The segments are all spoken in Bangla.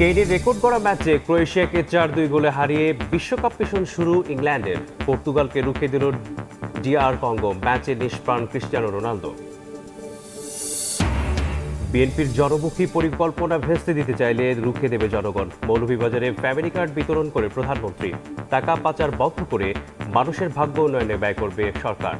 কেইনের রেকর্ড করা ম্যাচে ক্রোয়েশিয়াকে 4-2 গোলে হারিয়ে বিশ্বকাপ মিশন শুরু ইংল্যান্ডের। পর্তুগালকে রুখে দিল ডিআর কঙ্গো। ম্যাচে নিষ্প্রাণ ক্রিস্টিয়ানো রোনালদো। বিএনপির জনমুখী পরিকল্পনা ভেস্তে দিতে চাইলে রুখে দেবে জনগণ। মৌলভীবাজারে ফ্যামিলি কার্ড বিতরণ করে প্রধানমন্ত্রী। টাকা পাচার বন্ধ করে মানুষের ভাগ্য উন্নয়নে ব্যয় করবে সরকার।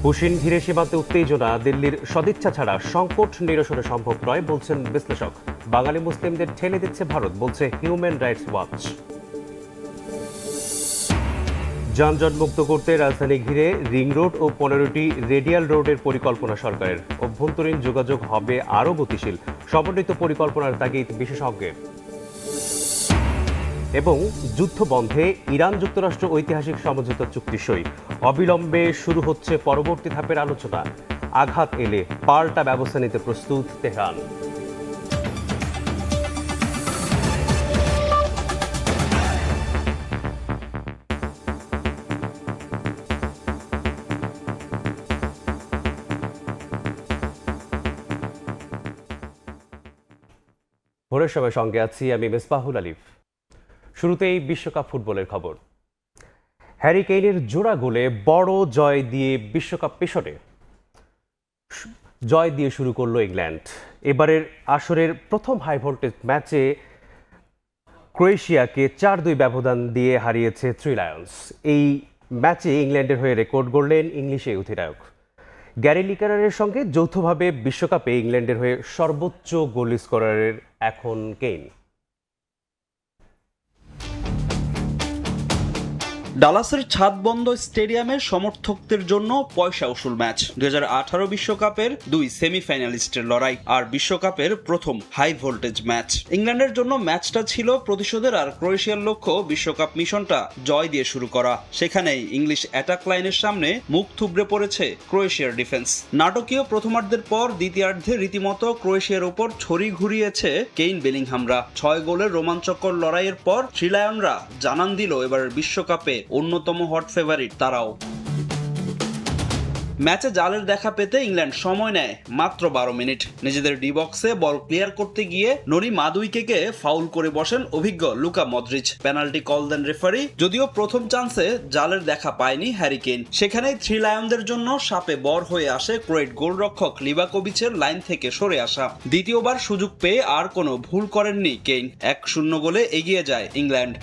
পুশিন ঘিরে সীমান্তে উত্তেজনা। দিল্লির সদিচ্ছা ছাড়া সংকট নিরসনে সম্ভব নয় বলছেন বিশ্লেষক। বাঙালি মুসলিমদের ঠেলে দিচ্ছে ভারত বলছে হিউম্যান রাইটস ওয়াচ। যানজট মুক্ত করতে রাজধানী ঘিরে রিং রোড ও 15টি রেডিয়াল রোডের পরিকল্পনা সরকারের। অভ্যন্তরীণ যোগাযোগ হবে আরও গতিশীল। সমন্বিত পরিকল্পনার তাগিদ বিশেষজ্ঞের। এবং যুদ্ধ বন্ধে ইরান যুক্তরাষ্ট্র ঐতিহাসিক সমঝোতা চুক্তি সই। অবিলম্বে শুরু হচ্ছে পরবর্তী ধাপের আলোচনা। আঘাত এলে পাল্টা ব্যবস্থা নিতে প্রস্তুত তেহরান। ভোরের সময় সঙ্গে আছি আমি মেসবাহুল আলিফ। শুরুতেই বিশ্বকাপ ফুটবলের খবর। হ্যারি কেইনের জোড়া গোলে বড় জয় দিয়ে বিশ্বকাপ মিশনে জয় দিয়ে শুরু করলো ইংল্যান্ড। এবারের আসরের প্রথম হাই ভোল্টেজ ম্যাচে ক্রোয়েশিয়াকে 4-2 ব্যবধান দিয়ে হারিয়েছে থ্রি লায়ন্স। এই ম্যাচে ইংল্যান্ডের হয়ে রেকর্ড গড়লেন ইংলিশ এই অধিনায়ক। গ্যারি লিকারের সঙ্গে যৌথভাবে বিশ্বকাপে ইংল্যান্ডের হয়ে সর্বোচ্চ গোল স্কোরারের এখন কেইন। ডালাসের ছাদবন্ধ স্টেডিয়ামে সমর্থকদের জন্য পয়সা উসুল ম্যাচ। 2018 বিশ্বকাপের দুই সেমিফাইনালিস্টের লড়াই আর বিশ্বকাপের প্রথম হাই ভোল্টেজ ম্যাচ। ইংল্যান্ডের জন্য ম্যাচটা ছিল প্রতিশোধের, আর ক্রোয়েশিয়ার লক্ষ্য বিশ্বকাপ মিশনটা জয় দিয়ে শুরু করা। সেখানেই ইংলিশ অ্যাটাক লাইনের সামনে মুখ থুবড়ে পড়েছে ক্রোয়েশিয়ার ডিফেন্স। নাটকীয় প্রথমার্ধের পর দ্বিতীয়ার্ধে রীতিমতো ক্রোয়েশিয়ার উপর ছড়ি ঘুরিয়েছে কেইন বেলিংহামরা। 6 গোলের রোমাঞ্চকর লড়াইয়ের পর থ্রিলায়নরা জানান দিল এবার বিশ্বকাপে অন্যতম হট ফেভারিট তারাও। ম্যাচে জালের দেখা পেতে ইংল্যান্ড সময় নেয় মাত্র 12 মিনিট। নিজেদের ডি বক্সে বল ক্লিয়ার করতে গিয়ে নরি মাদুইকেকে ফাউল করে বসেন অভিজ্ঞ লুকা মদ্রিচ। পেনাল্টি কল দেন রেফারি। যদিও প্রথম চান্সে জালের দেখা পায়নি হ্যারি কেইন, সেখানেই থ্রি লায়নদের জন্য সাপে বর হয়ে আসে ক্রোয়েট গোলরক্ষক লিভাকোভিচের লাইন থেকে সরে আসা। দ্বিতীয়বার সুযোগ পেয়ে আর কোনো ভুল করেননি কেইন। 1-0 গোলে এগিয়ে যায় ইংল্যান্ড।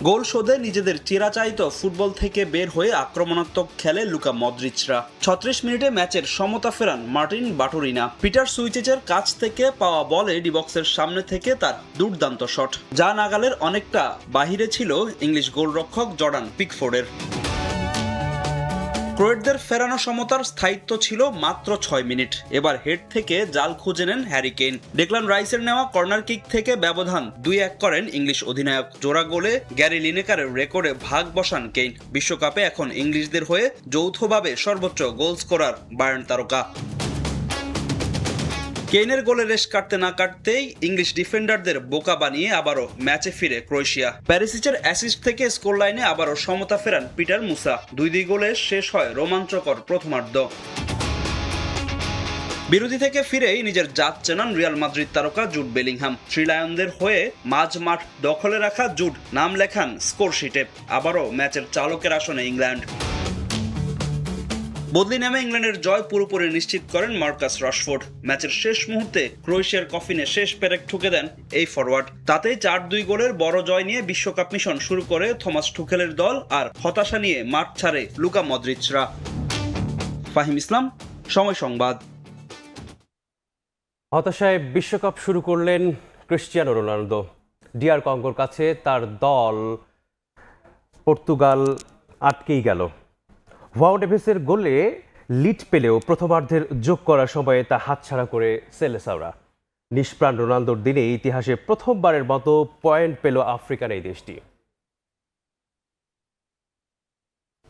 গোল শোধে নিজেদের চিরাচারিত ফুটবল থেকে বের হয়ে আক্রমণাত্মক খেলে লুকা মদ্রিচরা। 36 মিনিটে ম্যাচের সমতা ফেরান মার্টিন বাটুরিনা। পিটার সুইচেজের কাছ থেকে পাওয়া বলে ডিবক্সের সামনে থেকে তার দুর্দান্ত শট, যা নাগালের অনেকটা বাহিরে ছিল ইংলিশ গোলরক্ষক জর্ডান পিকফোর্ডের। ক্রোয়েটদের ফেরানো সমতার স্থায়িত্ব ছিল মাত্র 6 মিনিট। এবার হেড থেকে জাল খুঁজে নেন হ্যারি কেইন। ডেকলান রাইসের নেওয়া কর্নার কিক থেকে ব্যবধান 2-1 করেন ইংলিশ অধিনায়ক। জোড়া গোলে গ্যারি লিনেকারের রেকর্ডে ভাগ বসান কেইন। বিশ্বকাপে এখন ইংলিশদের হয়ে যৌথভাবে সর্বোচ্চ গোল স্কোরার বায়ার্ন তারকা। কেইনের গোলে রেশ কাটতে না কাটতেই ইংলিশ ডিফেন্ডারদের বোকা বানিয়ে আবারও ম্যাচে ফিরে ক্রোয়েশিয়া। প্যারিসিচের অ্যাসিস্ট থেকে স্কোর লাইনে আবারও সমতা ফেরান পিটার মুসা। 2-2 গোলে শেষ হয় রোমাঞ্চকর প্রথমার্ধ। বিরতি থেকে ফিরেই নিজের জাত চেনান রিয়াল মাদ্রিদ তারকা জুড বেলিংহাম। থ্রি লায়নদের হয়ে মাঝ মাঠ দখলে রাখা জুড নাম লেখান স্কোর শিটে। আবারও ম্যাচের চালকের আসনে ইংল্যান্ড। বদলি নামে ইংল্যান্ডের জয় পুরোপুরি নিশ্চিত করেন মার্কাস রাশফোর্ড। ম্যাচের শেষ মুহূর্তে ক্রোয়েশিয়ার কফিনে শেষ পেরেক ঠুকে দেন এই ফরওয়ার্ড। তাতেই 4-2 গোলের বড় জয় নিয়ে বিশ্বকাপ মিশন শুরু করে থমাস টুখেলের দল, আর হতাশা নিয়ে মাঠ ছাড়ে লুকা মদ্রিচরা। ফাহিম ইসলাম, সময় সংবাদ। হতাশায় বিশ্বকাপ শুরু করলেন ক্রিস্টিয়ানো রোনালদো। ডিআর কঙ্গোর কাছে তার দল পর্তুগাল আটকেই গেল। ওয়াও ডেভিসের গোলে লিড পেলেও প্রথমার্ধের যোগ করার সময়ে তা হাতছাড়া করে সেলেসাওরা। নিষ্প্রাণ রোনালদোর দিনে ইতিহাসে প্রথমবারের মতো পয়েন্ট পেল আফ্রিকার এই দেশটি।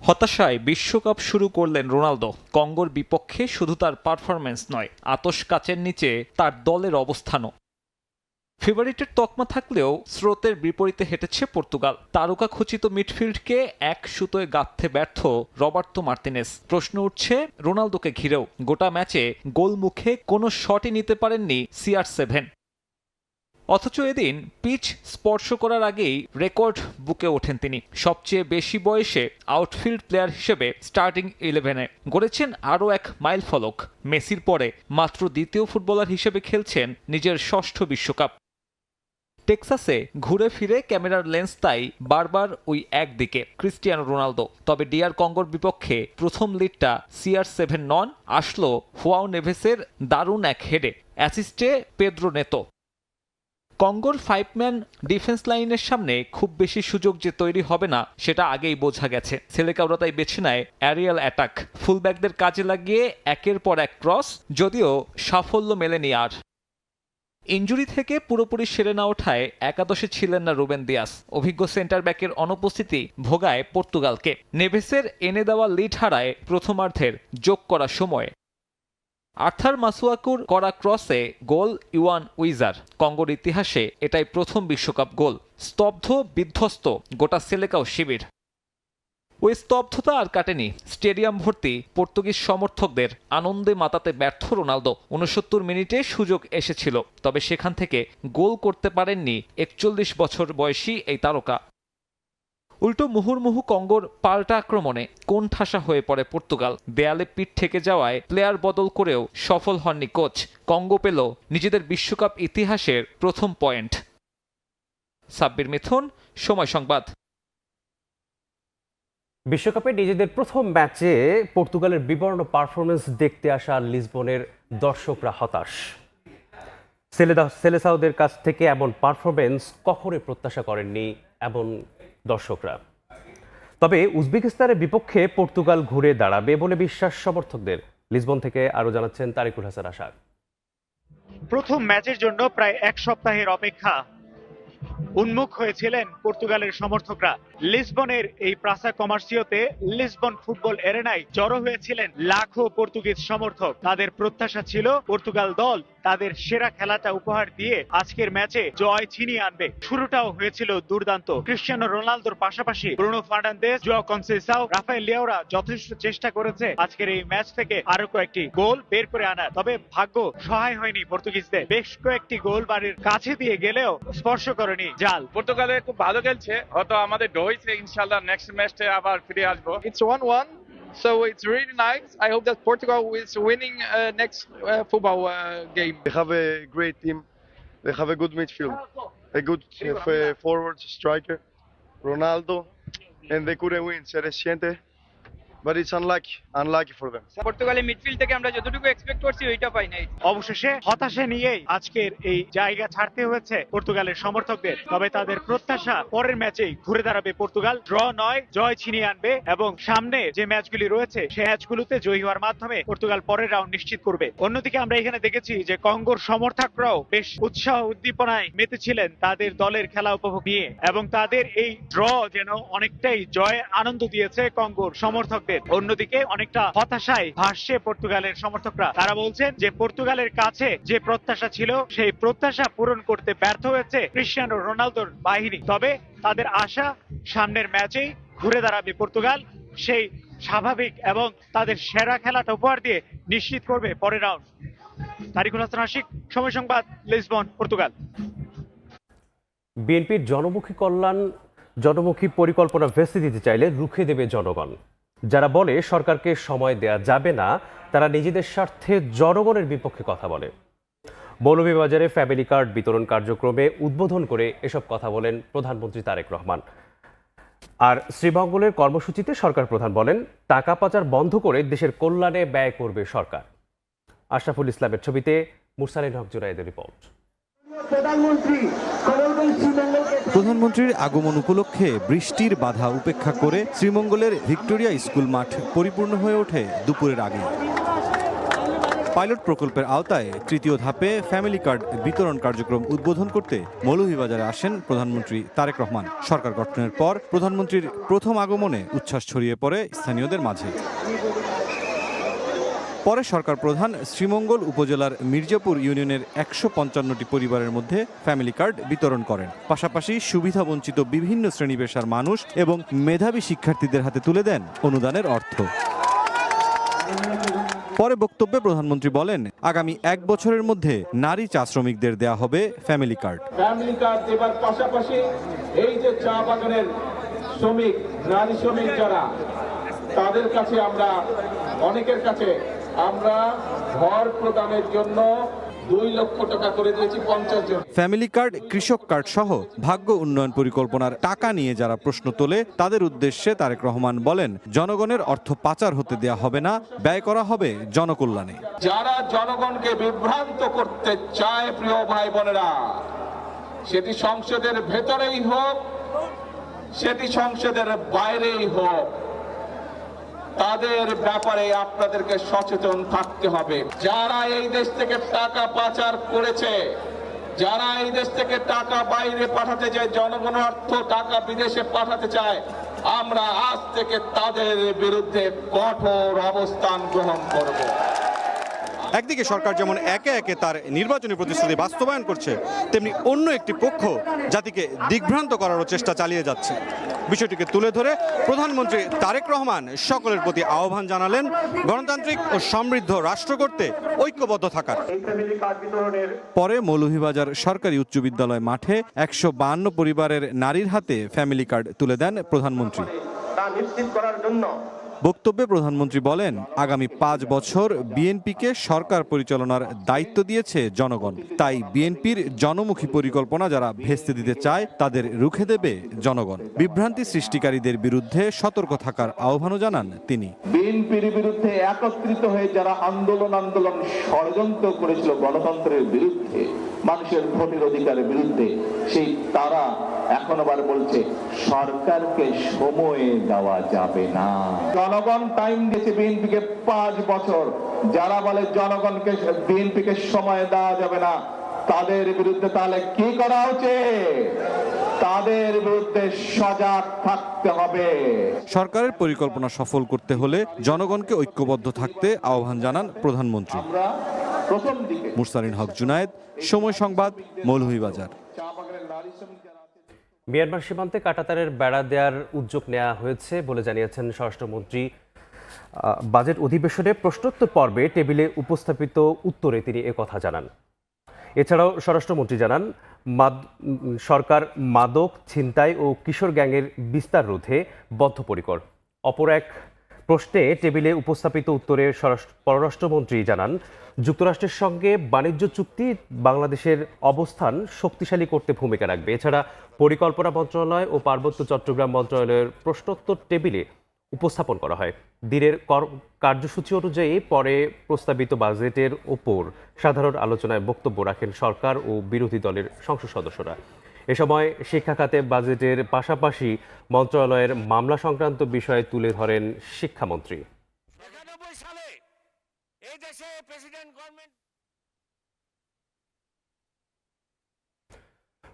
হতাশায় বিশ্বকাপ শুরু করলেন রোনালদো। কঙ্গোর বিপক্ষে শুধু তার পারফরম্যান্স নয়, আতশ কাচের নিচে তার দলের অবস্থানও। ফেভারিটের তকমা থাকলেও স্রোতের বিপরীতে হেঁটেছে পর্তুগাল। তারকা খচিত মিডফিল্ডকে এক সুতোয় গাঁথতে ব্যর্থ রবার্তো মার্তিনেস। প্রশ্ন উঠছে রোনালদোকে ঘিরেও। গোটা ম্যাচে গোলমুখে কোনো শটই নিতে পারেননি CR7। অথচ এদিন পিচ স্পর্শ করার আগেই রেকর্ড বুকে ওঠেন তিনি। সবচেয়ে বেশি বয়সে আউটফিল্ড প্লেয়ার হিসেবে স্টার্টিং 11-এ গড়েছেন আরও এক মাইলফলক। মেসির পরে মাত্র দ্বিতীয় ফুটবলার হিসেবে খেলছেন নিজের ষষ্ঠ বিশ্বকাপ। টেক্সাসে ঘুরে ফিরে ক্যামেরার লেন্স তাই বারবার ওই একদিকে ক্রিস্টিয়ানো রোনালদো। তবে DR কঙ্গোর বিপক্ষে প্রথম লিডটা CR7 নন, আসলো হুয়াও নেভেসের দারুণ এক হেডে, অ্যাসিস্টে পেদ্রো নেতো। কঙ্গোর 5-ম্যান ডিফেন্স লাইনের সামনে খুব বেশি সুযোগ যে তৈরি হবে না সেটা আগেই বোঝা গেছে। সেলেকাওরা তাই বেছে নেয় অ্যারিয়াল অ্যাটাক, ফুলব্যাকদের কাজে লাগিয়ে একের পর এক ক্রস, যদিও সাফল্য মেলেনি আর। ইনজুরি থেকে পুরোপুরি সেরে না ওঠায় একাদশে ছিলেন না রুবেন দিয়াস। অভিজ্ঞ সেন্টার ব্যাকের অনুপস্থিতি ভোগায় পর্তুগালকে। নেভেসের এনে দেওয়া লিড হারায় প্রথমার্ধের যোগ করা সময়ে। আর্থার মাসুয়াকুর করা ক্রসে গোল ইওয়ান উইজার। কঙ্গোর ইতিহাসে এটাই প্রথম বিশ্বকাপ গোল। স্তব্ধ বিধ্বস্ত গোটা সেলেকাও শিবির। ওই স্তব্ধতা আর কাটেনি। স্টেডিয়াম ভর্তি পর্তুগিজ সমর্থকদের আনন্দে মাতাতে ব্যর্থ রোনালদো। 69 মিনিটে সুযোগ এসেছিল, তবে সেখান থেকে গোল করতে পারেননি 41 বছর বয়সী এই তারকা। উল্টো মুহুর্মুহু কঙ্গোর পাল্টা আক্রমণে কোণঠাসা হয়ে পড়ে পর্তুগাল। দেয়ালে পিঠ ঠেকে যাওয়ায় প্লেয়ার বদল করেও সফল হননি কোচ। কঙ্গো পেল নিজেদের বিশ্বকাপ ইতিহাসের প্রথম পয়েন্ট। সাব্বির মিথুন, সময় সংবাদ। বিশ্বকাপে নিজেদের প্রথম ম্যাচে পর্তুগালের বিবর্ণ পারফরমেন্স দেখতে আসা লিসবনের দর্শকরা হতাশ। সেলেসাওদের কাছ থেকে এমন পারফরমেন্স কখনোই প্রত্যাশা করেননি এমন দর্শকরা। তবে উজবেকিস্তানের বিপক্ষে পর্তুগাল ঘুরে দাঁড়াবে বলে বিশ্বাস সমর্থকদের। লিসবন থেকে আরো জানাচ্ছেন তারিকুল হাসান আশাক। প্রথম ম্যাচের জন্য প্রায় এক সপ্তাহের অপেক্ষা উন্মুখ হয়েছিলেন পর্তুগালের সমর্থকরা। লিসবনের এই প্রাসা কমার্সিওতে লিসবন ফুটবল এরেনায় জড়ো হয়েছিলেন লাখো পর্তুগিজ সমর্থক। তাদের প্রত্যাশা ছিল পর্তুগাল দল তাদের সেরা খেলাটা উপহার দিয়ে আজকের ম্যাচে জয় ছিনিয়ে আনবে। শুরুটাও হয়েছিল দুর্দান্ত। ক্রিস্টিয়ানো রোনালদোর পাশাপাশি ব্রুনো ফার্নান্দেজ, জোয়াও কনসেসাও, রাফায়েল লিয়াওরা যথেষ্ট চেষ্টা করেছে আজকের এই ম্যাচ থেকে আরো কয়েকটি গোল বের করে আনার। তবে ভাগ্য সহায় হয়নি পর্তুগিজদের। বেশ কয়েকটি গোল বাড়ির কাছে দিয়ে গেলেও স্পর্শ করেনি জাল। পর্তুগালে খুব ভালো খেলছে, হয়তো আমাদের ডইছে ইনশাআল্লাহ নেক্সট ম্যাচে আবার ফিরে আসবো। It's 1-1, so it's really nice. I hope that Portugal is winning next football game. They have a great team. They have a good midfield, a good forward striker, Ronaldo, and they couldn't win. Se resiente, but it's unlucky for them. পর্তুগালের মিডফিল্ড থেকে আমরা যতটুকু এক্সপেক্ট করছি ওইটা পাই নাই। অবশেষে হতাশা নিয়েই আজকের এই জায়গা ছাড়তে হয়েছে পর্তুগালের সমর্থকদের। তবে তাদের প্রত্যাশা পরের ম্যাচেই ঘুরে দাঁড়াবে পর্তুগাল, ড্র নয় জয় ছিনিয়ে আনবে এবং সামনে যে ম্যাচগুলি রয়েছে সেই ম্যাচগুলোতে জয়ী হওয়ার মাধ্যমে পর্তুগাল পরের রাউন্ড নিশ্চিত করবে। অন্যদিকে আমরা এখানে দেখেছি যে কঙ্গোর সমর্থকরাও বেশ উৎসাহ উদ্দীপনায় মেতেছিলেন তাদের দলের খেলা উপভোগ নিয়ে এবং তাদের এই ড্র যেন অনেকটাই জয়ের আনন্দ দিয়েছে কঙ্গোর সমর্থকদের। অন্যদিকে অনেকটা হতাশায় ভাসছে পর্তুগালের সমর্থকরা। তারা বলছেন যে পর্তুগালের কাছে যে প্রত্যাশা ছিল সেই প্রত্যাশা পূরণ করতে ব্যর্থ হয়েছে ক্রিস্টিয়ানো রোনালদোর বাহিনী। তবে তাদের আশা সামনের ম্যাচেই ঘুরে দাঁড়াবে পর্তুগাল, সেই স্বাভাবিক এবং তাদের সেরা খেলাটা উপহার দিয়ে নিশ্চিত করবে পরের রাউন্ড। তারিকুল হাসান আশিক, সময় সংবাদ, লিসবন, পর্তুগাল। বিএনপির জনমুখী পরিকল্পনা ভেস্তে দিতে চাইলে রুখে দেবে জনগণ। যারা বলে সরকারকে সময় দেয়া যাবে না, তারা নিজেদের স্বার্থে জনগণের বিপক্ষে কথা বলে। মৌলভীবাজারে ফ্যামিলি কার্ড বিতরণ কার্যক্রমে উদ্বোধন করে এসব কথা বলেন প্রধানমন্ত্রী তারেক রহমান। আর শ্রীমঙ্গলের কর্মসূচিতে সরকার প্রধান বলেন, টাকা পাচার বন্ধ করে দেশের কল্যাণে ব্যয় করবে সরকার। আশরাফুল ইসলামের ছবিতে মুরসালিন হক জুনায়েদের রিপোর্ট। প্রধানমন্ত্রীর আগমন উপলক্ষে বৃষ্টির বাধা উপেক্ষা করে শ্রীমঙ্গলের ভিক্টোরিয়া স্কুল মাঠ পরিপূর্ণ হয়ে ওঠে দুপুরের আগে। পাইলট প্রকল্পের আওতায় তৃতীয় ধাপে ফ্যামিলি কার্ড বিতরণ কার্যক্রম উদ্বোধন করতে মৌলভীবাজারে আসেন প্রধানমন্ত্রী তারেক রহমান। সরকার গঠনের পর প্রধানমন্ত্রীর প্রথম আগমনে উচ্ছ্বাস ছড়িয়ে পড়ে স্থানীয়দের মাঝে। পরে সরকার প্রধান শ্রীমঙ্গল উপজেলার মির্জাপুর ইউনিয়নের ১৫৫টি পরিবারের মধ্যে ফ্যামিলি কার্ড বিতরণ করেন। পাশাপাশি সুবিধাবঞ্চিত বিভিন্ন শ্রেণী পেশার মানুষ এবং মেধাবী শিক্ষার্থীদের হাতে তুলে দেন অনুদানের অর্থ। পরে বক্তব্যে প্রধানমন্ত্রী বলেন, আগামী ১ বছরের মধ্যে নারী চা শ্রমিকদের দেয়া হবে ফ্যামিলি কার্ড। ফ্যামিলি কার্ড দেবার পাশাপাশি এই যে চা বাগানের শ্রমিক, নারী শ্রমিক যারা, তাদের কাছে আমরা অনেকের কাছে আমরা ঘর প্রদানের জন্য 2 লক্ষ টাকা করে দিয়েছি 50 জন। ফ্যামিলি কার্ড, কৃষক কার্ড সহ ভাগ্য উন্নয়ন পরিকল্পনার টাকা নিয়ে যারা প্রশ্ন তোলে তাদের উদ্দেশ্যে তারেক রহমান বলেন, জনগণের অর্থ পাচার হতে দেয়া হবে না, ব্যয় করা হবে জনকল্যাণে। যারা জনগণকে বিভ্রান্ত করতে চায়, প্রিয় ভাই বোনেরা, সেটি সংসদের ভেতরেই হোক, সেটি সংসদের বাইরেই হোক, তাদের ব্যাপারে আপনাদেরকে সচেতন থাকতে হবে। যারা এই দেশ থেকে টাকা পাচার করেছে, যারা এই দেশ থেকে টাকা বাইরে পাঠাতে চায়, জনগণের অর্থ টাকা বিদেশে পাঠাতে চায়, আমরা আজ থেকে তাদের বিরুদ্ধে কঠোর অবস্থান গ্রহণ করব। একদিকে সরকার যেমন একে একে তার নির্বাচনী প্রতিশ্রুতি বাস্তবায়ন করছে, তেমনি অন্য একটি পক্ষ জাতিকে দিগ্ভ্রান্ত করারও চেষ্টা চালিয়ে যাচ্ছে। বিষয়টিকে তুলে ধরে প্রধানমন্ত্রী তারেক রহমান সকলের প্রতি আহ্বান জানালেন গণতান্ত্রিক ও সমৃদ্ধ রাষ্ট্র করতে ঐক্যবদ্ধ থাকার। পরে মৌলভীবাজার সরকারি উচ্চ বিদ্যালয় মাঠে ১৫২ পরিবারের নারীর হাতে ফ্যামিলি কার্ড তুলে দেন প্রধানমন্ত্রী। তা নিশ্চিত করার জন্য বক্তব্যে প্রধানমন্ত্রী বলেন, আগামী ৫ বছর বিএনপিকে সরকার পরিচালনার দায়িত্ব দিয়েছে জনগণ। তাই বিএনপির জনমুখী পরিকল্পনা যারা ভেস্তে দিতে চায় তাদের রুখে দেবে জনগণ। বিভ্রান্তি সৃষ্টিকারীদের বিরুদ্ধে সতর্ক থাকার আহ্বানও জানান তিনি। বিএনপির বিরুদ্ধে একত্রিত হয়ে যারা আন্দোলন ষড়যন্ত্র করেছিল গণতন্ত্রের বিরুদ্ধে, মানুষের ভোটের অধিকারের বিরুদ্ধে, সেই তারা এখন আবার বলছে সরকারকে সময় দেওয়া যাবে না। জনগণ টাইম দিয়েছে বিএনপিকে 5 বছর। যারা বলে জনগণকে বিএনপিকে সময় দেওয়া যাবে না, তাদের বিরুদ্ধে তাহলে কি করা উচিত? তাদের বিরুদ্ধে সজাগ থাকতে হবে। সরকারের পরিকল্পনা সফল করতে হলে জনগণকে ঐক্যবদ্ধ থাকতে আহ্বান জানান প্রধানমন্ত্রী। মুরসালিন হক জুনায়েদ, সময় সংবাদ, মৌলভীবাজার। মিয়ানমার সীমান্তে কাঁটাতারের বেড়া দেওয়ার উদ্যোগ নেওয়া হয়েছে বলে জানিয়েছেন স্বরাষ্ট্রমন্ত্রী। বাজেট অধিবেশনে প্রশ্নোত্তর পর্বে টেবিলে উপস্থাপিত উত্তরে তিনি একথা জানান। এছাড়াও স্বরাষ্ট্রমন্ত্রী জানান, সরকার মাদক, ছিনতাই ও কিশোর গ্যাংয়ের বিস্তার রোধে বদ্ধপরিকর। অপর এক প্রশ্নে টেবিলে উপস্থাপিত উত্তরে পররাষ্ট্রমন্ত্রী জানান, যুক্তরাষ্ট্রের সঙ্গে বাণিজ্য চুক্তি বাংলাদেশের অবস্থান শক্তিশালী করতে ভূমিকা রাখবে। এছাড়া পরিকল্পনা মন্ত্রণালয় ও পার্বত্য চট্টগ্রাম মন্ত্রণালয়ের প্রশ্নোত্তর টেবিলে উপস্থাপন করা হয়। দিনের কার্যসূচি অনুযায়ী পরে প্রস্তাবিত বাজেটের ওপর সাধারণ আলোচনায় বক্তব্য রাখেন সরকার ও বিরোধী দলের সংসদ সদস্যরা। এ সময় শিক্ষা খাতে বাজেটের পাশাপাশি মন্ত্রণালয়ের মামলা সংক্রান্ত বিষয়ে তুলে ধরেন শিক্ষামন্ত্রী।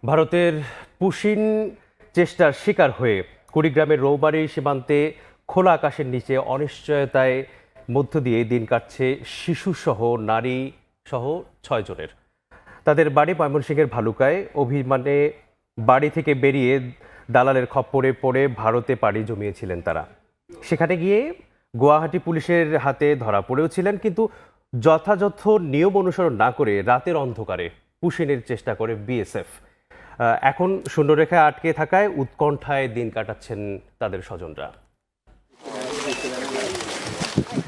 ভারতের পুশিন চেষ্টার শিকার হয়ে কুড়িগ্রামের রৌবাড়ী সীমান্তে খোলা আকাশের নিচে অনিশ্চয়তায় মধ্য দিয়ে দিন কাটছে শিশুসহ নারী সহ 6 জনের। তাদের বাড়ি ময়মনসিংহের ভালুকায়। অভিমানে বাড়ি থেকে বেরিয়ে দালালের খপ্পরে পড়ে ভারতে পাড়ি জমিয়েছিলেন তারা। সেখানে গিয়ে গুয়াহাটি পুলিশের হাতে ধরা পড়েও ছিলেন, কিন্তু যথাযথ নিয়ম অনুসরণ না করে রাতের অন্ধকারে পুশিনের চেষ্টা করে বিএসএফ। এখন শূন্যরেখায় আটকে থাকায় উৎকণ্ঠায় দিন কাটাচ্ছেন তাদের স্বজনরা।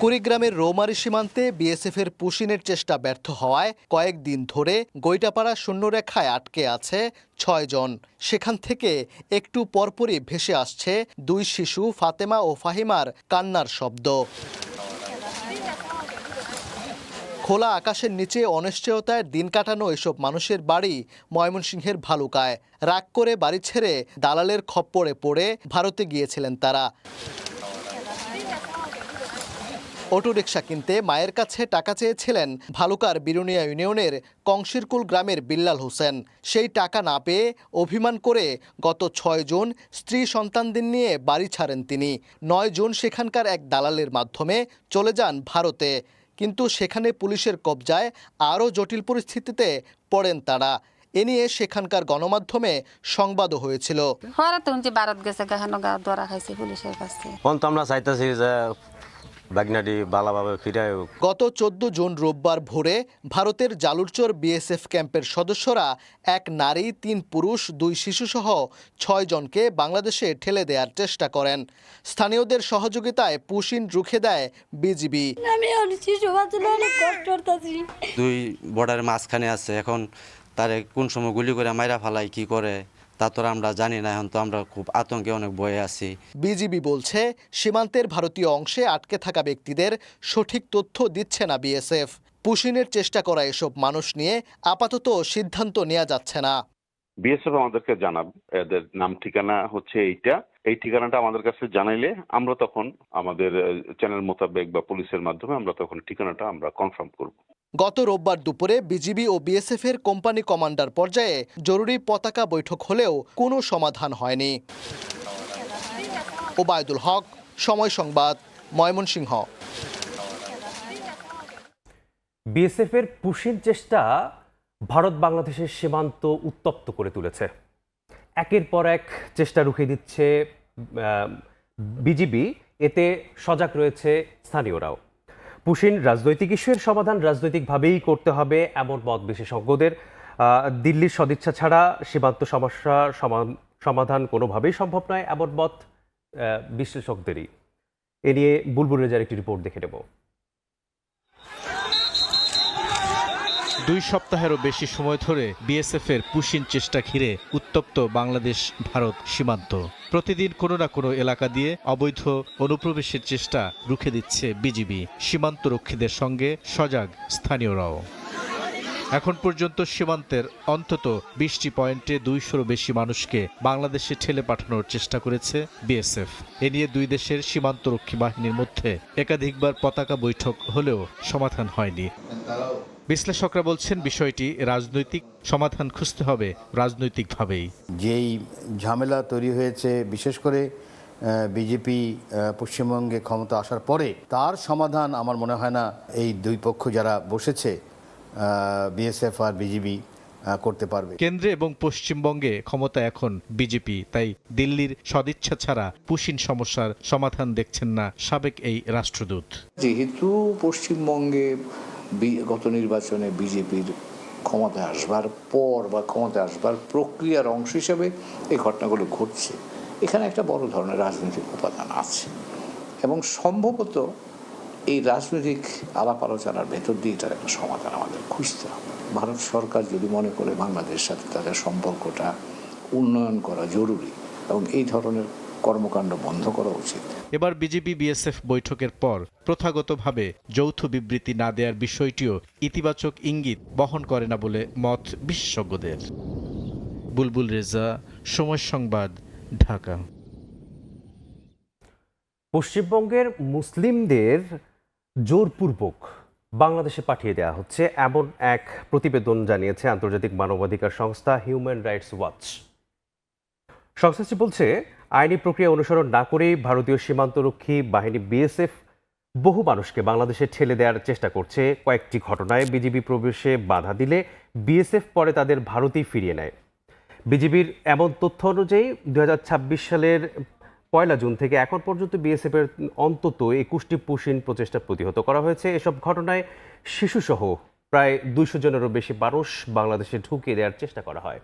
কুড়িগ্রামের রৌমারী সীমান্তে বিএসএফের পুশিনের চেষ্টা ব্যর্থ হওয়ায় কয়েকদিন ধরে গৈটাপাড়া শূন্যরেখায় আটকে আছে 6 জন। সেখান থেকে একটু পরপরই ভেসে আসছে 2 শিশু ফাতেমা ও ফাহিমার কান্নার শব্দ। খোলা আকাশের নিচে অনিশ্চয়তায় দিন কাটানো এসব মানুষের বাড়ি ময়মনসিংহের ভালুকায়। রাগ করে বাড়ি ছেড়ে দালালের খপ্পরে পড়ে ভারতে গিয়েছিলেন তারা। অটোরিকশা কিনতে মায়ের কাছে টাকা চেয়েছিলেন ভালুকার বিরুনিয়া ইউনিয়নের কংসিরকুল গ্রামের বিল্লাল হোসেন। সেই টাকা না পেয়ে অভিমান করে গত 6 জুন স্ত্রী সন্তানদের নিয়ে বাড়ি ছাড়েন তিনি। 9 জুন সেখানকার এক দালালের মাধ্যমে চলে যান ভারতে। কিন্তু সেখানে পুলিশের কবজায় আরও জটিল পরিস্থিতিতে পড়েন তারা। এ নিয়ে সেখানকার গণমাধ্যমে সংবাদও হয়েছিল। ভারত গেছে গাহানো গা ধরা খাইছে পুলিশের কাছে। তো আমরা চাইতেছি যে বাগনাটি ভালোভাবে ফিরে। গত 14 জুন রোববার ভোরে ভারতের জালুরচর বিএসএফ ক্যাম্পের সদস্যরা এক নারী, 3 পুরুষ, 2 শিশুসহ 6 জনকে বাংলাদেশে ঠেলে দেওয়ার চেষ্টা করেন। স্থানীয়দের সহযোগিতায় পুশিন রুখে দেয় বিজিবি। আমি শিশু বাচ্চা অনেক কষ্ট করতেছি। 2 বর্ডারের মাঝখানে আছে, এখন তারে কোন সময় গুলি করে মাইরা ফালাই কি করে তা তো আমরা জানি না। এখন তো আমরা খুব আতঙ্কে অনেক ভয়ে আছি। বিজিবি বলছে সীমান্তের ভারতীয় অংশে আটকে থাকা ব্যক্তিদের সঠিক তথ্য দিচ্ছে না বিএসএফ। পুশিনের চেষ্টা করা এসব মানুষ নিয়ে আপাতত সিদ্ধান্ত নেওয়া যাচ্ছে না। বিএসএফ আমাদেরকে জানাবে, এদের নাম ঠিকানা হচ্ছে এইটা, এই ঠিকানাটা আমাদের কাছে জানাইলে আমরা তখন আমাদের চ্যানেল মোতাবেক বা পুলিশের মাধ্যমে আমরা তখন ঠিকানাটা আমরা কনফার্ম করব। গত রোববার দুপুরে বিজিবি ও বিএসএফ এর কোম্পানি কমান্ডার পর্যায়ে জরুরি পতাকা বৈঠক হলেও কোনো সমাধান হয়নি। ওবায়দুল হক, সময় সংবাদ, ময়মনসিংহ। বিএসএফ এর পুশিন চেষ্টা ভারত বাংলাদেশের সীমান্ত উত্তপ্ত করে তুলেছে। একের পর এক চেষ্টা রুখে দিচ্ছে বিজিবি, এতে সজাগ রয়েছে স্থানীয়রাও। পুশিন রাজনৈতিক ইস্যুর সমাধান রাজনৈতিকভাবেই করতে হবে এমন মত বিশেষজ্ঞদের। দিল্লির সদিচ্ছা ছাড়া সীমান্ত সমস্যার সমাধান কোনোভাবেই সম্ভব নয় এমন মত বিশ্লেষকদেরই। এ নিয়ে বুলবুল রেজার একটি রিপোর্ট দেখে নেব। 2 সপ্তাহেরও বেশি সময় ধরে বিএসএফ এর পুশিন চেষ্টা ঘিরে উত্তপ্ত বাংলাদেশ ভারত সীমান্ত। প্রতিদিন কোনো না কোনো এলাকা দিয়ে অবৈধ অনুপ্রবেশের চেষ্টা রুখে দিচ্ছে বিজিবি। সীমান্ত রক্ষীদের সঙ্গে সজাগ স্থানীয়রাও। এখন পর্যন্ত সীমান্তের অন্তত 20টি পয়েন্টে 200-ও বেশি মানুষকে বাংলাদেশে ঠেলে পাঠানোর চেষ্টা করেছে বিএসএফ। এ নিয়ে 2 দেশের সীমান্তরক্ষী বাহিনীর মধ্যে একাধিকবার পতাকা বৈঠক হলেও সমাধান হয়নি। বিশ্লেষকরা বলছেন বিষয়টি রাজনৈতিক, সমাধান খুঁজতে হবে রাজনৈতিকভাবেই। যেই ঝামেলা তৈরি হয়েছে বিশেষ করে বিজেপি পশ্চিমবঙ্গে ক্ষমতা আসার পরে, তার সমাধান আমার মনে হয় না এই 2 পক্ষ যারা বসেছে বিএসএফ আর বিজিবি করতে পারবে। কেন্দ্রে এবং পশ্চিমবঙ্গে ক্ষমতা এখন বিজেপি, তাই দিল্লির সদিচ্ছা ছাড়া পুশিন সমস্যার সমাধান দেখছেন না সাবেক এই রাষ্ট্রদূত। যেহেতু পশ্চিমবঙ্গে গত নির্বাচনে বিজেপির ক্ষমতায় আসবার পর বা ক্ষমতায় আসবার প্রক্রিয়ার অংশ হিসেবে এই ঘটনাগুলো ঘটছে, এখানে একটা বড় ধরনের রাজনৈতিক উপাদান আছে এবং সম্ভবত এই রাজনৈতিক আলাপ আলোচনার ভেতর দিয়ে এটার একটা সমাধান আমাদের খুঁজতে হবে। ভারত সরকার যদি মনে করে বাংলাদেশের সাথে তাদের সম্পর্কটা উন্নয়ন করা জরুরি এবং এই ধরনের কর্মকাণ্ড বন্ধ করা উচিত। এবার বিজেপি বিএসএফ বৈঠকের পর প্রথাগতভাবে যৌথ বিবৃতি না দেওয়ার বিষয়টিও ইতিবাচক ইঙ্গিত বহন করে না বলে মত বিশেষজ্ঞদের। বুলবুল রেজা, সময় সংবাদ, ঢাকা। পশ্চিমবঙ্গের মুসলিমদের জোরপূর্বক বাংলাদেশে পাঠিয়ে দেওয়া হচ্ছে এমন এক প্রতিবেদন জানিয়েছে আন্তর্জাতিক মানবাধিকার সংস্থা হিউম্যান রাইটস ওয়াচ। সংস্থাটি বলছে, আইনি প্রক্রিয়া অনুসরণ না করেই ভারতীয় সীমান্তরক্ষী বাহিনী বিএসএফ বহু মানুষকে বাংলাদেশে ঠেলে দেওয়ার চেষ্টা করছে। কয়েকটি ঘটনায় বিজিবি প্রবেশে বাধা দিলে বিএসএফ পরে তাদের ভারতেই ফিরিয়ে নেয়। বিজিবির এমন তথ্য অনুযায়ী 2026 সালের 1 জুন থেকে এখন পর্যন্ত বিএসএফ এর অন্তত 21টি পুশিন প্রচেষ্টা প্রতিহত করা হয়েছে। এসব ঘটনায় শিশুসহ প্রায় 200 জনেরও বেশি মানুষ বাংলাদেশে ঢুকিয়ে দেওয়ার চেষ্টা করা হয়।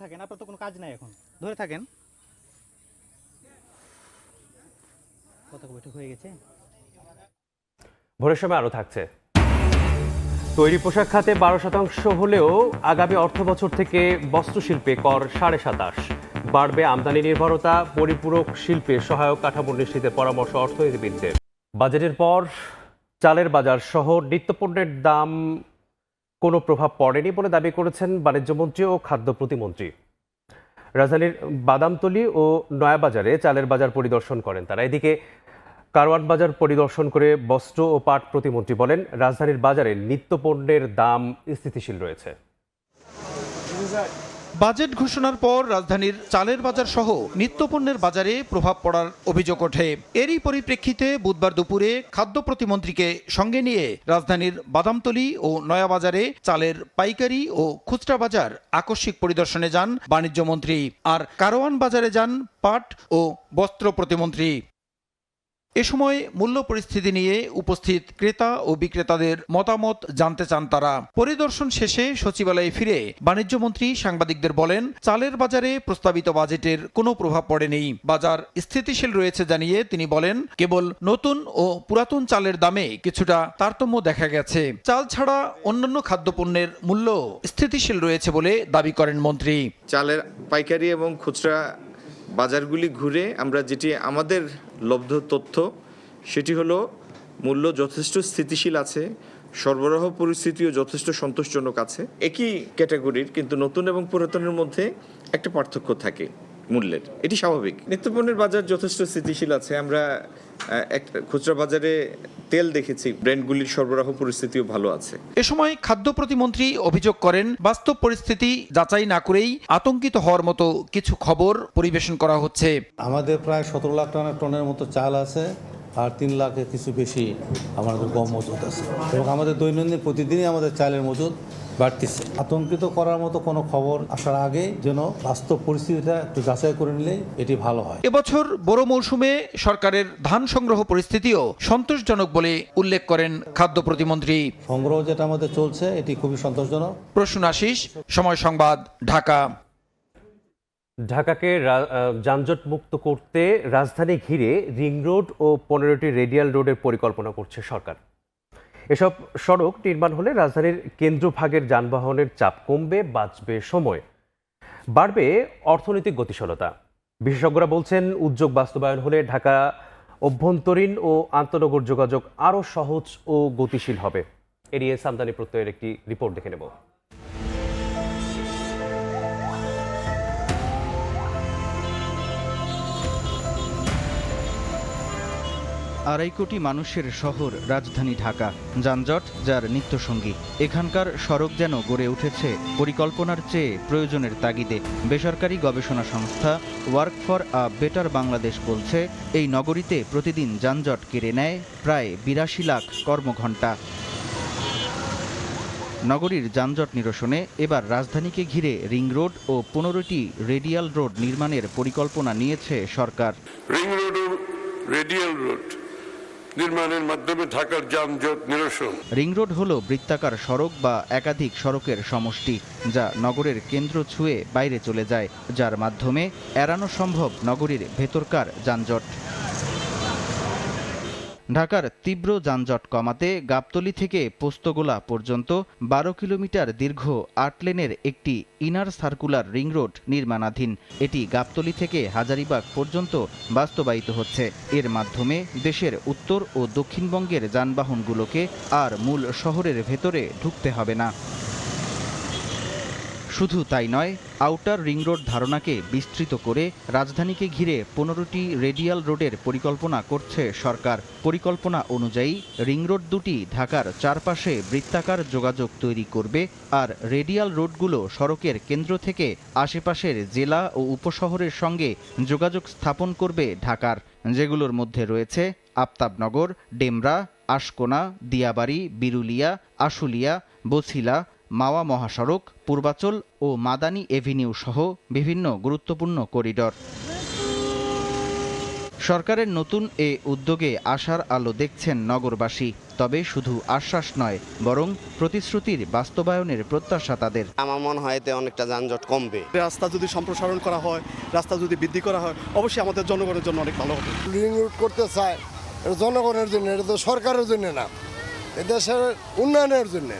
থাকেন, আপনার তো কোনো কাজ নাই, এখন ধরে থাকেন। পতাকা বৈঠক হয়ে গেছে, ভোরের সময় আরো থাকছে। তৈরি পোশাক খাতে 12% হলেও আগামী অর্থবছর থেকে বস্ত্রশিল্পে কর 27.5। বাড়বে আমদানি নির্ভরতা, পরিপূরক শিল্পে সহায়ক কাঠামো নিশ্চিতের পরামর্শ অর্থনীতিবিদদের। বাজেটের পর চালের বাজার সহ নিত্যপণ্যের দাম কোনো প্রভাব পড়েনি বলে দাবি করেছেন বাণিজ্যমন্ত্রী ও খাদ্য প্রতিমন্ত্রী। রাজধানীর বাদামতলী ও নয়াবাজারে চালের বাজার পরিদর্শন করেন তারা। এদিকে কারওয়ান বাজার পরিদর্শন করে বস্ত্র ও পাট প্রতিমন্ত্রী বলেন, রাজধানীর বাজারে নিত্যপণ্যের দাম স্থিতিশীল রয়েছে। বাজেট ঘোষণার পর রাজধানীর চালের বাজার সহ নিত্যপণ্যের বাজারে প্রভাব পড়ার অভিযোগ ওঠে। এরই পরিপ্রেক্ষিতে বুধবার দুপুরে খাদ্য প্রতিমন্ত্রীকে সঙ্গে নিয়ে রাজধানীর বাদামতলী ও নয়াবাজারে চালের পাইকারি ও খুচরা বাজার আকস্মিক পরিদর্শনে যান বাণিজ্যমন্ত্রী, আর কারওয়ান বাজারে যান পাট ও বস্ত্র প্রতিমন্ত্রী। এ সময় মূল্য পরিস্থিতি নিয়ে উপস্থিত ক্রেতা ও বিক্রেতাদের মতামত জানতে চান তারা। পরিদর্শন শেষে সচিবালয়ে ফিরে বাণিজ্যমন্ত্রী সাংবাদিকদের বলেন, চালের বাজারে প্রস্তাবিত বাজেটের কোনো প্রভাব পড়েনি, বাজার স্থিতিশীল রয়েছে জানিয়ে তিনি বলেন, কেবল নতুন ও পুরাতন চালের দামে কিছুটা তারতম্য দেখা গেছে। চাল ছাড়া অন্যান্য খাদ্যপণ্যের মূল্য স্থিতিশীল রয়েছে বলে দাবি করেন মন্ত্রী। চালের পাইকারি এবং খুচরা বাজারগুলি ঘুরে আমরা যেটি আমাদের লব্ধ তথ্য সেটি হলো মূল্য যথেষ্ট স্থিতিশীল আছে, সরবরাহ পরিস্থিতিও যথেষ্ট সন্তোষজনক আছে। একই ক্যাটাগরির কিন্তু নতুন এবং পুরাতনের মধ্যে একটা পার্থক্য থাকে মূল্যের, এটি স্বাভাবিক। নিত্যপণ্যের বাজার যথেষ্ট স্থিতিশীল আছে। আমরা খুচরা বাজারে তেল দেখেছি, ব্র্যান্ডগুলির সরবরাহ পরিস্থিতিও ভালো আছে। এ সময় খাদ্য প্রতিমন্ত্রী অভিযোগ করেন, বাস্তব পরিস্থিতি যাচাই না করেই আতঙ্কিত হওয়ার মতো কিছু খবর পরিবেশন করা হচ্ছে। আমাদের প্রায় 17 লাখ টনের মতো চাল আছে, আর 3 লাখের কিছু বেশি আমাদের গম মজুদ আছে, এবং আমাদের দৈনন্দিন প্রতিদিনই আমাদের চালের মজুদ বাড়তেছে। আতঙ্কিত করার মতো কোনো খবর আসার আগে যেন বাস্তব পরিস্থিতিটা একটু যাচাই করে নিলে এটি ভালো হয়। এবছর বড় মৌসুমে সরকারের ধান সংগ্রহ পরিস্থিতিও সন্তোষজনক বলে উল্লেখ করেন খাদ্য প্রতিমন্ত্রী। সংগ্রহ যেটা আমাদের চলছে এটি খুবই সন্তোষজনক। প্রসূন আশিস, সময় সংবাদ, ঢাকা। ঢাকাকে যানজট মুক্ত করতে রাজধানী ঘিরে রিং রোড ও 15টি রেডিয়াল রোডের পরিকল্পনা করছে সরকার। এসব সড়ক নির্মাণ হলে রাজধানীর কেন্দ্রভাগের যানবাহনের চাপ কমবে, বাঁচবে সময়, বাড়বে অর্থনৈতিক গতিশীলতা। বিশেষজ্ঞরা বলছেন, উদ্যোগ বাস্তবায়ন হলে ঢাকা অভ্যন্তরীণ ও আন্তনগর যোগাযোগ আরও সহজ ও গতিশীল হবে। এরিয়ে সামদানি প্রত্যয়ের একটি রিপোর্ট দেখে নেব। 2.5 কোটি মানুষের শহর রাজধানী ঢাকা, যানজট যার নিত্যসঙ্গী। এখানকার সড়ক যেন গড়ে উঠেছে পরিকল্পনার চেয়ে প্রয়োজনের তাগিদে। বেসরকারি গবেষণা সংস্থা work for a better Bangladesh বলছে, এই নগরীতে প্রতিদিন যানজট কেড়ে নেয় প্রায় 82 লাখ কর্মঘণ্টা। নগরীর যানজট নিরসনে এবার রাজধানীকে ঘিরে রিং রোড ও 15টি রেডিয়াল রোড নির্মাণের পরিকল্পনা নিয়েছে সরকার। রিং রোড ও রেডিয়াল রোড নির্মাণের মাধ্যমে ঢাকার যানজট নিরসন। রিং রোড হলো বৃত্তাকার সড়ক বা একাধিক সড়কের সমষ্টি, যা নগরের কেন্দ্র ছুঁয়ে বাইরে চলে যায়, যার মাধ্যমে এড়ানো সম্ভব নগরীর ভেতরকার যানজট। ঢাকার তীব্র যানজট কমাতে গাবতলী থেকে পোস্তগোলা পর্যন্ত 12 কিলোমিটার দীর্ঘ 8 লেনের একটি ইনার সার্কুলার রিং রোড নির্মাণাধীন। এটি গাবতলী থেকে হাজারীবাগ পর্যন্ত বাস্তবায়িত হচ্ছে। এর মাধ্যমে দেশের উত্তর ও দক্ষিণবঙ্গের যানবাহনগুলোকে আর মূল শহরের ভেতরে ঢুকতে হবে না। শুধু তাই নয়, আউটার রিং রোড ধারণাকে বিস্তৃত করে রাজধানীকে ঘিরে 15টি রেডিয়াল রোডের পরিকল্পনা করছে সরকার। পরিকল্পনা অনুযায়ী রিং রোড দুটি ঢাকার চারপাশে বৃত্তাকার যোগাযোগ তৈরি করবে, আর রেডিয়াল রোডগুলো সড়কের কেন্দ্র থেকে আশেপাশের জেলা ও উপশহরের সঙ্গে যোগাযোগ স্থাপন করবে ঢাকার, যেগুলোর মধ্যে রয়েছে আফতাবনগর, ডেমরা, আশকোনা, দিয়াবাড়ি, বিরুলিয়া, আশুলিয়া, বছিলা, মাওয়া মহাসড়ক, পূর্বাচল ও মাদানী এভিনিউ সহ বিভিন্ন গুরুত্বপূর্ণ করিডর। সরকারের নতুন এ উদ্যোগে আশার আলো দেখছেন নগরবাসী। তবে শুধু আশ্বাস নয়, বরং প্রতিশ্রুতির বাস্তবায়নের প্রত্যাশা তাদের। আমার মনে হয় এতে অনেকটা যানজট কমবে। রাস্তা যদি সম্প্রসারণ করা হয়, রাস্তা যদি বৃদ্ধি করা হয়, অবশ্যই আমাদের জনগণের জন্য অনেক ভালো হবে। রিং রোড করতে চায়, এটা জনগণের জন্য, এটা তো সরকারের জন্য না, এ দেশের উন্নয়নের জন্য।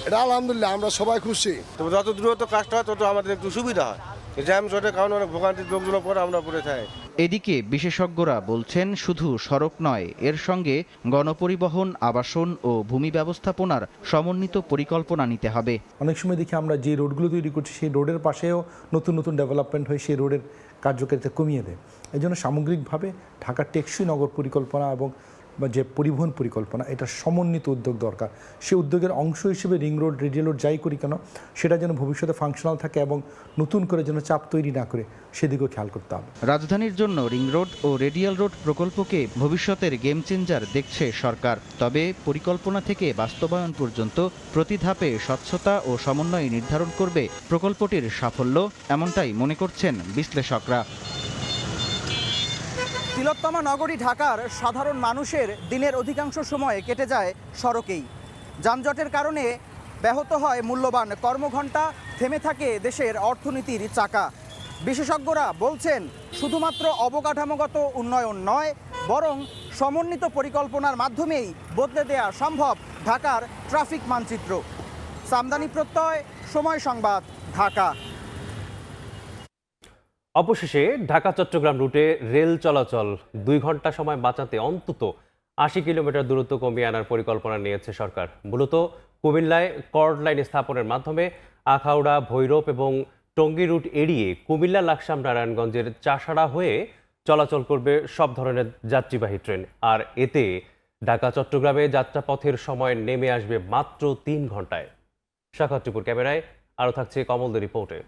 এটা আলহামদুলিল্লাহ আমরা সবাই খুশি। তবে যত দ্রুত কাজটা হয় তত আমাদের একটু সুবিধা হয়। জ্যাম জটের কারণে অনেক ভোগান্তির লোকগুলো পরে আমরা পড়ে থাকি। এদিকে বিশেষজ্ঞরা বলছেন, শুধু সড়ক নয়, এর সঙ্গে গণপরিবহন, আবাসন ও ভূমি ব্যবস্থাপনার সমন্বিত পরিকল্পনা নিতে হবে। অনেক সময় দেখি আমরা যে রোডগুলো তৈরি করছি, সেই রোডের পাশেও নতুন নতুন ডেভেলপমেন্ট হয়, সেই রোডের কার্যকারিতা কমিয়ে দেয়। এই জন্য সামগ্রিকভাবে ঢাকার টেকসই নগর পরিকল্পনা এবং বা যে পরিবহন পরিকল্পনা, এটা সমন্বিত উদ্যোগ দরকার। সেই উদ্যোগের অংশ হিসেবে রিং রোড, রেডিয়াল রোড যাই করি কেন, সেটা যেন ভবিষ্যতে ফাংশনাল থাকে এবং নতুন করে যেন চাপ তৈরি না করে সেদিকেও খেয়াল করতে হবে। রাজধানীর জন্য রিং রোড ও রেডিয়াল রোড প্রকল্পকে ভবিষ্যতের গেম চেঞ্জার দেখছে সরকার। তবে পরিকল্পনা থেকে বাস্তবায়ন পর্যন্ত প্রতি ধাপে স্বচ্ছতা ও সমন্বয় নির্ধারণ করবে প্রকল্পটির সাফল্য, এমনটাই মনে করছেন বিশ্লেষকরা। তিলোত্তমা নগরী ঢাকার সাধারণ মানুষের দিনের অধিকাংশ সময় কেটে যায় সড়কেই। যানজটের কারণে ব্যাহত হয় মূল্যবান কর্মঘণ্টা, থেমে থাকে দেশের অর্থনীতির চাকা। বিশেষজ্ঞরা বলছেন শুধুমাত্র অবকাঠামোগত উন্নয়ন নয়, বরং সমন্বিত পরিকল্পনার মাধ্যমেই বদলে দেয়া সম্ভব ঢাকার ট্রাফিক মানচিত্র। সামদানি প্রত্যয়, সময় সংবাদ, ঢাকা। অবশেষে ঢাকা চট্টগ্রাম রুটে রেল চলাচল 2 ঘন্টা সময় বাঁচাতে অন্তত 80 কিলোমিটার দূরত্ব কমিয়ে আনার পরিকল্পনা নিয়েছে সরকার। মূলত কুমিল্লায় কর্ড লাইন স্থাপনের মাধ্যমে আখাউড়া, ভৈরব এবং টঙ্গী রুট এড়িয়ে কুমিল্লা, লাকসাম, নারায়ণগঞ্জের চাষাড়া হয়ে চলাচল করবে সব ধরনের যাত্রীবাহী ট্রেন। আর এতে ঢাকা চট্টগ্রামে যাত্রাপথের সময় নেমে আসবে মাত্র 3 ঘন্টায়। শাখাত টিপুর ক্যামেরায় আরও থাকছে কমলদের রিপোর্টে।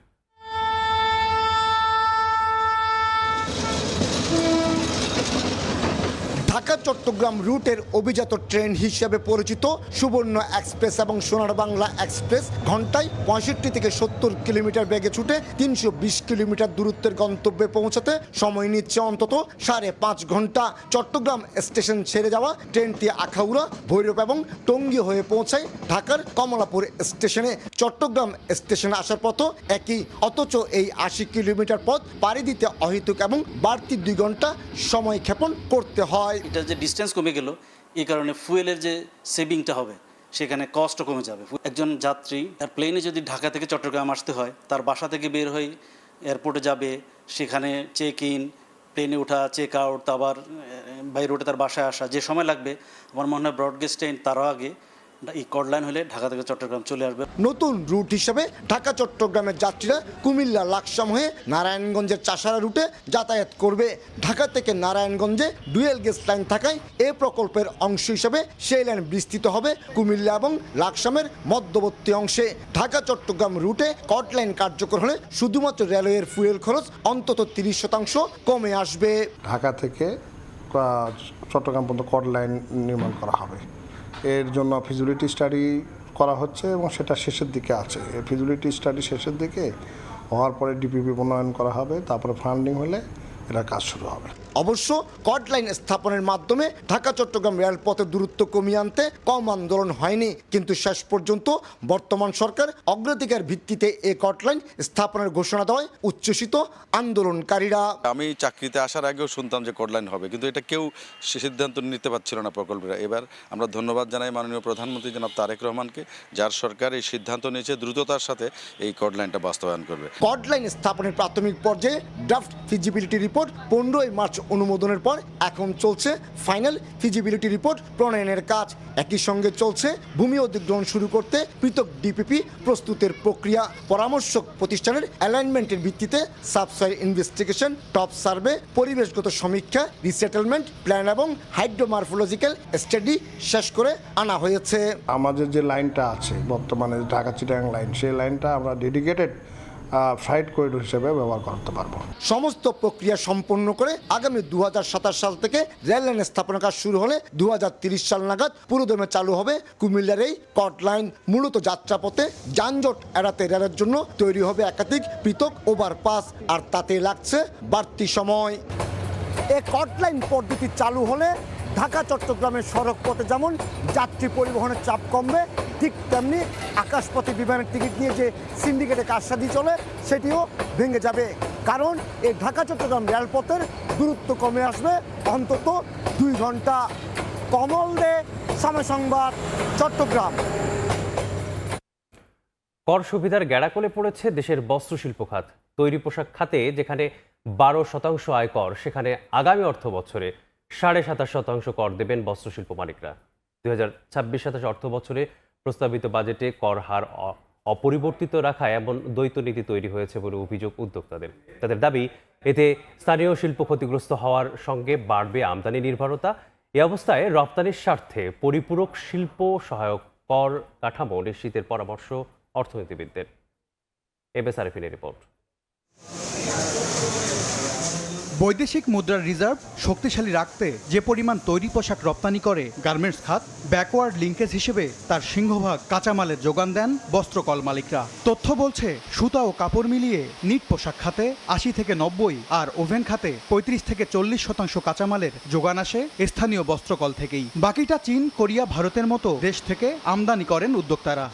ঢাকা চট্টগ্রাম রুটের অভিজাত ট্রেন হিসেবে পরিচিত সুবর্ণ এক্সপ্রেস এবং সোনার বাংলা এক্সপ্রেস ঘন্টায় 65 থেকে 70 কিলোমিটার বেগে ছুটে 320 কিলোমিটার দূরত্বের গন্তব্যে পৌঁছাতে সময় নিচ্ছে অন্তত 5.5 ঘন্টা। চট্টগ্রাম স্টেশন ছেড়ে যাওয়া ট্রেনটি আখাউড়া, ভৈরব এবং টঙ্গী হয়ে পৌঁছায় ঢাকার কমলাপুর স্টেশনে। চট্টগ্রাম স্টেশনে আসার পথ একই, অথচ এই 80 কিলোমিটার পথ পাড়ি দিতে অহেতুক এবং বাড়তি 2 ঘন্টা সময় ক্ষেপণ করতে হয়। এটা যে ডিস্টেন্স কমে গেল, এই কারণে ফুয়েলের যে সেভিংটা হবে সেখানে কস্টও কমে যাবে। একজন যাত্রী আর প্লেনে যদি ঢাকা থেকে চট্টগ্রাম আসতে হয়, তার বাসা থেকে বের হয়ে এয়ারপোর্টে যাবে, সেখানে চেক ইন, প্লেনে ওঠা, চেক আউট, আবার বাই রোডে তার বাসায় আসা, যে সময় লাগবে আমার মনে হয় ব্রডগেজ ট্রেন তারও আগে এই কর্ড লাইন হলে ঢাকা থেকে চট্টগ্রাম চলে আসবে। নতুন রুট হিসেবে ঢাকা চট্টগ্রামের যাত্রীরা কুমিল্লা, লাকসাম হয়ে নারায়ণগঞ্জের চাষাড়া রুটে যাতায়াত করবে। ঢাকা থেকে নারায়ণগঞ্জে ডুয়েল গেজ লাইন থাকায় এ প্রকল্পের অংশ হিসেবে সেই লাইন বিস্তৃত হবে কুমিল্লা এবং লাকসামের মধ্যবর্তী অংশে। ঢাকা চট্টগ্রাম রুটে কর্ড লাইন কার্যকর হলে শুধুমাত্র রেলওয়ের ফুয়েল খরচ অন্তত 30% কমে আসবে। ঢাকা থেকে চট্টগ্রাম পর্যন্ত কর্ড লাইন নির্মাণ করা হবে। এর জন্য ফিজিবিলিটি স্টাডি করা হচ্ছে এবং সেটা শেষের দিকে আছে। এই ফিজিবিলিটি স্টাডি শেষের দিকে হওয়ার পরে ডিপিপি প্রণয়ন করা হবে, তারপরে ফান্ডিং হলে এটা কাজ শুরু হবে। অবশ্য কর্ড লাইন স্থাপনের মাধ্যমে ঢাকা চট্টগ্রাম রেলপথের দূরত্ব কমিয়ে আনতে কম আন্দোলন হয়নি, কিন্তু শেষ পর্যন্ত বর্তমান সরকার অগ্রাধিকার ভিত্তিতে এই কর্ড লাইন স্থাপনের ঘোষণা দেওয়ায় উচ্ছ্বসিত আন্দোলনকারীরা। আমি চাকরিতে আসার আগেও শুনতাম যে কর্ড লাইন হবে, কিন্তু এটা কেউ সিদ্ধান্ত নিতে পারছিল না প্রকল্পেরা। এবার আমরা ধন্যবাদ জানাই মাননীয় প্রধানমন্ত্রী জনাব তারেক রহমানকে, যার সরকার এই সিদ্ধান্ত নিয়েছে দ্রুততার সাথে এই কর্ড লাইনটা বাস্তবায়ন করবে। কর্ড লাইন স্থাপনের প্রাথমিক পর্যায়ে ড্রাফট ফিজিবিলিটি রিপোর্ট 15 মার্চ অনুমোদনের পর এখন চলছে ফাইনাল ফিজিবিলিটি রিপোর্ট প্রণয়নের কাজ। একই সঙ্গে চলছে ভূমি অধিগ্রহণ শুরু করতে পৃথক ডিপিপি প্রস্তুতের প্রক্রিয়া। পরামর্শক প্রতিষ্ঠানের অ্যালাইনমেন্টের ভিত্তিতে সাবসয়েল ইনভেস্টিগেশন, টপ সার্ভে, পরিবেশগত সমীক্ষা, রিসেটেলমেন্ট প্ল্যান এবং হাইড্রোমারফোলজিক্যাল স্টাডি শেষ করে আনা হয়েছে। আমাদের যে লাইনটা আছে বর্তমানে ঢাকা চিটাগাং লাইন, সেই লাইনটা আমরা ডেডিকেটেড ফ্লাইট করিডোর হিসেবে ব্যবহার করতে পারবো। সমস্ত প্রক্রিয়া সম্পন্ন করে আগামী 2027 সাল থেকে রেল লাইন স্থাপনের কাজ শুরু হলে 2030 সাল নাগাদ পুরোদমে চালু হবে কুমিল্লার এই কর্ড লাইন। মূলত যাত্রাপথে যানজট এড়াতে রেলের জন্য তৈরি হবে একাধিক পৃথক ওভারপাস, আর তাতে লাগছে বাড়তি সময়। এই কর্ড লাইন পদ্ধতি চালু হলে ঢাকা চট্টগ্রামের সড়ক পথে যেমন যাত্রী পরিবহনের চাপ কমবে, ঠিক তেমনি আকাশপথে বিমানের টিকিট নিয়ে যে সিন্ডিকেটে কারসাজি চলে সেটিও ভেঙে যাবে। কারণ এই ঢাকা চট্টগ্রাম রেলপথের দূরত্ব কমে আসবে অন্তত 2 ঘন্টা। কমল দে, সময় সংবাদ, চট্টগ্রাম। কর সুবিধার গ্যাড়াকলে পড়েছে দেশের বস্ত্রশিল্প খাত। তৈরি পোশাক খাতে যেখানে 12% আয়কর, সেখানে আগামী অর্থ বছরে 27.5% কর দেবেন বস্ত্রশিল্প মালিকরা। 2026-27 অর্থ বছরে প্রস্তাবিত বাজেটে কর হার অপরিবর্তিত রাখা এমন দ্বৈত নীতি তৈরি হয়েছে বলে অভিযোগ উদ্যোক্তাদের। তাদের দাবি, এতে স্থানীয় শিল্প ক্ষতিগ্রস্ত হওয়ার সঙ্গে বাড়বে আমদানি নির্ভরতা এই অবস্থায় রপ্তানির স্বার্থে পরিপূরক শিল্প সহায়ক কর কাঠামো নিশ্চিতের পরামর্শ অর্থনীতিবিদদের। MS আরিফিনের report. বৈদেশিক মুদ্রার রিজার্ভ শক্তিশালী রাখতে যে পরিমাণ তৈরি পোশাক রপ্তানি করে গার্মেন্টস খাত, ব্যাকওয়ার্ড লিঙ্কেজ হিসেবে তার সিংহভাগ কাঁচামালের যোগান দেন বস্ত্রকল মালিকরা। তথ্য বলছে সুতা ও কাপড় মিলিয়ে নিট পোশাক খাতে ৮০ থেকে ৯০ আর ওভেন খাতে ৩৫ থেকে ৪০% কাঁচামালের যোগান আসে স্থানীয় বস্ত্রকল থেকেই। বাকিটা চীন, কোরিয়া, ভারতের মতো দেশ থেকে আমদানি করেন উদ্যোক্তারা।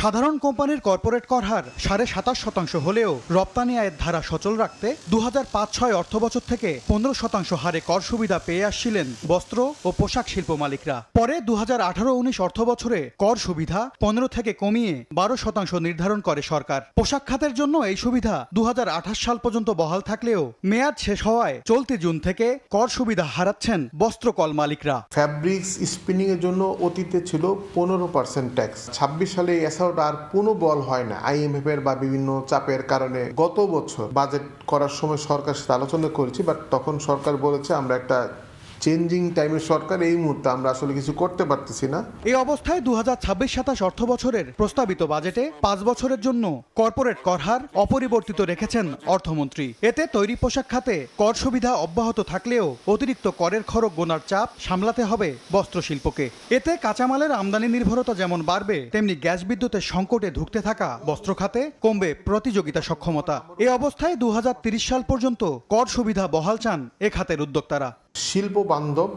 সাধারণ কোম্পানির কর্পোরেট কর হার ২৭.৫% হলেও রপ্তানি আয়ের ধারা সচল রাখতে ২০০৫-৬ অর্থবছর থেকে ১৫% হারে কর সুবিধা পেয়ে আসছিলেন বস্ত্র ও পোশাক শিল্প মালিকরা। পরে ২০১৮-১৯ অর্থবছরে কর সুবিধা ১৫ থেকে কমিয়ে ১২% নির্ধারণ করে সরকার। পোশাক খাতের জন্য এই সুবিধা ২০২৮ সাল পর্যন্ত বহাল থাকলেও মেয়াদ শেষ হওয়ায় চলতি জুন থেকে কর সুবিধা হারাচ্ছেন বস্ত্রকল মালিকরা। ফ্যাব্রিক্স স্পিনিং এর জন্য অতীতে ছিল 15% ট্যাক্স। ২৬ সালে আর পুনর্বল হয় না IMF এর বা বিভিন্ন চাপের কারণে। গত বছর বাজেট করার সময় সরকার সাথে আলোচনা করেছি, বাট তখন সরকার বলেছে আমরা একটা চেঞ্জিং টাইমের সরকার, এই মুহূর্তে আমরা আসলে কিছু করতে পারতেছি না। এই অবস্থায় ২০২৬-২৭ অর্থ বছরের প্রস্তাবিত বাজেটে ৫ বছরের জন্য কর্পোরেট কর হার অপরিবর্তিত রেখেছেন অর্থমন্ত্রী। এতে তৈরি পোশাক খাতে কর সুবিধা অব্যাহত থাকলেও অতিরিক্ত করের খরচ গোনার চাপ সামলাতে হবে বস্ত্রশিল্পকে। এতে কাঁচামালের আমদানি নির্ভরতা যেমন বাড়বে, তেমনি গ্যাস বিদ্যুতের সংকটে ধুঁকতে থাকা বস্ত্র খাতে কমবে প্রতিযোগিতা সক্ষমতা। এই অবস্থায় ২০৩০ সাল পর্যন্ত কর সুবিধা বহাল চান এ খাতের উদ্যোক্তারা। শিল্প বান্ধব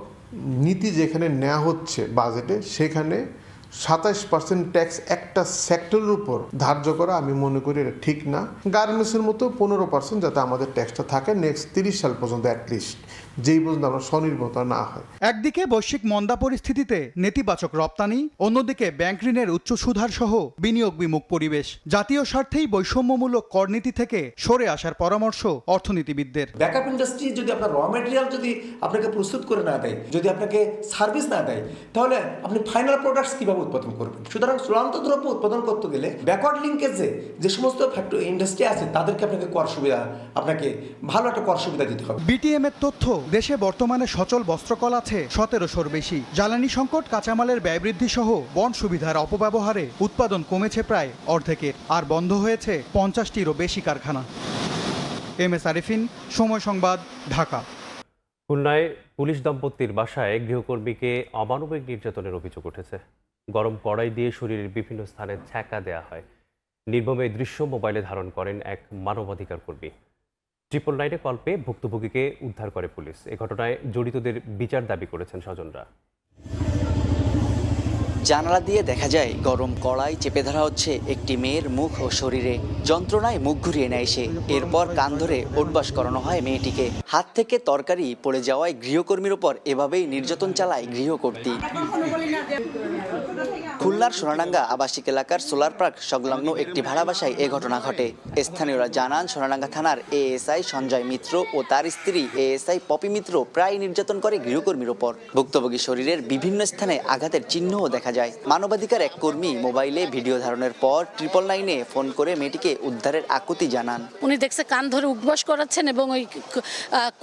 নীতি যেখানে নেওয়া হচ্ছে বাজেটে, সেখানে ২৭% ট্যাক্স একটা সেক্টরের উপর ধার্য করা আমি মনে করি এটা ঠিক না। গার্মেন্টসের মতো 15% যাতে আমাদের ট্যাক্সটা থাকে নেক্সট ৩০ সাল পর্যন্ত, অ্যাটলিস্ট যেই পর্যন্ত আমরা স্বনির্ভরতা না হয়। একদিকে বৈশ্বিক মন্দা পরিস্থিতিতে নেতিবাচক রপ্তানি, অন্যদিকে ব্যাংক ঋণের উচ্চ সুদহার সহ বিনিয়োগ বিমুখ পরিবেশ। জাতীয় স্বার্থেই বৈষম্যমূলক করনীতি থেকে সরে আসার পরামর্শ অর্থনীতিবিদদের। ব্যাকআপ ইন্ডাস্ট্রি যদি আপনার র মেটেরিয়াল যদি আপনাকে প্রস্তুত করে না দেয়, যদি আপনাকে সার্ভিস না দেয়, তাহলে আপনি ফাইনাল প্রোডাক্টস কিভাবে উৎপাদন করবেন? সুতরাং চূড়ান্ত দ্রব্য উৎপাদন করতে গেলে ব্যাকওয়ার্ড লিঙ্কেজে যে সমস্ত ফ্যাক্টরি ইন্ডাস্ট্রি আছে তাদেরকে আপনাকে কর সুবিধা, আপনাকে ভালো একটা কর সুবিধা দিতে হবে। বিটিএম এর তথ্য, দেশে বর্তমানে সচল বস্ত্রকল আছে ১৭০০-র বেশি। জ্বালানি সংকট, কাঁচামালের ব্যয় বৃদ্ধি সহ বন সুবিধার অপব্যবহারে উৎপাদন কমেছে প্রায় অর্ধেকের, আর বন্ধ হয়েছে ৫০টিরও বেশি কারখানা। এমএস আরিফিন, সময় সংবাদ, ঢাকা। খুলনায় পুলিশ দম্পতির বাসায় গৃহকর্মীকে অমানবিক নির্যাতনের অভিযোগ উঠেছে। গরম কড়াই দিয়ে শরীরের বিভিন্ন স্থানে ছ্যাঁকা দেওয়া হয়। নির্মম এই দৃশ্য মোবাইলে ধারণ করেন এক মানবাধিকার কর্মী। 999-এ কল পেয়ে ভুক্তভোগীকে উদ্ধার করে পুলিশ। এ ঘটনায় জড়িতদের বিচার দাবি করেছেন স্বজনরা। জানালা দিয়ে দেখা যায় গরম কড়াই চেপে ধরা হচ্ছে একটি মেয়ের মুখ ও শরীরে। যন্ত্রণায় মুখ ঘুরিয়ে নেয় সে। এরপর কান ধরে উঠবাস করানো হয় মেয়েটিকে। হাত থেকে তরকারি পড়ে যাওয়ায় গৃহকর্মীর উপর এভাবেই নির্যাতন চালায় গৃহকর্ত্রী। খুলনার সোনাডাঙ্গা আবাসিক এলাকার সোলার পার্ক সংলগ্ন একটি ভাড়া বাসায় এ ঘটনা ঘটে। স্থানীয়রা জানান, সোনাডাঙ্গা থানার এএসআই সঞ্জয় মিত্র ও তার স্ত্রী এএসআই পপি মিত্র প্রায় নির্যাতন করে গৃহকর্মীর ওপর। ভুক্তভোগী শরীরের বিভিন্ন স্থানে আঘাতের চিহ্নও দেখা যায়। মানবাধিকার এক কর্মী মোবাইলে ভিডিও ধারণের পর 999-এ ফোন করে মেয়েটিকে উদ্ধারের আকুতি জানান। উনি দেখছে কান ধরে উঠবাস করাচ্ছেন এবং ওই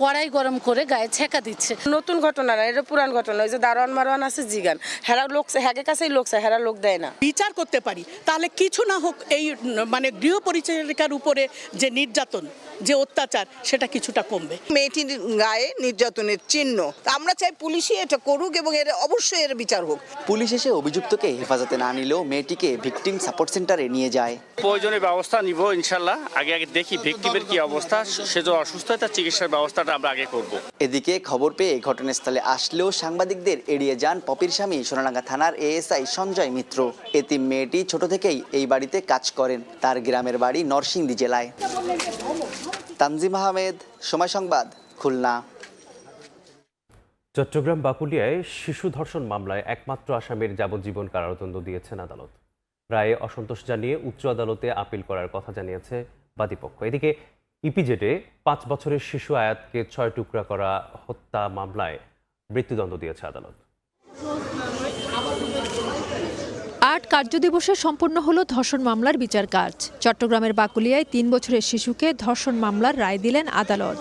কড়াই গরম করে গায়ে ছেঁকা দিচ্ছে। নতুন ঘটনা না, এটা পুরান ঘটনা। ওই যে দারোয়ান মারওয়ান আছে জিগান, হেরা লোক হ্যাকের কাছেই লোক হেরা লোক দেয় না। বিচার করতে পারি তাহলে কিছু না হোক, এই মানে গৃহ পরিচারিকার উপরে যে নির্যাতন, যে অত্যাচার, সেটা কিছুটা কমবে। মেয়েটির গায়ে নির্যাতনের চিহ্ন, আমরা চাই পুলিশই এটা করুক এবং এর অবশ্যই এর বিচার হোক। পুলিশ এসে অভিযুক্তকে হেফাজতে না নিলেও মেয়েটিকে ভিকটিম সাপোর্ট সেন্টারে নিয়ে যায়। প্রয়োজনীয় ব্যবস্থা নিব ইনশাল্লাহ। আগে দেখি ভিকটিমের কি অবস্থা, সে যদি অসুস্থ হয় তার চিকিৎসার ব্যবস্থাটা আমরা আগে করব। এদিকে খবর পেয়ে ঘটনাস্থলে আসলেও সাংবাদিকদের এড়িয়ে যান পপির স্বামী সোনাডাঙ্গা থানার এএসআই সঞ্জয় মিত্র। এতিম মেয়েটি ছোট থেকেই এই বাড়িতে কাজ করেন। তার গ্রামের বাড়ি নরসিংদী জেলায়। তানজিম আহমেদ, সময় সংবাদ, খুলনা। চট্টগ্রাম বাকুলিয়ায় শিশু ধর্ষণ মামলায় একমাত্র আসামির যাবজ্জীবন কারাদণ্ড দিয়েছেন আদালত। রায়ে অসন্তোষ জানিয়ে উচ্চ আদালতে আপিল করার কথা জানিয়েছে বাদীপক্ষ। এদিকে ইপিজেডে 5 বছরের শিশু আয়াতকে 6 টুকরা করা হত্যা মামলায় মৃত্যুদণ্ড দিয়েছে আদালত। 8 কার্যদিবসে সম্পন্ন হলো ধর্ষণ মামলার বিচার কাজ। চট্টগ্রামের বাকুলিয়ায় 3 বছরের শিশুকে ধর্ষণ মামলার রায় দিলেন আদালত।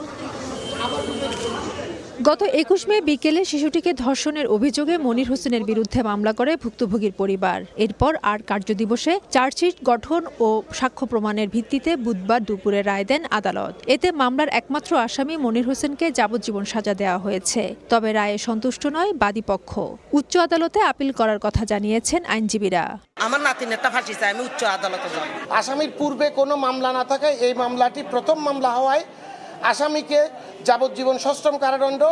গত ২১ মে বিকেলে শিশুটিকে ধর্ষণের অভিযোগে মনির হোসেনের বিরুদ্ধে মামলা করে ভুক্তভোগীর পরিবার। এরপর ৮ কার্যদিবসে চার্জশিট গঠন ও সাক্ষ্য প্রমাণের ভিত্তিতে বুধবার দুপুরে রায় দেন আদালত। এতে মামলার একমাত্র আসামি মনির হোসেনকে যাবজ্জীবন সাজা দেওয়া হয়েছে। তবে রায়ে সন্তুষ্ট নয় বাদীপক্ষ। উচ্চ আদালতে আপিল করার কথা জানিয়েছেন আইনজীবীরা। আমার নাতিনেরটা ফাঁসি চাই, আমি উচ্চ আদালতে যাব। আসামির পূর্বে কোনো মামলা না থাকায় এই মামলাটি প্রথম মামলা হওয়ায় আসামিকে যাবজ্জীবন সশ্রম কারাদণ্ড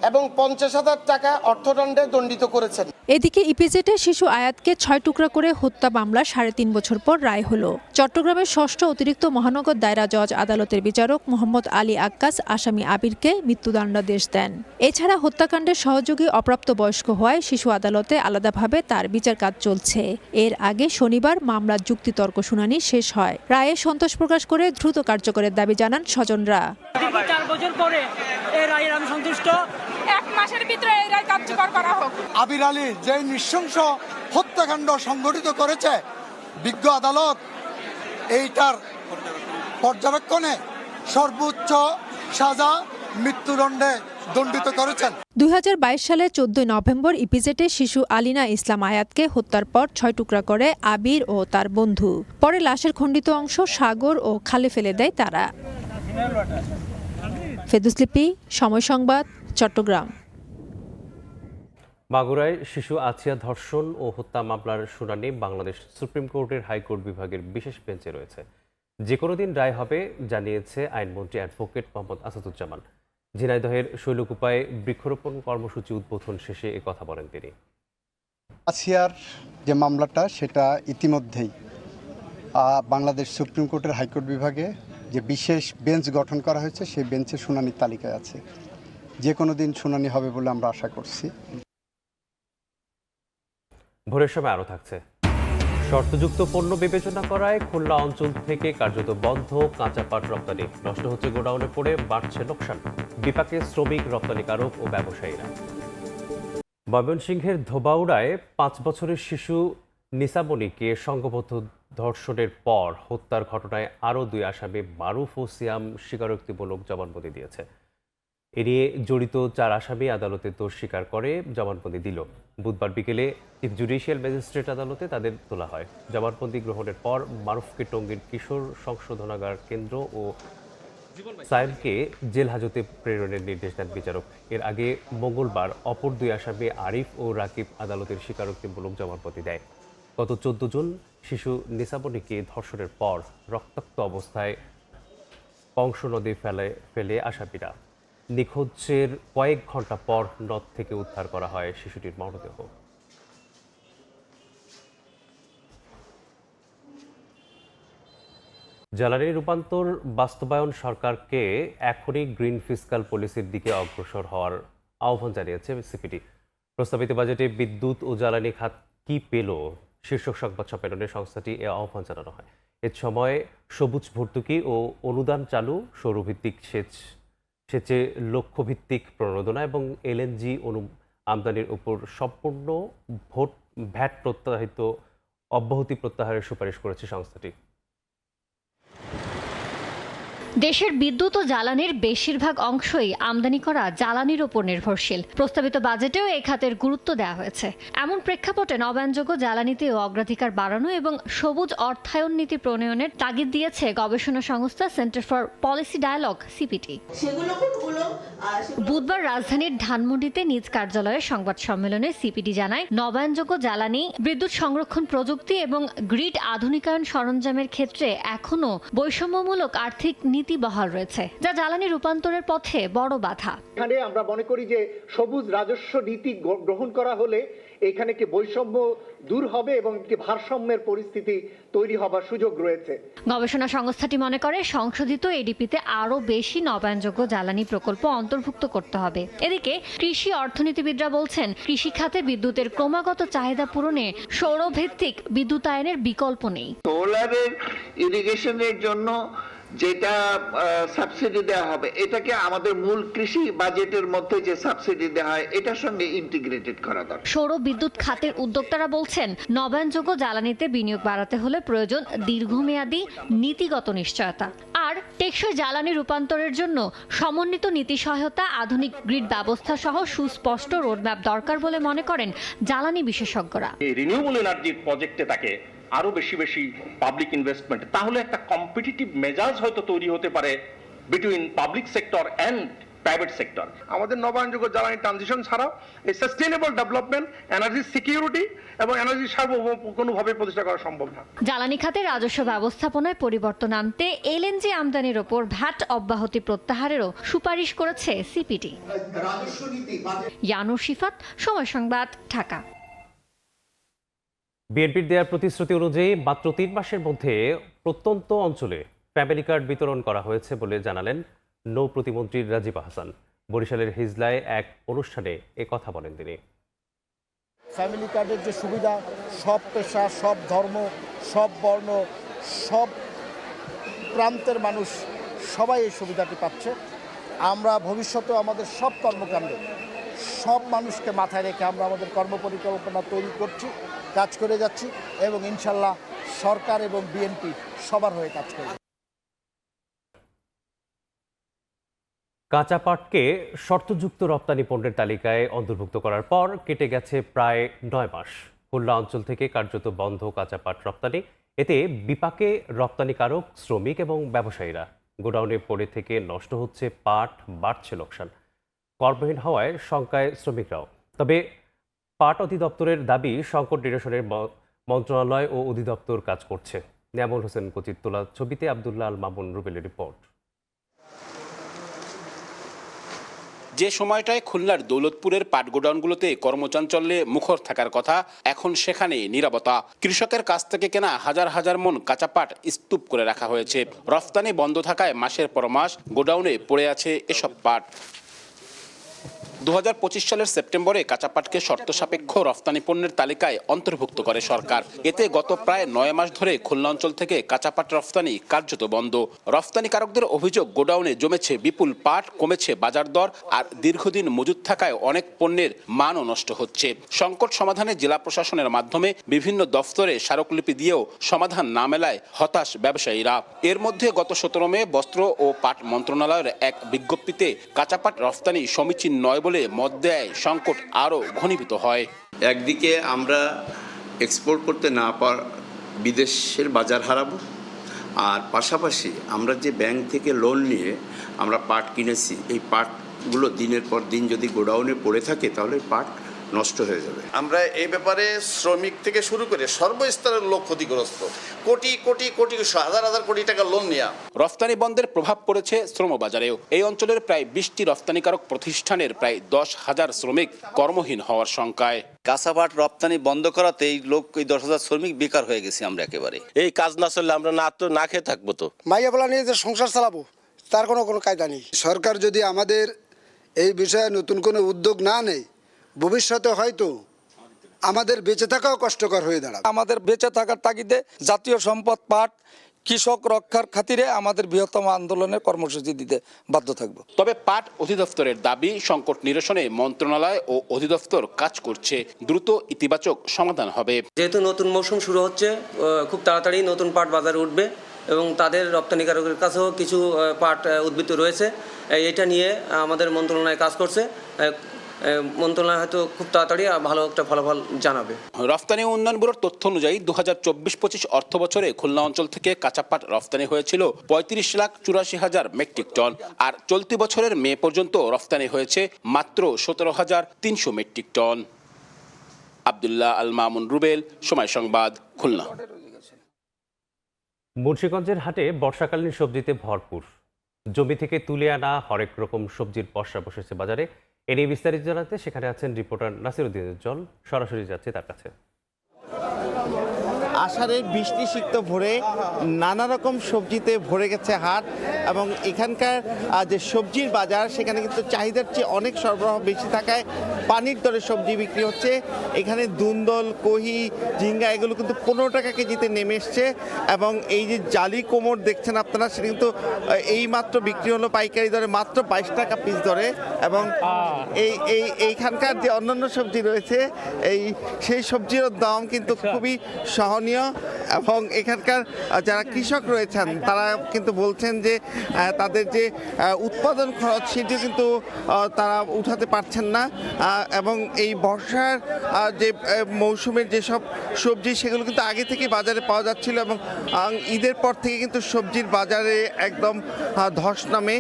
এবং ৫০,০০০ টাকা অর্থদণ্ডে দণ্ডিত করেছেন। এদিকে ইপিজেডে শিশু আয়াতকে ৬ টুকরা করে হত্যা মামলা ৩.৫ বছর পর রায় হলো। চট্টগ্রামের ৬ষ্ঠ অতিরিক্ত মহানগর দায়রা জজ আদালতের বিচারক মোহাম্মদ আলী আক্কাস আসামি আবিরকে মৃত্যুদণ্ডাদেশ দেন। এছাড়া হত্যাকাণ্ডের সহযোগী অপ্রাপ্তবয়স্ক হওয়ায় শিশু আদালতে আলাদাভাবে তার বিচার কাজ চলছে। এর আগে শনিবার মামলার যুক্তিতর্ক শুনানি শেষ হয়। রায়ে সন্তোষ প্রকাশ করে দ্রুত কার্যকরের দাবি জানান স্বজনরা। ৪ বছর পরে এই রায়ের আমি সন্তুষ্ট। ১ মাসের ভিতরে এই রায় কার্যকর করা হোক। আবির আলী যে নৃশংস হত্যাকাণ্ড সংঘটিত করেছে, বিজ্ঞ আদালত এইটার পর্যবেক্ষণে সর্বোচ্চ সাজা মৃত্যুদণ্ডে দণ্ডিত করেছেন। ২০২২ সালে ১৪ নভেম্বর ইপিজেডে শিশু আলিনা ইসলাম আয়াতকে হত্যার পর ৬ টুকরা করে আবির ও তার বন্ধু। পরে লাশের খণ্ডিত অংশ সাগর ও খালে ফেলে দেয় তারা। ফেরদৌস লিপি, সময় সংবাদ, চট্টগ্রাম। মাগুরায় শিশু আছিয়া ধর্ষণ ও হত্যা মামলার শুনানি বাংলাদেশ সুপ্রিম কোর্টের হাইকোর্ট বিভাগের বিশেষ বেঞ্চে রয়েছে। যে কোনো দিন রায় হবে জানিয়েছে আইনমন্ত্রী অ্যাডভোকেট মোহাম্মদ আসাদুজ্জামান। ঝিনাইদহের শৈলকুপায় বৃক্ষরোপণ কর্মসূচি উদ্বোধন শেষে একথা বলেন তিনি। আছিয়ার যে মামলাটা সেটা ইতিমধ্যেই বাংলাদেশ সুপ্রিম কোর্টের হাইকোর্ট বিভাগে যে বিশেষ বেঞ্চ গঠন করা হয়েছে সেই বেঞ্চের শুনানির তালিকায় আছে। যে কোনো দিন শুনানি হবে বলে আমরা আশা করছি। ভোরের সময় আরও থাকছে। শর্তযুক্ত পণ্য বিবেচনা করায় খুলনা অঞ্চল থেকে কার্যত বন্ধ কাঁচা পাট রপ্তানি। নষ্ট হচ্ছে গোডাউনে পড়ে, বাড়ছে লোকসান। বিপাকে শ্রমিক, রপ্তানিকারক ও ব্যবসায়ীরা। ময়মনসিংহের ধোবাউড়ায় ৫ বছরের শিশু নিসামণিকে সংঘবদ্ধ ধর্ষণের পর হত্যার ঘটনায় আরও 2 আসামি মারুফ ও সিয়াম স্বীকারোক্তিমূলক জবানবন্দি দিয়েছে। এ নিয়ে জড়িত 4 আসামি আদালতে দোষ স্বীকার করে জবানবন্দি দিল। বুধবার বিকেলে চিফ জুডিশিয়াল ম্যাজিস্ট্রেট আদালতে তাদের তোলা হয়। জবানবন্দি গ্রহণের পর মারুফকে টঙ্গীর কিশোর সংশোধনাগার কেন্দ্র ও সায়েমকে জেল হাজতে প্রেরণের নির্দেশ দেন বিচারক। এর আগে মঙ্গলবার অপর 2 আসামি আরিফ ও রাকিব আদালতের স্বীকারোক্তিমূলক জবানবন্দি দেয়। গত 14 জুন শিশু নিসামণিকে ধর্ষণের পর রক্তাক্ত অবস্থায় কংস নদী ফেলে আসামিরা। নিখোঁজের কয়েক ঘন্টা পর নদ থেকে উদ্ধার করা হয় শিশুটির মরদেহ। জ্বালানি রূপান্তর বাস্তবায়ন সরকারকে এখনই গ্রিন ফিসকাল পলিসির দিকে অগ্রসর হওয়ার আহ্বান জানিয়েছে সিপিডি। প্রস্তাবিত বাজেটে বিদ্যুৎ ও জ্বালানি খাত কি পেল শীর্ষক সংবাদ সম্মেলনে সংস্থাটি এ আহ্বান জানানো হয়। এ সময় সবুজ ভর্তুকি ও অনুদান চালু, সৌরভিত্তিক সেচে লক্ষ্যভিত্তিক প্রণোদনা এবং এলএনজি আমদানির উপর সম্পূর্ণ ভ্যাট অব্যাহতি প্রত্যাহারের সুপারিশ করেছে সংস্থাটি। দেশের বিদ্যুৎ ও জ্বালানির বেশিরভাগ অংশই আমদানি করা জ্বালানির ওপর নির্ভরশীল। প্রস্তাবিত বাজেটেও এই খাতের গুরুত্ব দেওয়া হয়েছে। এমন প্রেক্ষাপটে নবায়নযোগ্য জ্বালানিতেও অগ্রাধিকার বাড়ানো এবং সবুজ অর্থায়ন নীতি প্রণয়নের তাগিদ দিয়েছে গবেষণা সংস্থা centre for policy dialogue CPD. বুধবার রাজধানীর ধানমন্ডিতে নিজ কার্যালয়ে সংবাদ সম্মেলনে সিপিডি জানায়, নবায়নযোগ্য জ্বালানি, বিদ্যুৎ সংরক্ষণ প্রযুক্তি এবং গ্রিড আধুনিকায়ন সরঞ্জামের ক্ষেত্রে এখনও বৈষম্যমূলক আর্থিক নীতি বহাল রয়েছে, যা জ্বালানি রূপান্তরের পথে বড় বাধা। এখানে আমরা মনে করি যে সবুজ রাজস্ব নীতি গ্রহণ করা হলে এখানে একটি বৈষম্য দূর হবে এবং একটি ভারসাম্যের পরিস্থিতি তৈরি হবার সুযোগ রয়েছে। গবেষণা সংস্থাটি মনে করে সংশোধিত এডিপিতে আরও বেশি নবায়নযোগ্য জ্বালানি প্রকল্প অন্তর্ভুক্ত করতে হবে। এদিকে কৃষি অর্থনীতিবিদরা বলছেন, কৃষি খাতে বিদ্যুতের ক্রমাগত চাহিদা পূরণে সৌরভিত্তিক বিদ্যুতায়নের বিকল্প নেই। সোলারের ইরিগেশনের জন্য যেটা সাবসিডি দেওয়া হবে এটাকে আমাদের মূল কৃষি বাজেটের মধ্যে যে সাবসিডি দেওয়া হয় এটার সঙ্গে ইন্টিগ্রেটেড করা দরকার। সৌর বিদ্যুৎ খাতের উদ্যোক্তারা বলছেন, নবায়নযোগ্য জ্বালানিতে বিনিয়োগ বাড়াতে হলে প্রয়োজন দীর্ঘমেয়াদী নীতিগত নিশ্চয়তা। আর টেকসই জ্বালানি রূপান্তরের জন্য সমন্বিত নীতি সহায়তা, আধুনিক গ্রিড ব্যবস্থা সহ সুস্পষ্ট রোডম্যাপ দরকার বলে মনে করেন জ্বালানি বিশেষজ্ঞরা। এই রিনিউয়েবল এনার্জির প্রজেক্টে তাকে আরো বেশি পাবলিক ইনভেস্টমেন্ট, তাহলে একটা কম্পিটিটিভ মেজাজ হয়তো তৈরি হতে পারে between public sector and private sector. আমাদের নবায়নযোগ্য জ্বালানি ট্রানজিশন ছাড়াও এই সাস্টেইনেবল ডেভেলপমেন্ট, এনার্জি সিকিউরিটি এবং এনার্জি সার্বভৌম কোনোভাবে প্রতিষ্ঠা করা সম্ভব না। জ্বালানি খাতে রাজস্ব ব্যবস্থাপনায় পরিবর্তন আনতে এলএনজি আমদানির ওপর ভ্যাট অব্যাহতি প্রত্যাহারেরও সুপারিশ করেছে সিপিডি। ইয়ানুর শিফাত, সময় সংবাদ, ঢাকা। বিএনপির দেওয়ার প্রতিশ্রুতি অনুযায়ী মাত্র 3 মাসের মধ্যে প্রত্যন্ত অঞ্চলে ফ্যামিলি কার্ড বিতরণ করা হয়েছে বলে জানালেন নৌ প্রতিমন্ত্রী রাজীব আহসান। বরিশালের হিজলায় এক অনুষ্ঠানে কথা বলেন তিনি। ফ্যামিলি কার্ডের যে সুবিধা, সব পেশা, সব ধর্ম, সব বর্ণ, সব প্রান্তের মানুষ সবাই এই সুবিধাটি পাচ্ছে। আমরা ভবিষ্যতে আমাদের সব কর্মকাণ্ডে সব মানুষকে মাথায় রেখে আমরা আমাদের কর্মপরিকল্পনা তৈরি করছি, কাজ করে যাচ্ছি এবং ইনশাল্লাহ সরকার এবং বিএনপি সবার হয়ে কাজ করবে। কাঁচা পাটকে শর্তযুক্ত রপ্তানি পণ্যের তালিকায় অন্তর্ভুক্ত করার পর কেটে গেছে প্রায় 9 মাস। খুলনা অঞ্চল থেকে কার্যত বন্ধ কাঁচা পাট রপ্তানি। এতে বিপাকে রপ্তানিকারক, শ্রমিক এবং ব্যবসায়ীরা। গোডাউনে পড়ে থেকে নষ্ট হচ্ছে পাট, বাড়ছে লোকসান। কর্মহীন হওয়ায় শঙ্কায় শ্রমিকরাও। তবে পাট অধিদপ্তরের দাবি, সংকট নিরসনের মন্ত্রণালয় ও অধিদপ্তর কাজ করছে। নিয়ামুল হোসেন কচির তোলা ছবিতে আব্দুল্লাহ আল মামুন রুবেলের রিপোর্ট। যে সময়টায় খুলনার দৌলতপুরের পাট গোডাউনগুলোতে কর্মচাঞ্চল্যে মুখর থাকার কথা, এখন সেখানে নীরবতা। কৃষকের কাছ থেকে কেনা হাজার হাজার মন কাঁচা পাট স্তূপ করে রাখা হয়েছে। রফতানি বন্ধ থাকায় মাসের পর মাস গোডাউনে পড়ে আছে এসব পাট। 2025 সালের সেপ্টেম্বরে কাঁচা পাটকে শর্ত সাপেক্ষ রফতানি পণ্যের তালিকায় অন্তর্ভুক্ত করে সরকার। এতে গত প্রায় 9 মাস ধরে খুলনা অঞ্চল থেকে কাঁচা পাট রফতানি কার্যত বন্ধ। রফতানিকারকদের অভিযোগ, গোডাউনে জমেছে বিপুল পাট, কমেছে বাজার দর, আর দীর্ঘদিন মজুত থাকায় অনেক পণ্যের মানও নষ্ট হচ্ছে। সংকট সমাধানে জেলা প্রশাসনের মাধ্যমে বিভিন্ন দফতরে স্মারকলিপি দিয়েও সমাধান না মেলায় হতাশ ব্যবসায়ীরা। এর মধ্যে গত 17 মে বস্ত্র ও পাট মন্ত্রণালয়ের এক বিজ্ঞপ্তিতে কাঁচা পাট রফতানি সমীচীন নয় বলে মত দেয় সংকট আরও ঘনীভূত হয়। একদিকে আমরা এক্সপোর্ট করতে না বিদেশের বাজার হারাবো, আর পাশাপাশি আমরা যে ব্যাংক থেকে লোন নিয়ে আমরা পাট কিনেছি, এই পাটগুলো দিনের পর দিন যদি গোডাউনে পড়ে থাকে তাহলে পাট নষ্ট হয়ে যাবে। আমরা এই ব্যাপারে শ্রমিক থেকে শুরু করে সর্বস্তরের লোক ক্ষতিগ্রস্ত। কোটি কোটি কোটি, হাজার হাজার কোটি টাকা লোন নেওয়া। রফতানি বন্ধের প্রভাব পড়েছে শ্রমবাজারেও। এই অঞ্চলের প্রায় 20টি রফতানিকারক প্রতিষ্ঠানের প্রায় 10,000 শ্রমিক কর্মহীন হওয়ার শঙ্কায়। কাঁচা পাট রপ্তানি বন্ধ করাতে এই 10,000 শ্রমিক বেকার হয়ে গেছি আমরা একেবারে। এই কাজ না চললে আমরা না খেয়ে থাকবো। তো মাইয়া বলা নিয়ে যে সংসার চালাবো তার কোনো কায়দা নেই। সরকার যদি আমাদের এই বিষয়ে নতুন কোনো উদ্যোগ না নেয়, ভবিষ্যতে হয়তো আমাদের বেঁচে থাকাও কষ্টকর হয়ে দাঁড়াবে। আমাদের বেঁচে থাকার তাগিদে জাতীয় সম্পদ পাট কৃষক রক্ষার খাতিরে আমাদের বৃহত্তম আন্দোলনের কর্মসূচি দিতে বাধ্য থাকব। তবে পাট অধিদপ্তরের দাবি, সংকট নিরসনে মন্ত্রণালয় ও অধিদপ্তর কাজ করছে। দ্রুত ইতিবাচক সমাধান হবে। যেহেতু নতুন মৌসুম শুরু হচ্ছে, খুব তাড়াতাড়ি নতুন পাট বাজারে উঠবে এবং তাদের রপ্তানিকারকের কাছেও কিছু পাট উদ্বৃত্ত রয়েছে। এটা নিয়ে আমাদের মন্ত্রণালয় কাজ করছে। মন্ত্রণালয় হয়তো খুব তাড়াতাড়ি ভালো একটা ফলাফল জানাবে। রফতানি উন্নয়ন ব্যুরোর তথ্য অনুযায়ী 2024-25 অর্থ বছরে খুলনা অঞ্চল থেকে কাঁচা পাট রফতানি হয়েছিল 35,84,000 মেট্রিক টন, আর চলতি বছরের মে পর্যন্ত রফতানি হয়েছে মাত্র 17,300 মেট্রিক টন। আব্দুল্লাহ আল মামুন রুবেল, সময় সংবাদ, খুলনা। মুন্সিগঞ্জের হাটে বর্ষাকালীন সবজিতে ভরপুর। জমি থেকে তুলে আনা হরেক রকম সবজির পসরা বসেছে বাজারে। এ নিয়ে বিস্তারিত জানাতে সেখানে আছেন রিপোর্টার নাসিরউদ্দিন উজ্জ্বল। সরাসরি যাচ্ছে তার কাছে। আষাঢ়ের বৃষ্টি সিক্ত ভরে নানা রকম সবজিতে ভরে গেছে হাট, এবং এখানকার যে সবজির বাজার সেখানে কিন্তু চাহিদার চেয়ে অনেক সরবরাহ বেশি থাকায় পানির দরে সবজি বিক্রি হচ্ছে। এখানে দুন্দল, কহি, ঝিঙ্গা এগুলো কিন্তু 15 টাকা কেজিতে নেমে এসছে এবং এই যে জালি কোমর দেখছেন আপনারা সেটা কিন্তু এই মাত্র বিক্রি হলো পাইকারি দরে মাত্র 22 টাকা পিস দরে এবং এইখানকার যে অন্যান্য সবজি রয়েছে সেই সবজির দাম কিন্তু খুবই সহনীয় এবং এখানকার যারা কৃষক রয়েছেন তারা কিন্তু বলছেন যে তাদের যে উৎপাদন খরচ সেটি কিন্তু তারা উঠাতে পারছেন না এবং এই বর্ষার যে মৌসুমের যেসব সবজি সেগুলো কিন্তু আগে থেকে বাজারে পাওয়া যাচ্ছিল এবং ঈদের পর থেকে কিন্তু সবজির বাজারে একদম ধস নামে।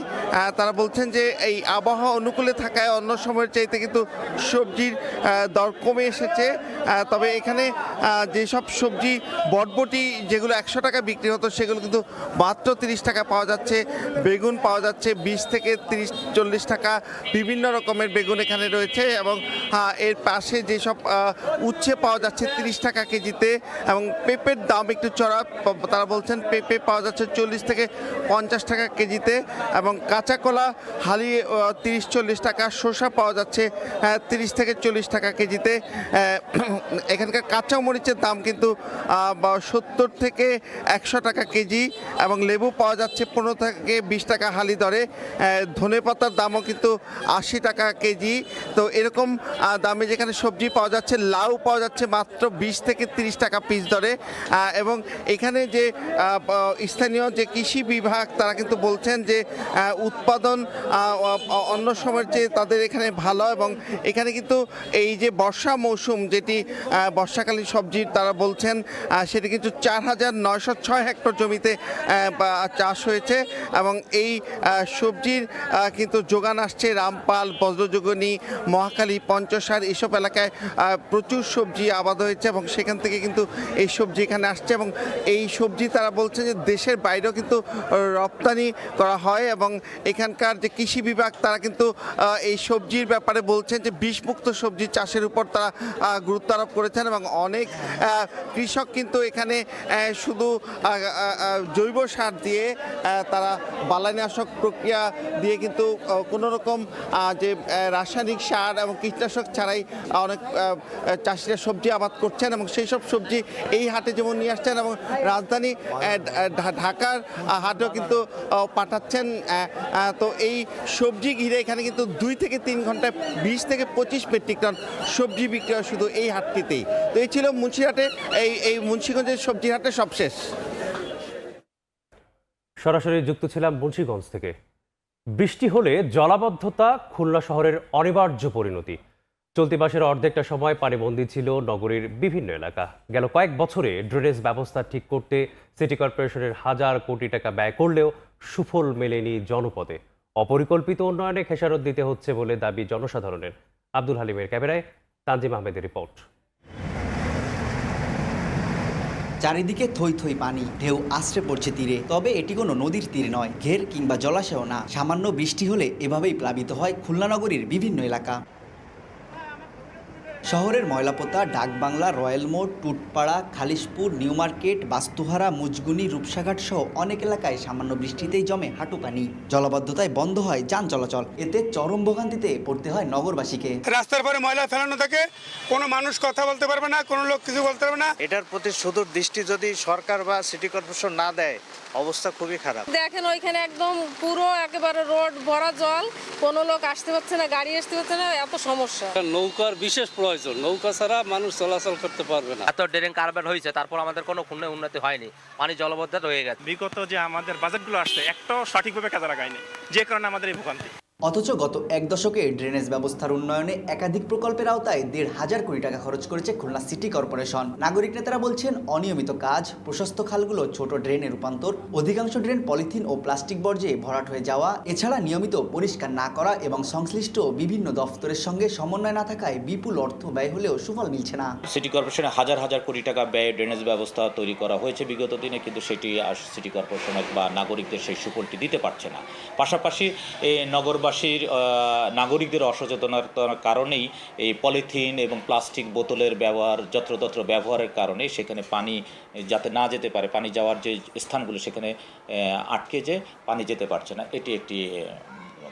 তারা বলছেন যে এই আবহাওয়া অনুকূলে থাকায় অন্য সময়ের চাইতে কিন্তু সবজির দর কমে এসেছে। তবে এখানে যেসব সবজি বটবটি যেগুলো 100 টাকা বিক্রি হতো সেগুলো কিন্তু মাত্র 30 টাকা পাওয়া যাচ্ছে। বেগুন পাওয়া যাচ্ছে 20 থেকে 30-40 টাকা, বিভিন্ন রকমের বেগুন এখানে রয়েছে এবং এর পাশে যেসব উচ্ছে পাওয়া যাচ্ছে 30 টাকা কেজিতে এবং পেঁপের দাম একটু চড়া। তারা বলছেন পেঁপে পাওয়া যাচ্ছে 40 থেকে 50 টাকা কেজিতে এবং কাঁচা কলা হালি 30-40 টাকা, শসা পাওয়া যাচ্ছে 30 থেকে 40 টাকা কেজিতে। এখানকার কাঁচা মরিচের দাম কিন্তু 70 থেকে 100 টাকা কেজি এবং লেবু পাওয়া যাচ্ছে 15 থেকে 20 টাকা হালি দরে। ধনেপাতার দামও কিন্তু 80 টাকা কেজি। তো এরকম দামে যেখানে সবজি পাওয়া যাচ্ছে, লাউ পাওয়া যাচ্ছে মাত্র 20 থেকে 30 টাকা পিস দরে এবং এখানে যে স্থানীয় যে কৃষি বিভাগ তারা কিন্তু বলছেন যে উৎপাদন অন্য সময়ের চেয়ে তাদের এখানে ভালো এবং এখানে কিন্তু এই যে বর্ষা মৌসুম যেটি বর্ষাকালীন সবজির তারা বলছেন সেটি কিন্তু 4,906 হেক্টর জমিতে চাষ হয়েছে এবং এই সবজির কিন্তু যোগান আসছে রামপাল, বজ্রযোগিনী, মহাখালী, পঞ্চসার এইসব এলাকায় প্রচুর সবজি আবাদ হয়েছে এবং সেখান থেকে কিন্তু এই সবজি এখানে আসছে এবং এই সবজি তারা বলছে যে দেশের বাইরেও কিন্তু রপ্তানি করা হয় এবং এখানকার যে কৃষি বিভাগ তারা কিন্তু এই সবজির ব্যাপারে বলছেন যে বিষমুক্ত সবজি চাষের উপর তারা গুরুত্ব আরোপ করেছেন এবং অনেক কৃষক কিন্তু এখানে শুধু জৈব সার দিয়ে তারা বালাইনাশক প্রক্রিয়া দিয়ে কিন্তু কোনো রকম যে রাসায়নিক সার এবং কীটনাশক ছাড়াই অনেক চাষিরা সবজি আবাদ করছেন এবং সেই সব সবজি এই হাটে যেমন নিয়ে আসছেন এবং রাজধানী ঢাকার হাটেও কিন্তু পাঠাচ্ছেন। তো এই সবজি ঘিরে এখানে কিন্তু 2 থেকে 3 ঘন্টায় 20 থেকে 25 মেট্রিক টন সবজি বিক্রি হয় শুধু এই হাটটিতেই। তো এই ছিল মুন্সিহাটে এই মুন্সিগঞ্জের সবজি হাটে সবশেষ। সরাসরি যুক্ত ছিলাম মুন্সিগঞ্জ থেকে। বৃষ্টি হলে জলাবদ্ধতা খুলনা শহরের অনিবার্য পরিণতি। চলতি মাসের অর্ধেকটা সময় পানিবন্দী ছিল নগরীর বিভিন্ন এলাকা। গেল কয়েক বছরে ড্রেনেজ ব্যবস্থা ঠিক করতে সিটি কর্পোরেশনের হাজার কোটি টাকা ব্যয় করলেও সুফল মেলেনি জনপদে। অপরিকল্পিত উন্নয়নে খেসারত দিতে হচ্ছে বলে দাবি জনসাধারণের। আব্দুল হালিমের ক্যামেরায় তানজিম আহমেদের রিপোর্ট। চারিদিকে থই থই পানি, ঢেউ আশ্রে পড়ছে তীরে। তবে এটি কোনো নদীর তীর নয়, ঘের কিংবা জলাশয় না। সামান্য বৃষ্টি হলে এভাবেই প্লাবিত হয় খুলনা নগরীর বিভিন্ন এলাকা। শহরের ময়লাপোতা, ডাকবাংলা, রয়্যাল মোড়, টুটপাড়া, খালিশপুর, নিউ মার্কেট, বাস্তুহারা, মুজগুনি, রূপসাঘাট সহ অনেক এলাকায় সামান্য বৃষ্টিতেই জমে হাঁটু পানি। জলাবদ্ধতায় বন্ধ হয় যান চলাচল। এতে চরম ভোগান্তিতে পড়তে হয় নগরবাসীকে। রাস্তার পরে ময়লা ফেলানো থাকে, কোনো মানুষ কথা বলতে পারবে না, কোনো লোক কিছু বলতে পারবে না। এটার প্রতি সুদূর দৃষ্টি যদি সরকার বা সিটি কর্পোরেশন না দেয়, অবস্থা খুবই খারাপ। দেখেন ওইখানে একদম পুরো একেবারে রোড ভরা জল, কোনো লোক আসতে পারছে না, গাড়ি আসতে পারছে না, এত সমস্যা। নৌকার বিশেষ প্রয়োজন, নৌকা ছাড়া মানুষ চলাচল করতে পারবে না। এত ড্রেন কারবার হয়েছে, তারপর আমাদের কোনো খুলনা উন্নতি হয়নি, পানি জলবদ্ধ রয়ে গেছে। বিগত যে আমাদের বাজেটগুলো আসছে একটাও সঠিকভাবে কাজে লাগায়নি, যে কারণে আমাদের এই ভোগান্তি। অথচ গত এক দশকে ড্রেনেজ ব্যবস্থার উন্নয়নে একাধিক প্রকল্পের আওতায় 1,500 কোটি টাকা খরচ করেছে খুলনা সিটি কর্পোরেশন। নাগরিক নেতারা বলছেন অনিয়মিত কাজ, প্রশস্ত খালগুলো ছোট ড্রেনে রূপান্তর, অধিকাংশ ড্রেন পলিথিন ও প্লাস্টিক বর্জ্যে ভরাট হয়ে যাওয়া, এছাড়া নিয়মিত পরিষ্কার না করা এবং সংশ্লিষ্ট বিভিন্ন দফতরের সঙ্গে সমন্বয় না থাকায় বিপুল অর্থ ব্যয় হলেও সুফল মিলছে না। সিটি কর্পোরেশনে হাজার হাজার কোটি টাকা ব্যয়ে ড্রেনেজ ব্যবস্থা তৈরি করা হয়েছে বিগত দিনে, কিন্তু সেটি সিটি কর্পোরেশনের বা নাগরিকদের সেই সুফলটি দিতে পারছে না। পাশাপাশি নাগরিকদের অসচেতনতার কারণেই এই পলিথিন এবং প্লাস্টিক বোতলের ব্যবহার, যত্রতত্র ব্যবহারের কারণে সেখানে পানি যাতে না যেতে পারে, পানি যাওয়ার যে স্থানগুলো সেখানে আটকে যে পানি যেতে পারছে না, এটি একটি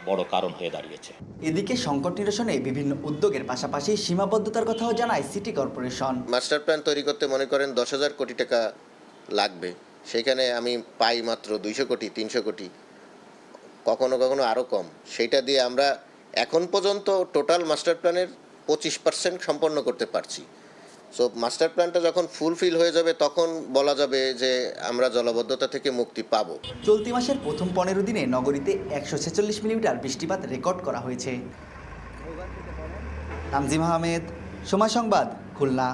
বড় কারণ হয়ে দাঁড়িয়েছে। এদিকে সংকট নিরসনে বিভিন্ন উদ্যোগের পাশাপাশি সীমাবদ্ধতার কথাও জানায় সিটি কর্পোরেশন। মাস্টার প্ল্যান তৈরি করতে মনে করেন 10,000 কোটি টাকা লাগবে, সেখানে আমি পাই মাত্র 200 কোটি 300 কোটি, কখনো কখনো আরও কম। সেইটা দিয়ে আমরা এখন পর্যন্ত টোটাল মাস্টার প্ল্যানের 25% সম্পন্ন করতে পারছি। সো মাস্টার প্ল্যানটা যখন ফুলফিল হয়ে যাবে তখন বলা যাবে যে আমরা জলাবদ্ধতা থেকে মুক্তি পাবো। চলতি মাসের প্রথম 15 দিনে নগরীতে 146 মিলিমিটার বৃষ্টিপাত রেকর্ড করা হয়েছে। তানজিম আহমেদ, সময় সংবাদ, খুলনা।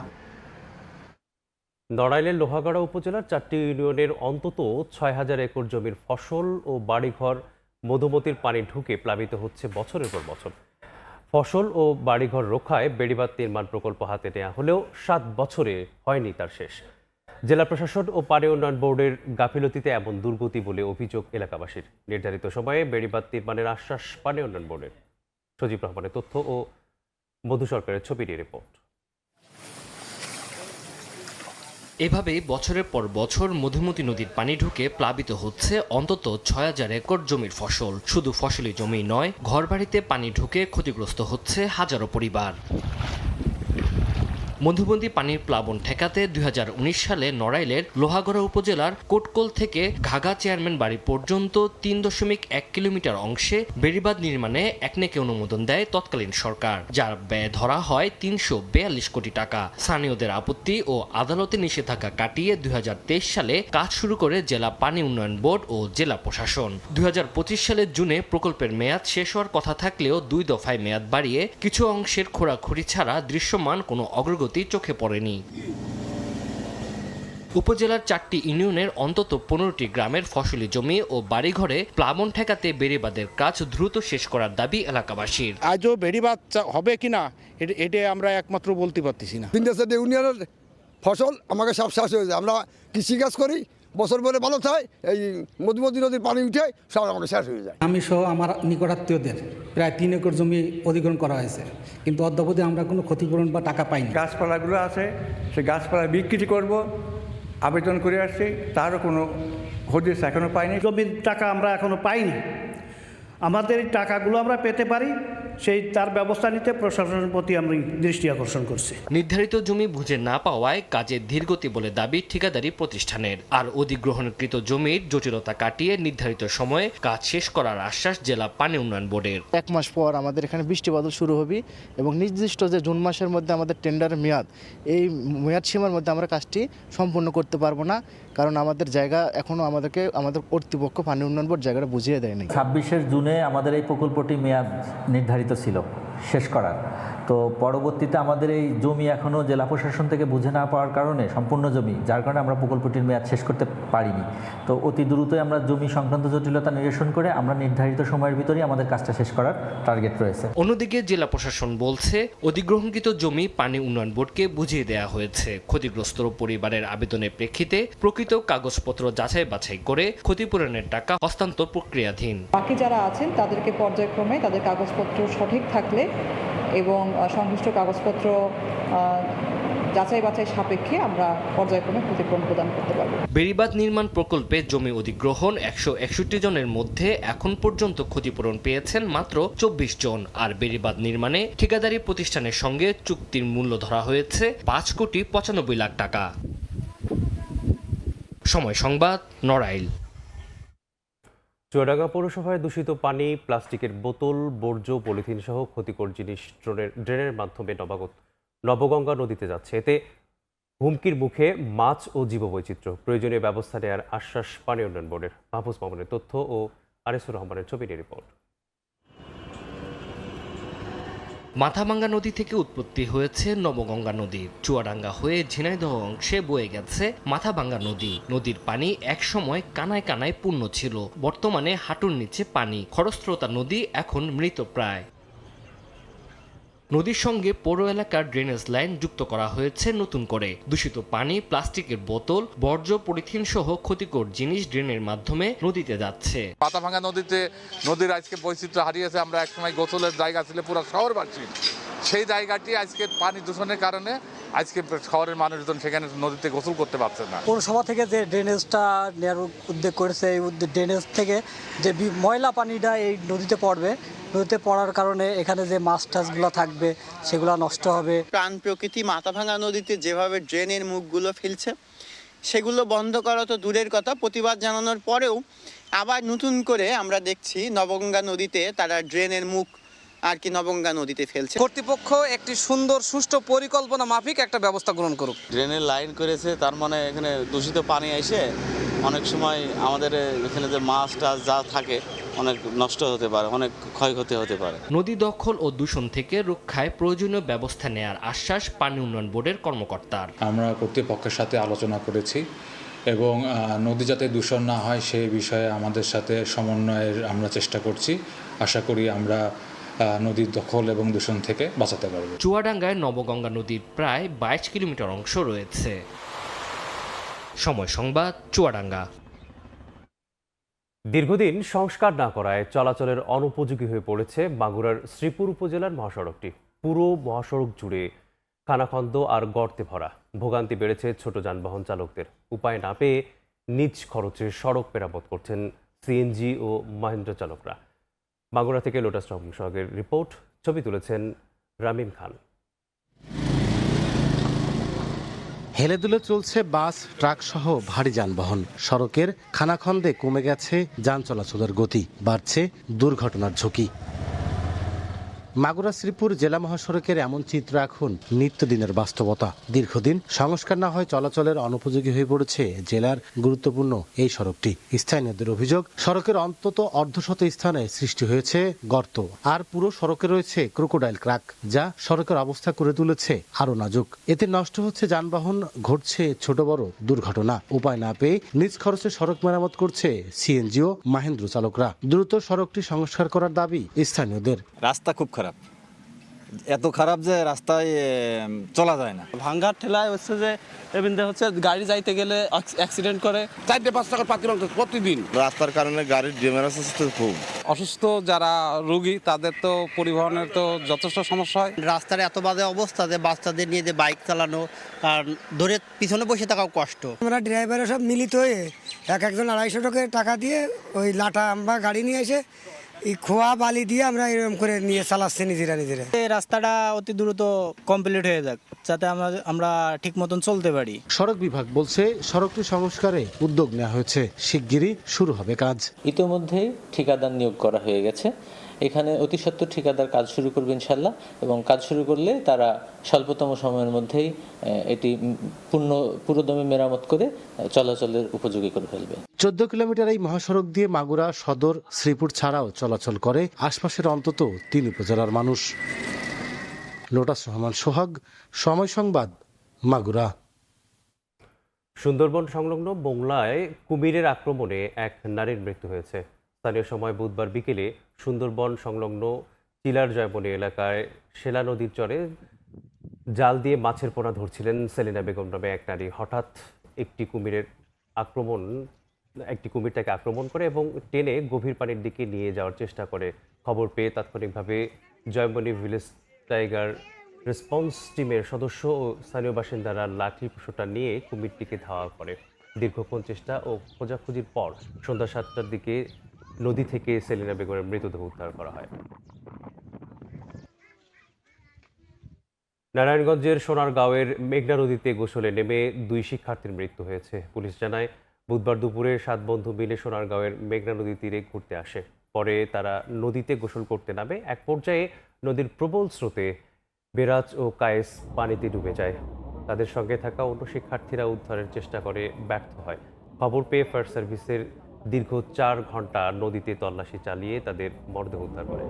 নড়াইলের লোহাগাড়া উপজেলার 4টি ইউনিয়নের অন্তত 6,000 একর জমির ফসল ও বাড়িঘর মধুমতির পানি ঢুকে প্লাবিত হচ্ছে বছরের পর বছর। ফসল ও বাড়িঘর রক্ষায় বেড়িবাঁধ নির্মাণ প্রকল্প হাতে নেওয়া হলেও 7 বছরে হয়নি তার শেষ। জেলা প্রশাসন ও পানি উন্নয়ন বোর্ডের গাফিলতিতে এমন দুর্গতি বলে অভিযোগ এলাকাবাসীর। নির্ধারিত সময়ে বেড়িবাঁধ নির্মাণের আশ্বাস পানি উন্নয়ন বোর্ডের। সজীব রহমানের তথ্য ও মধু সরকারের ছবি নিয়ে রিপোর্ট। এভাবেই বছরের পর বছর মধুমতি নদীর পানি ঢুকে প্লাবিত হচ্ছে অন্তত 6,000 একর জমির ফসল। শুধু ফসলি জমি নয়, ঘরবাড়িতে পানি ঢুকে ক্ষতিগ্রস্ত হচ্ছে হাজারো পরিবার। মধুমতি পানির প্লাবন ঠেকাতে 2019 সালে নড়াইলের লোহাগড়া উপজেলার কোটকল থেকে ঘাগা চেয়ারম্যান বাড়ি পর্যন্ত 3.1 কিলোমিটার অংশে বেড়িবাঁধ নির্মাণে একনেকে অনুমোদন দেয় তৎকালীন সরকার, যার ব্যয় ধরা হয় 342 কোটি টাকা। স্থানীয়দের আপত্তি ও আদালতে নিষেধাজ্ঞা কাটিয়ে 2023 সালে কাজ শুরু করে জেলা পানি উন্নয়ন বোর্ড ও জেলা প্রশাসন। 2025 সালের জুনে প্রকল্পের মেয়াদ শেষ হওয়ার কথা থাকলেও 2 দফায় মেয়াদ বাড়িয়ে কিছু অংশের খোঁড়াখুঁড়ি ছাড়া দৃশ্যমান কোনো অগ্রগতি চোখে পড়েনি। উপজেলার 4টি ইউনিয়নের অন্তত 15টি গ্রামের ফসলি জমি ও বাড়িঘরে প্লাবন ঠেকাতে বেড়িবাঁধের কাজ দ্রুত শেষ করার দাবি এলাকাবাসীর। আজও বেড়িবাঁধ হবে কিনা এটা আমরা একমাত্র বলতে পারতেছি না। ইউনিয়নের ফসল আমাকে সব শেষ হয়ে যায়। আমরা কৃষিকাজ করি, বছর পরে ভালো থাকে, এই মধুমতি নদীর পানি উঠে সব আমাকে শেষ হয়ে যায়। আমি সহ আমার নিকটাত্মীয়দের প্রায় 3 একর জমি অধিগ্রহণ করা হয়েছে, কিন্তু অদ্যাবধি আমরা কোনো ক্ষতিপূরণ বা টাকা পাইনি। গাছপালাগুলো আছে, সেই গাছপালা বিক্রি করব আবেদন করে আসছি, তারও কোনো হদিস এখনো পাইনি। জমির টাকা আমরা এখনো পাইনি। আমাদের এই টাকাগুলো আমরা পেতে পারি, সেই তার ব্যবস্থা নিতে প্রশাসনের প্রতি আমরা দৃষ্টি আকর্ষণ করছি। নির্ধারিত জমি বুঝে না পাওয়ায় কাজের ধীরগতি বলে দাবি ঠিকাদারি প্রতিষ্ঠানের। আর অধিগ্রহণকৃত জমির জটিলতা কাটিয়ে নির্ধারিত সময়ে কাজ শেষ করার আশ্বাস জেলা পানি উন্নয়ন বোর্ডের। 1 মাস পর আমাদের এখানে বৃষ্টি বাদল শুরু হবে এবং নির্দিষ্ট যে জুন মাসের মধ্যে আমাদের টেন্ডারের মেয়াদ, এই মেয়াদ সীমার মধ্যে আমরা কাজটি সম্পূর্ণ করতে পারবো না, কারণ আমাদের জায়গা এখনও আমাদের কর্তৃপক্ষ পানি উন্নয়ন বোর্ড জায়গাটা বুঝিয়ে দেয়নি। 26 জুনে আমাদের এই প্রকল্পটি মেয়াদ নির্ধারিত ছিল শেষ করার। তো পরবর্তীতে আমাদের এই জমি এখনও জেলা প্রশাসন থেকে বুঝে না পাওয়ার কারণে, সম্পূর্ণ জমি, যার কারণে আমরা প্রকল্পটির মেয়াদ শেষ করতে পারিনি। তো অতি দ্রুতই আমরা জমি সংক্রান্ত জটিলতা নিরসন করে আমরা নির্ধারিত সময়ের ভিতরেই আমাদের কাজটা শেষ করার টার্গেট রয়েছে। অন্যদিকে জেলা প্রশাসন বলছে অধিগ্রহণকৃত জমি পানি উন্নয়ন বোর্ডকে বুঝিয়ে দেওয়া হয়েছে। ক্ষতিগ্রস্ত পরিবারের আবেদনের প্রেক্ষিতে প্রকৃত কাগজপত্র যাচাই বাছাই করে ক্ষতিপূরণের টাকা হস্তান্তর প্রক্রিয়াধীন। বাকি যারা আছেন তাদেরকে পর্যায়ক্রমে তাদের কাগজপত্র সঠিক থাকলে এবং সংশ্লিষ্ট কাগজপত্র যাচাই বাছাই সাপেক্ষে আমরা পর্যায়ক্রমে ক্ষতিপূরণ প্রদান করতে পারব। বেড়িবাঁধ নির্মাণ প্রকল্পে জমি অধিগ্রহণ 161 জনের মধ্যে এখন পর্যন্ত ক্ষতিপূরণ পেয়েছেন মাত্র 24 জন। আর বেড়িবাঁধ নির্মাণে ঠিকাদারি প্রতিষ্ঠানের সঙ্গে চুক্তির মূল্য ধরা হয়েছে 5,95,00,000 টাকা। সময় সংবাদ, নড়াইল। চুয়াডাঙ্গা পৌরসভায় দূষিত পানি, প্লাস্টিকের বোতল, বর্জ্য, পলিথিন সহ ক্ষতিকর জিনিস ড্রেনের মাধ্যমে নবগঙ্গা নদীতে যাচ্ছে। এতে হুমকির মুখে মাছ ও জীববৈচিত্র্য। প্রয়োজনীয় ব্যবস্থা নেওয়ার আশ্বাস পানি উন্নয়ন বোর্ডের। মাহফুজ মামুনের তথ্য ও আনিসুর রহমানের ছবি নিয়ে রিপোর্ট। মাথাভাঙ্গা নদী থেকে উৎপত্তি হয়েছে নবগঙ্গা নদীর। চুয়াডাঙ্গা হয়ে ঝিনাইদহ অংশে বয়ে গেছে মাথাভাঙ্গা নদী। নদীর পানি একসময় কানায় কানায় পূর্ণ ছিল, বর্তমানে হাঁটুর নিচে পানি। খরস্রোতা নদী এখন মৃতপ্রায়। নদীর সঙ্গে পৌর এলাকার ড্রেনেজ লাইন যুক্ত করা হয়েছে নতুন করে। দূষিত পানি, প্লাস্টিকের বোতল, বর্জ্য, পলিথিন সহ ক্ষতিকর জিনিস ড্রেনের মাধ্যমে নদীতে যাচ্ছে। মাথাভাঙ্গা নদীর আজকে বৈচিত্র্য হারিয়েছে। আমরা একসময় গোসলের জায়গা ছিল পুরো শহরবাসী, সেই জায়গাটি আজকে পানি দূষণের কারণে আজকে শহরের মানুষজন সেখানে নদীতে গোসল করতে পারছে না। পৌরসভা থেকে যে ড্রেনেজটা নেওয়ার উদ্যোগ করেছে, এই ড্রেনেজ থেকে যে ময়লা পানিটা এই নদীতে পড়বে, নদীতে পড়ার কারণে এখানে যে মাছ টাছগুলো থাকবে সেগুলো নষ্ট হবে। প্রাণ প্রকৃতি মাথাভাঙা নদীতে যেভাবে ড্রেনের মুখগুলো ফেলছে সেগুলো বন্ধ করা তো দূরের কথা, প্রতিবাদ জানানোর পরেও আবার নতুন করে আমরা দেখছি নবগঙ্গা নদীতে তারা ড্রেনের মুখ আর কি নবগঙ্গা নদীতে ফেলছে। কর্তৃপক্ষ একটি সুন্দর সুষ্ঠু পরিকল্পনা মাফিক একটা ব্যবস্থা গ্রহণ করুক। ড্রেনের লাইন করেছে, তার মানে এখানে দূষিত পানি এসে অনেক সময় আমাদের এখানে যে মাছ টাছ যা থাকে অনেক নষ্ট হতে পারে, অনেক ক্ষয়ক্ষতি হতে পারে। নদী দখল ও দূষণ থেকে রক্ষায় প্রয়োজনীয় ব্যবস্থা নেয়ার আশ্বাস পানি উন্নয়ন বোর্ডের কর্মকর্তার। আমরা কর্তৃপক্ষের সাথে আলোচনা করেছি এবং নদী যাতে দূষণ না হয় সেই বিষয়ে আমাদের সাথে সমন্বয়ের আমরা চেষ্টা করছি। আশা করি আমরা নদীর দখল এবং দূষণ থেকে বাঁচাতে পারব। চুয়াডাঙ্গায় নবগঙ্গা নদীর প্রায় 22 কিলোমিটার অংশ রয়েছে। সময় সংবাদ, চুয়াডাঙ্গা। দীর্ঘদিন সংস্কার না করায় চলাচলের অনুপযোগী হয়ে পড়েছে মাগুরার শ্রীপুর উপজেলার মহাসড়কটি। পুরো মহাসড়ক জুড়ে খানাখন্দ আর গর্তে ভরা। ভোগান্তি বেড়েছে ছোট যানবাহন চালকদের। উপায় না পেয়ে নিজ খরচে সড়ক মেরামত করছেন সিএনজি ও মাহেন্দ্র চালকরা। মাগুরা থেকে লোটাস রহমান সোহাগের রিপোর্ট, ছবি তুলেছেন রামিন খান। হেলে দুলে চলছে বাস, ট্রাক সহ ভারী যানবাহন। সড়কের খানাখন্দে কমে গেছে যান চলাচলের গতি, বাড়ছে দুর্ঘটনার ঝুঁকি। মাগুরা শ্রীপুর জেলা মহাসড়কের এমন চিত্র এখন নিত্যদিনের বাস্তবতা। দীর্ঘদিন সংস্কার না হয় চলাচলের অনুপযোগী হয়ে পড়েছে জেলার গুরুত্বপূর্ণ এই সড়কটি। স্থানীয়দের অভিযোগ, সড়কের অন্তত অর্ধশত স্থানে সৃষ্টি হয়েছে গর্ত, আর পুরো সড়কে রয়েছে ক্রোকোডাইল ক্রাক, যা সড়কের অবস্থা করে তুলেছে আরো নাজুক। এতে নষ্ট হচ্ছে যানবাহন, ঘটছে ছোট বড় দুর্ঘটনা। উপায় না পেয়ে নিজ খরচে সড়ক মেরামত করছে সিএনজি ও মাহেন্দ্র চালকরা। দ্রুত সড়কটি সংস্কার করার দাবি স্থানীয়দের। রাস্তা খুব খারাপ, এত খারাপ যে রাস্তায় চলা যায় না। ভাঙ্গার ঠেলায় হচ্ছে যে এমনি হচ্ছে গাড়ি যাইতে গেলে অ্যাক্সিডেন্ট করে। 4-5 টাকা পাতি প্রতিদিন রাস্তার কারণে গাড়ির ড্যামেজ হচ্ছে খুব। অসুস্থ যারা রোগী তাদের তো পরিবহনের তো যথেষ্ট সমস্যা হয়। রাস্তার এত বাজে অবস্থা যে বাচ্চাদের নিয়ে যে বাইক চালানো আর ধরে পিছনে বসে থাকাও কষ্ট। আমরা ড্রাইভাররা সব মিলিত হয়ে একজন 250 টাকা দিয়ে ওই লাটা আমরা গাড়ি নিয়ে এসে এই খোয়া বালি দিয়ে আমরা এরকম করে নিয়ে চালাচ্ছি নিজেরা। এই রাস্তাটা অতি দ্রুত কমপ্লিট হয়ে যাক, যাতে আমরা ঠিক মতন চলতে পারি। সড়ক বিভাগ বলছে সড়কটি সংস্কারে উদ্যোগ নেওয়া হয়েছে, শিগগিরই শুরু হবে কাজ। ইতোমধ্যেই ঠিকাদার নিয়োগ করা হয়ে গেছে। এখানে অতি সত্বর ঠিকাদার কাজ শুরু করবে ইনশাল্লাহ, এবং কাজ শুরু করলে তারা স্বল্পতম সময়ের মধ্যেই এটি পুরোদমে মেরামত করে চলাচলের উপযোগী করে ফেলবে। 14 কিলোমিটার এই মহাসড়ক দিয়ে মাগুরা সদর, শ্রীপুর ছাড়াও চলাচল করে আশপাশের অন্তত 3 উপজেলার মানুষ। লোটাস রহমান সোহাগ, সময় সংবাদ, মাগুরা। সুন্দরবন সংলগ্ন মোংলায় কুমিরের আক্রমণে এক নারীর মৃত্যু হয়েছে। স্থানীয় সময় বুধবার বিকেলে সুন্দরবন সংলগ্ন চিলার জয়বনী এলাকায় শেলা নদীর চরে জাল দিয়ে মাছের পোনা ধরছিলেন সেলিনা বেগম নামে এক নারী। হঠাৎ একটি কুমির তাকে আক্রমণ করে এবং টেনে গভীর পানির দিকে নিয়ে যাওয়ার চেষ্টা করে। খবর পেয়ে তাৎক্ষণিকভাবে জয়বনী ভিলেজ টাইগার রেসপন্স টিমের সদস্য ও স্থানীয় বাসিন্দারা লাঠি পশুটা নিয়ে কুমিরটিকে ধাওয়া করে। দীর্ঘক্ষণ চেষ্টা ও খোঁজাখুঁজির পর সন্ধ্যা 7টার দিকে নদী থেকে সেলিনা বেগমের মৃতদেহ উদ্ধার করা হয়। নারায়ণগঞ্জের সোনারগাঁওয়ের মেঘনা নদীতে গোসলে নেমে 2 শিক্ষার্থীর মৃত্যু হয়েছে। পুলিশ জানায়, বুধবার দুপুরে 7 বন্ধু মিলে সোনারগাঁওয়ের মেঘনা নদীর তীরে ঘুরতে আসে। পরে তারা নদীতে গোসল করতে নামে। এক পর্যায়ে নদীর প্রবল স্রোতে বেরাজ ও কায়েস পানিতে ডুবে যায়। তাদের সঙ্গে থাকা অন্য শিক্ষার্থীরা উদ্ধারের চেষ্টা করে ব্যর্থ হয়। খবর পেয়ে ফায়ার সার্ভিসের দীর্ঘ 4 ঘন্টা নদীতে তল্লাশি চালিয়ে তাদের মরদেহ উদ্ধার করে।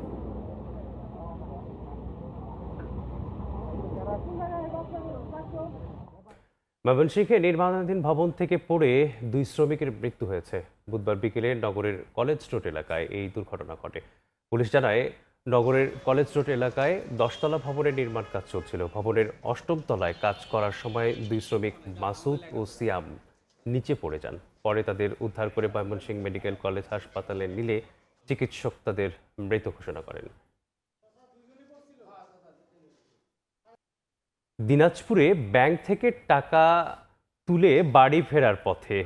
ময়মনসিংহে নির্মাণাধীন ভবন থেকে পড়ে 2 শ্রমিকের মৃত্যু হয়েছে। বুধবার বিকেলে নগরের কলেজ রোড এলাকায় এই দুর্ঘটনা ঘটে। পুলিশ জানায়, নগরের কলেজ রোড এলাকায় 10তলা ভবনের নির্মাণ কাজ চলছিল। ভবনের 8ম তলায় কাজ করার সময় 2 শ্রমিক মাসুদ ও সিয়াম নিচে পড়ে যান। পরে তাদের উদ্ধার করে ময়মনসিংহ মেডিকেল কলেজ হাসপাতালে নিলে চিকিৎসক তাদের মৃত ঘোষণা করেন। দিনাজপুরে ব্যাংক থেকে টাকা তুলে বাড়ি ফেরার পথে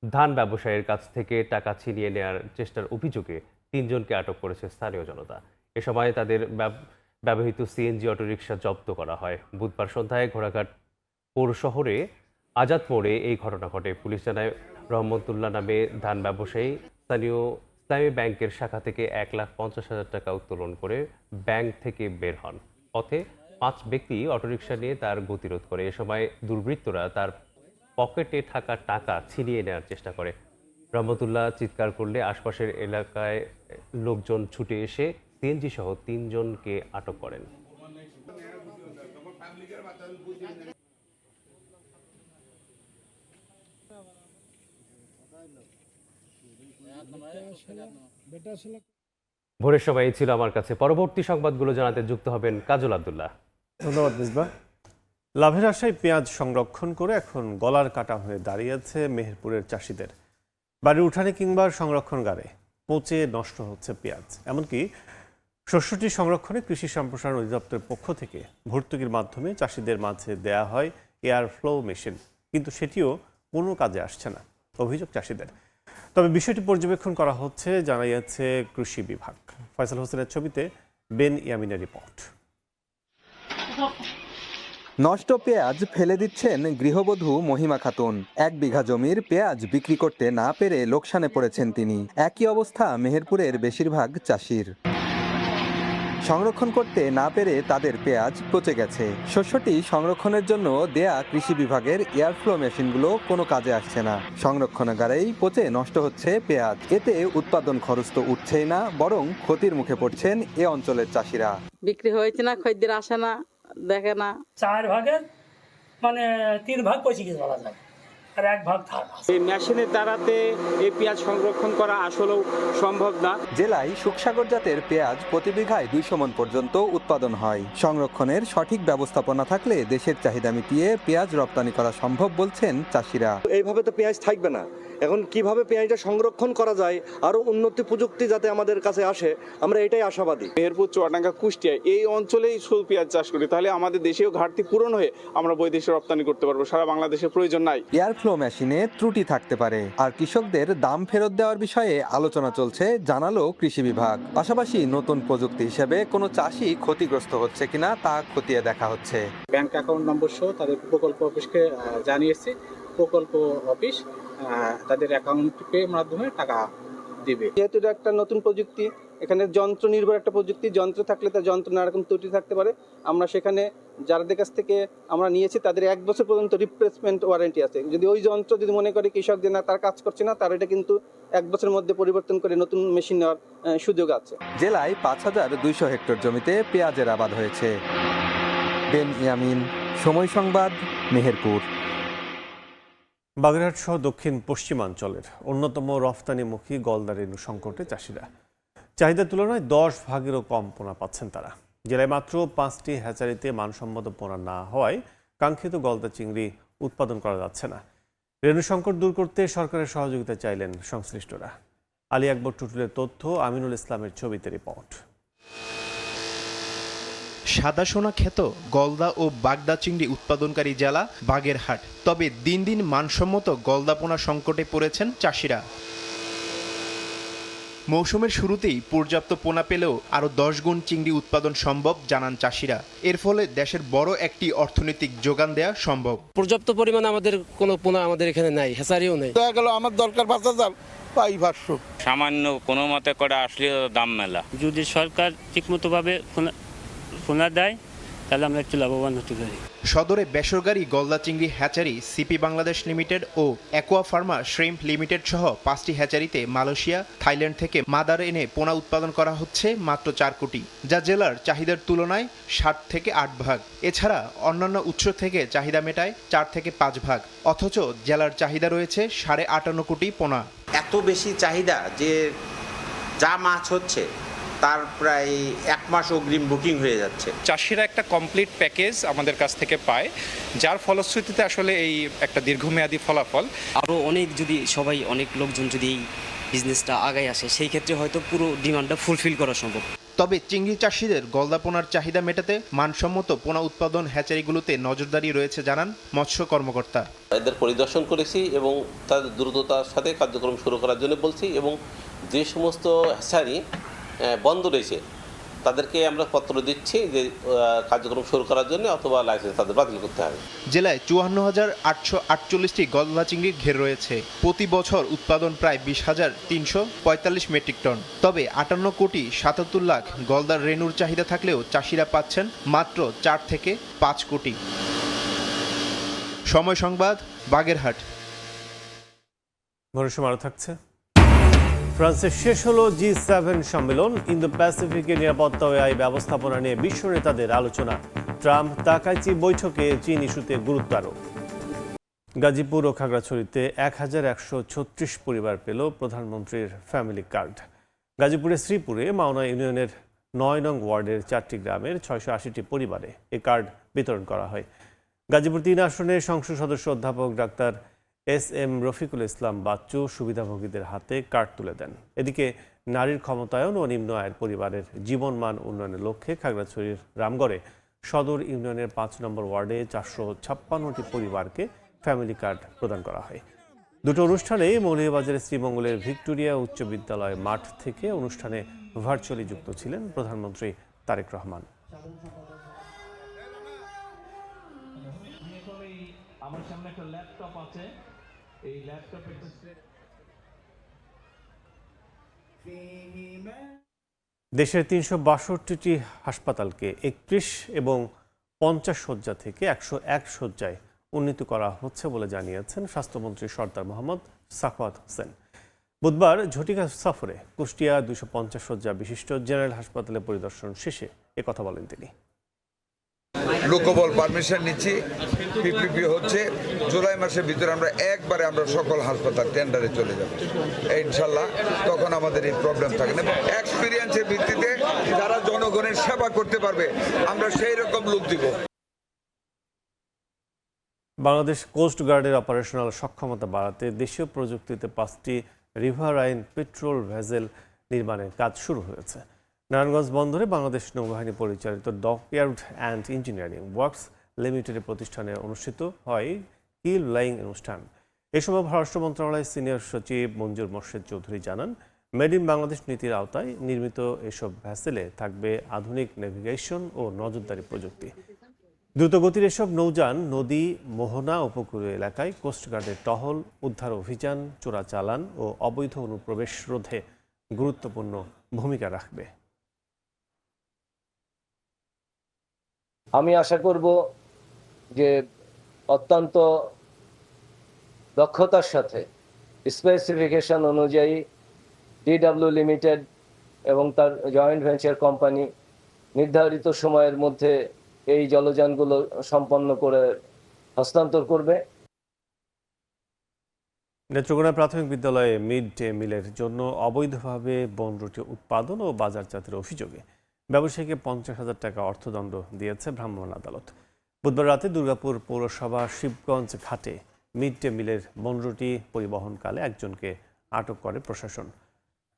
ধান ব্যবসায়ীর কাছ থেকে টাকা ছিনিয়ে নেওয়ার চেষ্টার অভিযোগে 3 জনকে আটক করেছে স্থানীয় জনতা। এ সময় তাদের ব্যবহৃত সিএনজি অটোরিকশা জব্দ করা হয়। বুধবার সন্ধ্যায় ঘোড়াঘাট পৌর শহরে আজাদ মোড়ে এই ঘটনা ঘটে। পুলিশ জানায় রহমতুল্লাহ নামে ধান ব্যবসায়ী স্থানীয় ইসলামী ব্যাংকের শাখা থেকে 1,50,000 টাকা উত্তোলন করে ব্যাংক থেকে বের হন। পথে 5 ব্যক্তি অটোরিকশা নিয়ে তার গতিরোধ করে। এ সময় দুর্বৃত্তরা তার পকেটে থাকা টাকা ছিনিয়ে নেওয়ার চেষ্টা করে। রহমতুল্লাহ চিৎকার করলে আশপাশের এলাকায় লোকজন ছুটে এসে সিএনজি সহ 3 জনকে আটক করেন। ভোরের সময় ছিল আমার কাছে। পরবর্তী সংবাদগুলো জানাতে যুক্ত হবেন কাজল আব্দুল্লাহ। ধন্যবাদ মিসবাহ। লাভের আশায় পেঁয়াজ সংরক্ষণ করে এখন গলার কাটা হয়ে দাঁড়িয়েছে মেহেরপুরের চাষিদের। বাড়ির উঠানে কিংবা সংরক্ষণগারে পচে নষ্ট হচ্ছে পেঁয়াজ। এমনকি শস্যটি সংরক্ষণে কৃষি সম্প্রসারণ অধিদপ্তরের পক্ষ থেকে ভর্তুকির মাধ্যমে চাষিদের মাঝে দেয়া হয় এয়ার ফ্লো মেশিন, কিন্তু সেটিও কোনো কাজে আসছে না, অভিযোগ চাষিদের। তবে বিষয়টি পর্যবেক্ষণ করা হচ্ছে জানিয়েছে কৃষি বিভাগ। ফয়সাল হোসেনের ছবিতে বেন ইয়ামিনের রিপোর্ট। নষ্ট পেঁয়াজ ফেলে দিচ্ছেন গৃহবধূ মহিমা খাতুন। 1 বিঘা জমির পেঁয়াজ বিক্রি করতে না পেরে লোকসানে পড়েছেন তিনি। একই অবস্থা মেহেরপুরের বেশিরভাগ চাষির। সংরক্ষণ করতে না পেরে তাদের পেঁয়াজ পচে গেছে। শস্যটি সংরক্ষণের জন্য দেয়া কৃষি বিভাগের এয়ারফ্লো মেশিনগুলো কোনো কাজে আসছে না। সংরক্ষণাগারেই পচে নষ্ট হচ্ছে পেঁয়াজ। এতে উৎপাদন খরচ তো উঠছেই না, বরং ক্ষতির মুখে পড়ছেন এ অঞ্চলের চাষিরা। বিক্রি হয়েছে না, খদ্দের আসে না, দেখে না। 4 ভাগের 3 ভাগ পচে গেছে বলা যায়, আর 1 ভাগ থাকা। এই মেশিনের দ্বারাতে এই পেঁয়াজ সংরক্ষণ করা আসলেও সম্ভব না। জেলায় শুকসাগর জাতের পেঁয়াজ প্রতি বিঘায় 200 মণ পর্যন্ত উৎপাদন হয়। সংরক্ষণের সঠিক ব্যবস্থাপনা থাকলে দেশের চাহিদা মিটিয়ে পেঁয়াজ রপ্তানি করা সম্ভব বলছেন চাষিরা। এইভাবে তো পেঁয়াজ থাকবে না। এখন কিভাবে পেঁয়াজটা সংরক্ষণ করা যায়, আরো উন্নতি প্রযুক্তি যাতে আমাদের কাছে আসে, আমরা এটাই আশাবাদী। মেহেরপুর, চুয়াডাঙ্গা, কুষ্টিয়া এই অঞ্চলেই শুধু পেঁয়াজ চাষ করি, তাহলে আমাদের দেশীয় ঘাটতি পূরণ হয়ে আমরা বৈদেশে রপ্তানি করতে পারবো। সারা বাংলাদেশের প্রয়োজন নাই। এয়ার ফ্লো মেশিনে ত্রুটি থাকতে পারে, আর কৃষকদের দাম ফেরত দেওয়ার বিষয়ে আলোচনা চলছে জানালো কৃষি বিভাগ। পাশাপাশি নতুন প্রযুক্তি হিসেবে কোনো চাষি ক্ষতিগ্রস্ত হচ্ছে কিনা তা খতিয়ে দেখা হচ্ছে। ব্যাংক অ্যাকাউন্ট নম্বর সহ তাদের প্রকল্প অফিসকে জানিয়েছি। প্রকল্প অফিস তাদের অ্যাকাউন্টের মাধ্যমে টাকা দিবে। যেহেতু এটা একটা নতুন প্রযুক্তি, এখানে যন্ত্র নির্ভর একটা প্রযুক্তি, যন্ত্র থাকলে তার যন্ত্র নানা রকম ত্রুটি থাকতে পারে। আমরা সেখানে যাদের কাছ থেকে আমরা নিয়েছি তাদের 1 বছর পর্যন্ত রিপ্লেসমেন্ট ওয়ারেন্টি আছে। যদি ওই যন্ত্র যদি মনে করে কৃষক যে না তার কাজ করছে না, তার এটা কিন্তু 1 বছরের মধ্যে পরিবর্তন করে নতুন মেশিন নেওয়ার সুযোগ আছে। জেলায় 5200 হেক্টর জমিতে পেঁয়াজের আবাদ হয়েছে। বেন ইয়ামিন, সময় সংবাদ, মেহেরপুর। বাগেরহাট সহ দক্ষিণ পশ্চিমাঞ্চলের অন্যতম রফতানিমুখী গলদা রেণু সংকটে চাষিরা। চাহিদার তুলনায় 10 ভাগেরও কম পোনা পাচ্ছেন তারা। জেলায় মাত্র 5টি হ্যাচারিতে মানসম্মত পোনা না হওয়ায় কাঙ্ক্ষিত গলদা চিংড়ি উৎপাদন করা যাচ্ছে না। রেণু সংকট দূর করতে সরকারের সহযোগিতা চাইলেন সংশ্লিষ্টরা। আলী আকবর টুটুলের তথ্য, আমিনুল ইসলামের ছবিতে রিপোর্ট। সাদা সোনা খ্যাত গলদা ও বাগদা চিংড়ি উৎপাদনকারী জেলা বাগেরহাট। তবে দিন দিন মানসম্মত গলদা পোনা সংকটে পড়েছেন চাষিরা। মৌসুমের শুরুতেই পর্যাপ্ত পোনা পেলেও আরও 10 গুণ চিংড়ি উৎপাদন সম্ভব জানান চাষিরা। এর ফলে দেশের বড় একটি অর্থনৈতিক যোগান দেওয়া সম্ভব। পর্যাপ্ত পরিমাণ আমাদের কোনো পোনা আমাদের এখানে নাই, হেসারিও নেই। আমার দরকার 5000 পাই 500। সামান্য কোনো মতে করে আসলে দাম মেলা। যদি সরকার ঠিকমতো ভাবে পোনা দেয় তাহলে আমরা একটু লাভবান হতে পারি। সদরে বেসরকারি গলদা চিংড়ি হ্যাচারি সিপি বাংলাদেশ লিমিটেড ও অ্যাকোয়া ফার্মা শ্রিম্প লিমিটেড সহ 5টি হ্যাচারিতে মালয়েশিয়া, থাইল্যান্ড থেকে মাদার এনে পোনা উৎপাদন করা হচ্ছে মাত্র 4 কোটি, যা জেলার চাহিদার তুলনায় 7 থেকে 8 ভাগ। এছাড়া অন্যান্য উৎস থেকে চাহিদা মেটায় 4 থেকে 5 ভাগ। অথচ জেলার চাহিদা রয়েছে 58.5 কোটি পোনা। এত বেশি চাহিদা যে যা মাছ হচ্ছে তার প্রায় 1 মাস অগ্রিম বুকিং হয়ে যাচ্ছে। চাষিরা একটা কমপ্লিট প্যাকেজ আমাদের কাছ থেকে পায়, যার ফলশ্রুতিতে আসলে এই একটা দীর্ঘমেয়াদী ফলাফল। আরও অনেক লোকজন যদি এই বিজনেসটা আগায় আসে, সেই ক্ষেত্রে হয়তো পুরো ডিমান্ডটা ফুলফিল করা সম্ভব। তবে চিংড়ি চাষিদের গলদা পোনার চাহিদা মেটাতে মানসম্মত পোনা উৎপাদন হ্যাচারিগুলোতে নজরদারি রয়েছে জানান মৎস্য কর্মকর্তা। এদের পরিদর্শন করেছি এবং তাদের দ্রুততার সাথে কার্যক্রম শুরু করার জন্য বলছি, এবং যে সমস্ত হ্যাচারি বন্ধ রয়েছে তাদেরকে আমরা পত্র দিচ্ছি যে কার্যক্রম শুরু করার জন্য, অথবা লাইসেন্স তাদের বাতিল করতে হবে। জেলায় ৫৪,৮৪৮টি গলদা চিংড়ির ঘের রয়েছে। প্রতি বছর উৎপাদন প্রায় ২০,৩৪৫ মেট্রিক টন। তবে ৫৮,৭৭,০০,০০০ গলদার রেণুর চাহিদা থাকলেও চাষিরা পাচ্ছেন মাত্র ৪ থেকে ৫ কোটি। সময় সংবাদ, বাগেরহাট। ভরসা আরও থাকছে। ফ্রান্সে শেষ হলো G7 সম্মেলন। ইন্দো প্যাসিফিকের নিরাপত্তা ও আয় ব্যবস্থাপনা নিয়ে বিশ্ব নেতাদের আলোচনা। ট্রাম্প তাকাইচি বৈঠকে চীন ইস্যুতে গুরুত্ব আরোপ। গাজীপুর ও খাগড়াছড়িতে ১,১৩৬ পরিবার পেল প্রধানমন্ত্রীর ফ্যামিলি কার্ড। গাজীপুরের শ্রীপুরে মাওনা ইউনিয়নের ৯ নং ওয়ার্ডের ৪টি গ্রামের ৬৮০টি পরিবারে এ কার্ড বিতরণ করা হয়। গাজীপুর ৩ আসনের সংসদ সদস্য অধ্যাপক ডাক্তার SM রফিকুল ইসলাম বাচ্চু সুবিধাভোগীদের হাতে কার্ড তুলে দেন। এদিকে নারীর ক্ষমতায়ন ও নিম্ন আয়ের পরিবারের জীবনমান উন্নয়নের লক্ষ্যে খাগড়াছড়ির রামগড়ে সদর ইউনিয়নের ৫ নম্বর ওয়ার্ডে ৪৫৬টি পরিবারকে ফ্যামিলি কার্ড প্রদান করা হয়। দুটো অনুষ্ঠানে মৌলভীবাজারের শ্রীমঙ্গলের ভিক্টোরিয়া উচ্চ বিদ্যালয় মাঠ থেকে অনুষ্ঠানে ভার্চুয়ালি যুক্ত ছিলেন প্রধানমন্ত্রী তারেক রহমান। আমার সামনে একটা ল্যাপটপ আছে, এই ল্যাপটপের দেশের ৩৬২টি হাসপাতালকে ৩১ এবং ৫০ শয্যা থেকে ১০১ শয্যায় উন্নীত করা হচ্ছে বলে জানিয়েছেন স্বাস্থ্যমন্ত্রী সরদার মোহাম্মদ সাখাওয়াত হোসেন। বুধবার ঝটিকা সফরে কুষ্টিয়া ২৫০ শয্যা বিশিষ্ট জেনারেল হাসপাতালে পরিদর্শন শেষে একথা বলেন তিনি। লোকবল পারমিশন নিচ্ছি, PPP হচ্ছে, জুলাই মাসের ভিতরে আমরা একবারে আমরা সকল হাসপাতাল টেন্ডারে চলে যাব ইনশাল্লাহ। তখন আমাদের এই প্রবলেম থাকে না। এক্সপিরিয়েন্সের ভিত্তিতে যারা জনগণের সেবা করতে পারবে আমরা সেই রকম লোক দিব। বাংলাদেশ কোস্ট গার্ডের অপারেশনাল সক্ষমতা বাড়াতে দেশীয় প্রযুক্তিতে 5টি রিভারাইন পেট্রোল ভেসেল নির্মাণের কাজ শুরু হয়েছে। নারায়ণগঞ্জ বন্দরে বাংলাদেশ নৌবাহিনী পরিচালিত ডকইয়ার্ড অ্যান্ড ইঞ্জিনিয়ারিং ওয়ার্কস লিমিটেডের প্রতিষ্ঠানে অনুষ্ঠিত হয় কিল লাইং অনুষ্ঠান। এ সময় পররাষ্ট্র মন্ত্রণালয়ের সিনিয়র সচিব মঞ্জুর মোর্শেদ চৌধুরী জানান, মেড ইন বাংলাদেশ নীতির আওতায় নির্মিত এসব ভেসেলে থাকবে আধুনিক নেভিগেশন ও নজরদারি প্রযুক্তি। দ্রুতগতির এসব নৌযান নদী, মোহনা উপকূলীয় এলাকায় কোস্টগার্ডের টহল, উদ্ধার অভিযান, চোরাচালান ও অবৈধ অনুপ্রবেশ রোধে গুরুত্বপূর্ণ ভূমিকা রাখবে। আমি আশা করব যে অত্যন্ত দক্ষতার সাথে স্পেসিফিকেশন অনুযায়ী DW লিমিটেড এবং তার জয়েন্ট ভেঞ্চার কোম্পানি নির্ধারিত সময়ের মধ্যে এই জলযানগুলো সম্পন্ন করে হস্তান্তর করবে। নেত্রকোনা প্রাথমিক বিদ্যালয়ে মিড ডে মিলের জন্য অবৈধভাবে বনরুটি উৎপাদন ও বাজারজাতের অভিযোগে ব্যবসায়ীকে ৫০,০০০ টাকা অর্থদণ্ড দিয়েছে ভ্রাম্যমাণ আদালত। বুধবার রাতে দুর্গাপুর পৌরসভা শিবগঞ্জ ঘাটে মিড ডে মিলের বনরুটি পরিবহনকালে একজনকে আটক করে প্রশাসন।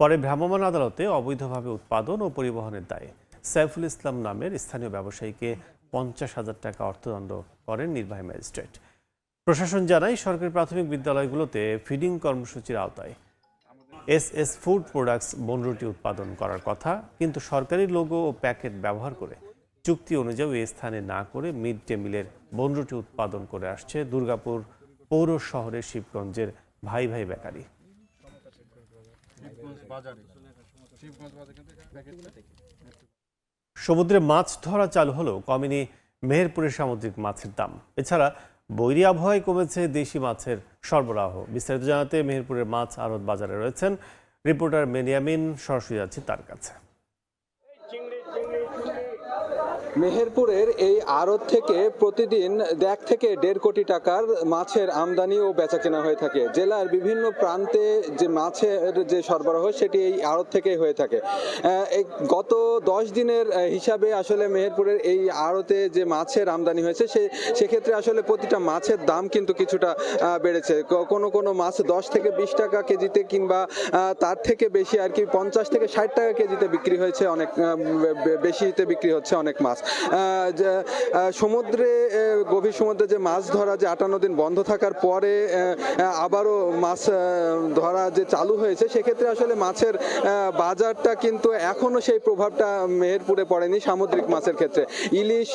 পরে ভ্রাম্যমাণ আদালতে অবৈধভাবে উৎপাদন ও পরিবহনের দায়ে সাইফুল ইসলাম নামের স্থানীয় ব্যবসায়ীকে ৫০,০০০ টাকা অর্থদণ্ড করেন নির্বাহী ম্যাজিস্ট্রেট। প্রশাসন জানায়, সরকারি প্রাথমিক বিদ্যালয়গুলোতে ফিডিং কর্মসূচির আওতায় SS ফুড প্রোডাক্টস বনরুটি উৎপাদন করার কথা, কিন্তু সরকারি লোগো ও প্যাকেট ব্যবহার করে চুক্তি অনুযায়ী এই স্থানে না করে মিড ডে মিলের বনরুটি উৎপাদন করে আসছে দুর্গাপুর পৌর শহরের শিবগঞ্জের ভাই ভাই বেকারি। সমুদ্রে মাছ ধরা চালু হলেও কমেনি মেহেরপুরের সামুদ্রিক মাছের দাম। এছাড়া বৈরী আবহাওয়ায় কমেছে দেশি মাছের সরবরাহ। বিস্তারিত জানাতে মেহেরপুরের মাছ আড়ত বাজারে রয়েছেন রিপোর্টার মেনিয়ামিন। সরাসরি যাচ্ছি তার কাছে। মেহেরপুরের এই আড়ত থেকে প্রতিদিন 1 থেকে 1.5 কোটি টাকার মাছের আমদানি ও বেচাকেনা হয়ে থাকে। জেলার বিভিন্ন প্রান্তে যে মাছের যে সরবরাহ সেটি এই আড়ত থেকেই হয়ে থাকে। গত 10 দিনের হিসাবে আসলে মেহেরপুরের এই আড়তে যে মাছের আমদানি হয়েছে সেক্ষেত্রে আসলে প্রতিটা মাছের দাম কিন্তু কিছুটা বেড়েছে। কোনো মাছ 10 থেকে 20 টাকা কেজিতে কিংবা তার থেকে বেশি আর কি 50 থেকে 60 টাকা কেজিতে বিক্রি হয়েছে, অনেক বেশিতে বিক্রি হচ্ছে অনেক মাছ। সমুদ্রে গভীর সমুদ্রে যে মাছ ধরা যে 58 দিন বন্ধ থাকার পরে আবারও মাছ ধরা যে চালু হয়েছে, সেক্ষেত্রে আসলে মাছের বাজারটা কিন্তু এখনো সেই প্রভাবটা মেহেরপুরে পড়েনি। সামুদ্রিক মাছের ক্ষেত্রে ইলিশ